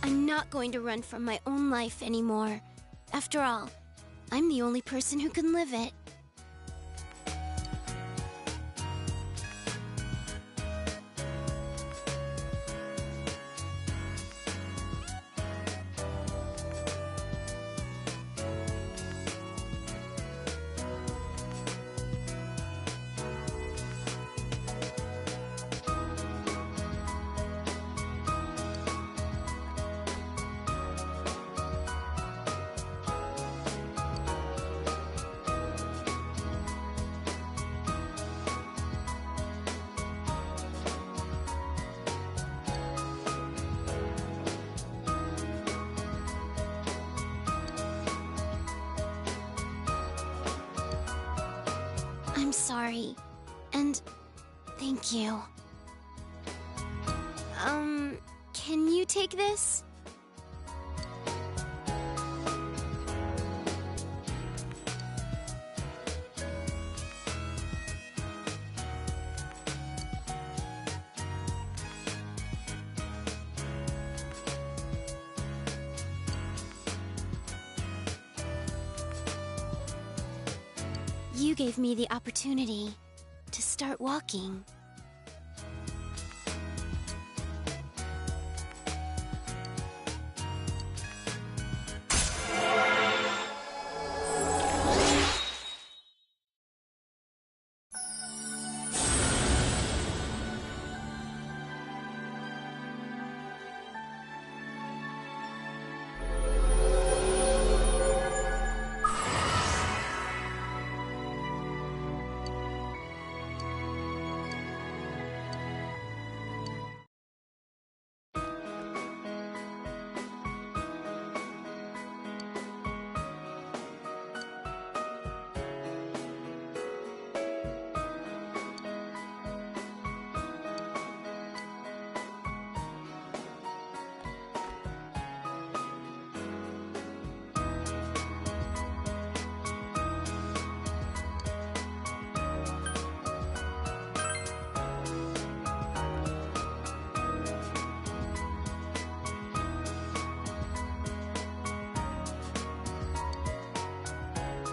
I'm not going to run from my own life anymore. After all, I'm the only person who can live it. I'm sorry. And thank you. Can you take this? You gave me the opportunity to start walking.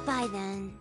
Bye then.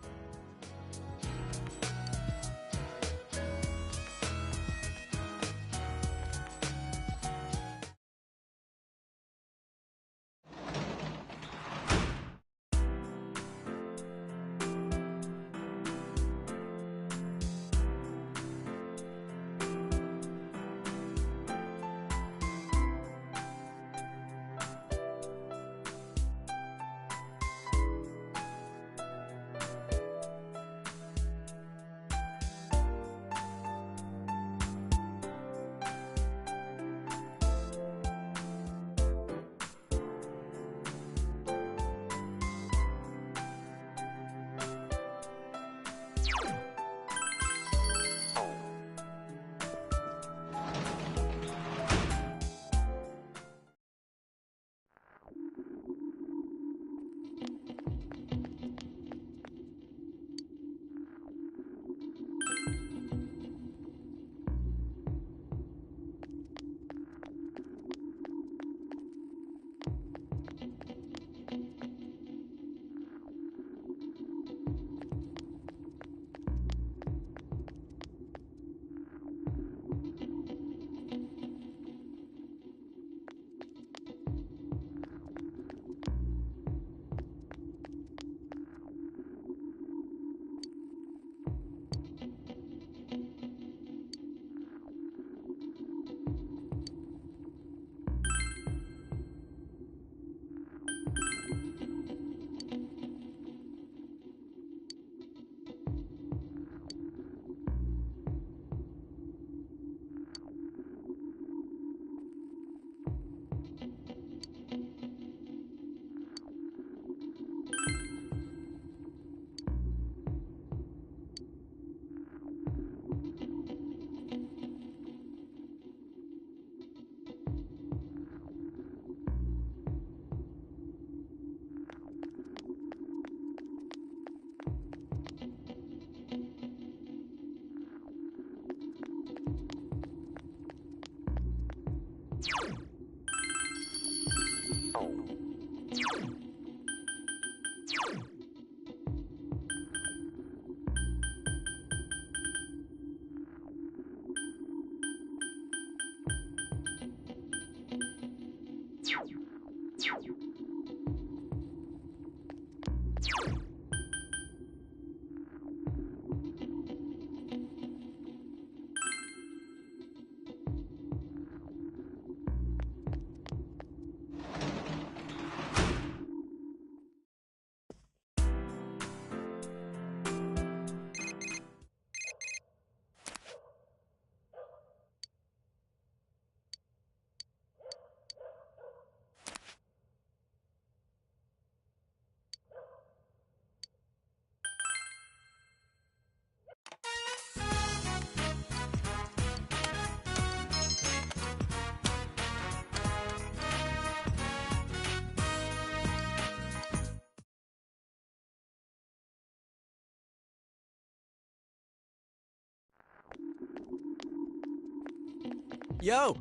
Yo!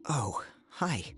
Oh, hi.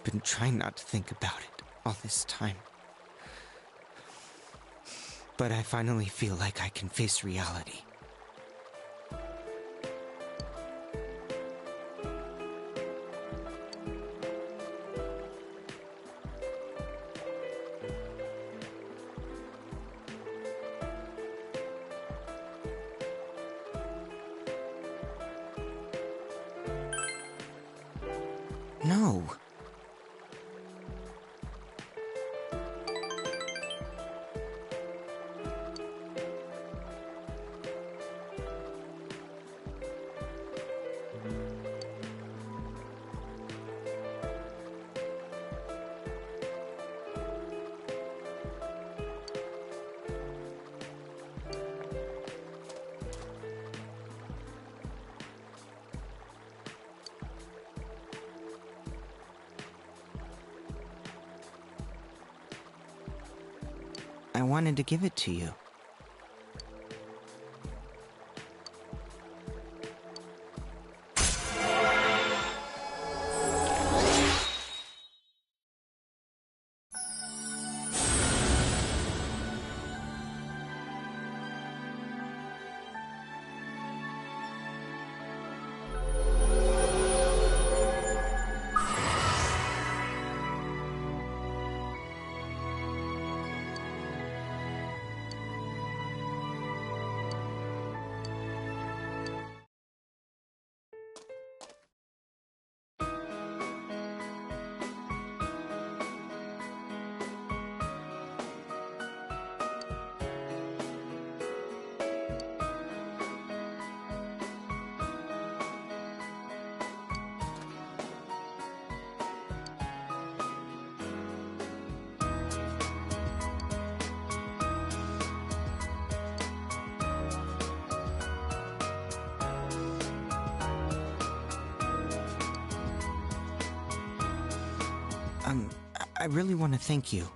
Been trying not to think about it all this time. but I finally feel like I can face reality. No. I wanted to give it to you. I really want to thank you.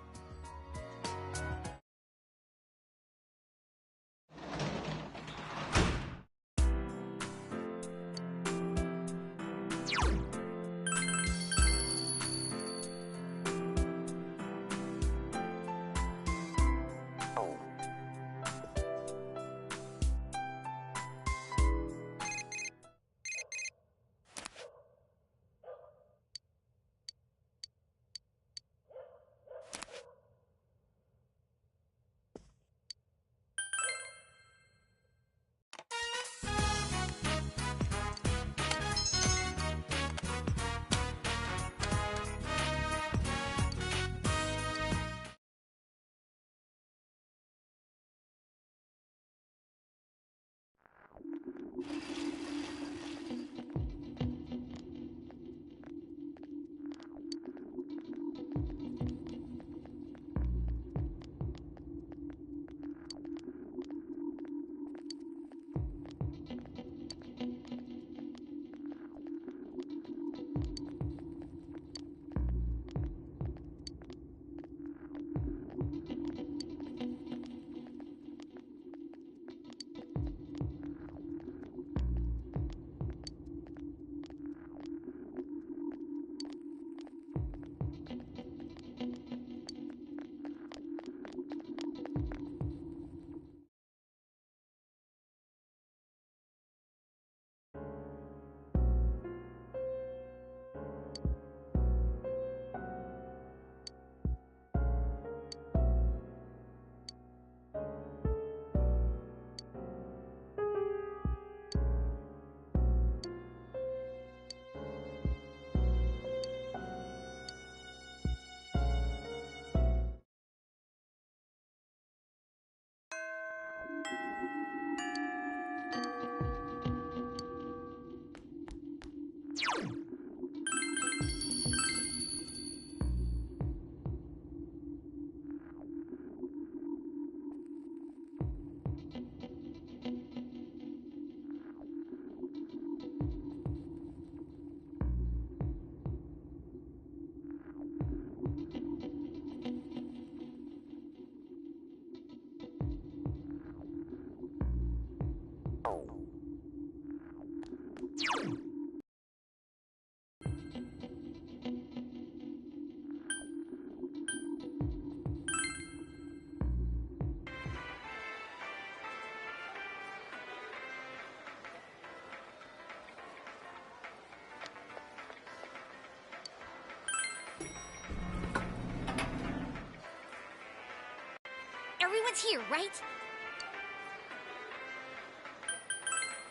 It's here, right?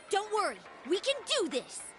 Don't worry, we can do this!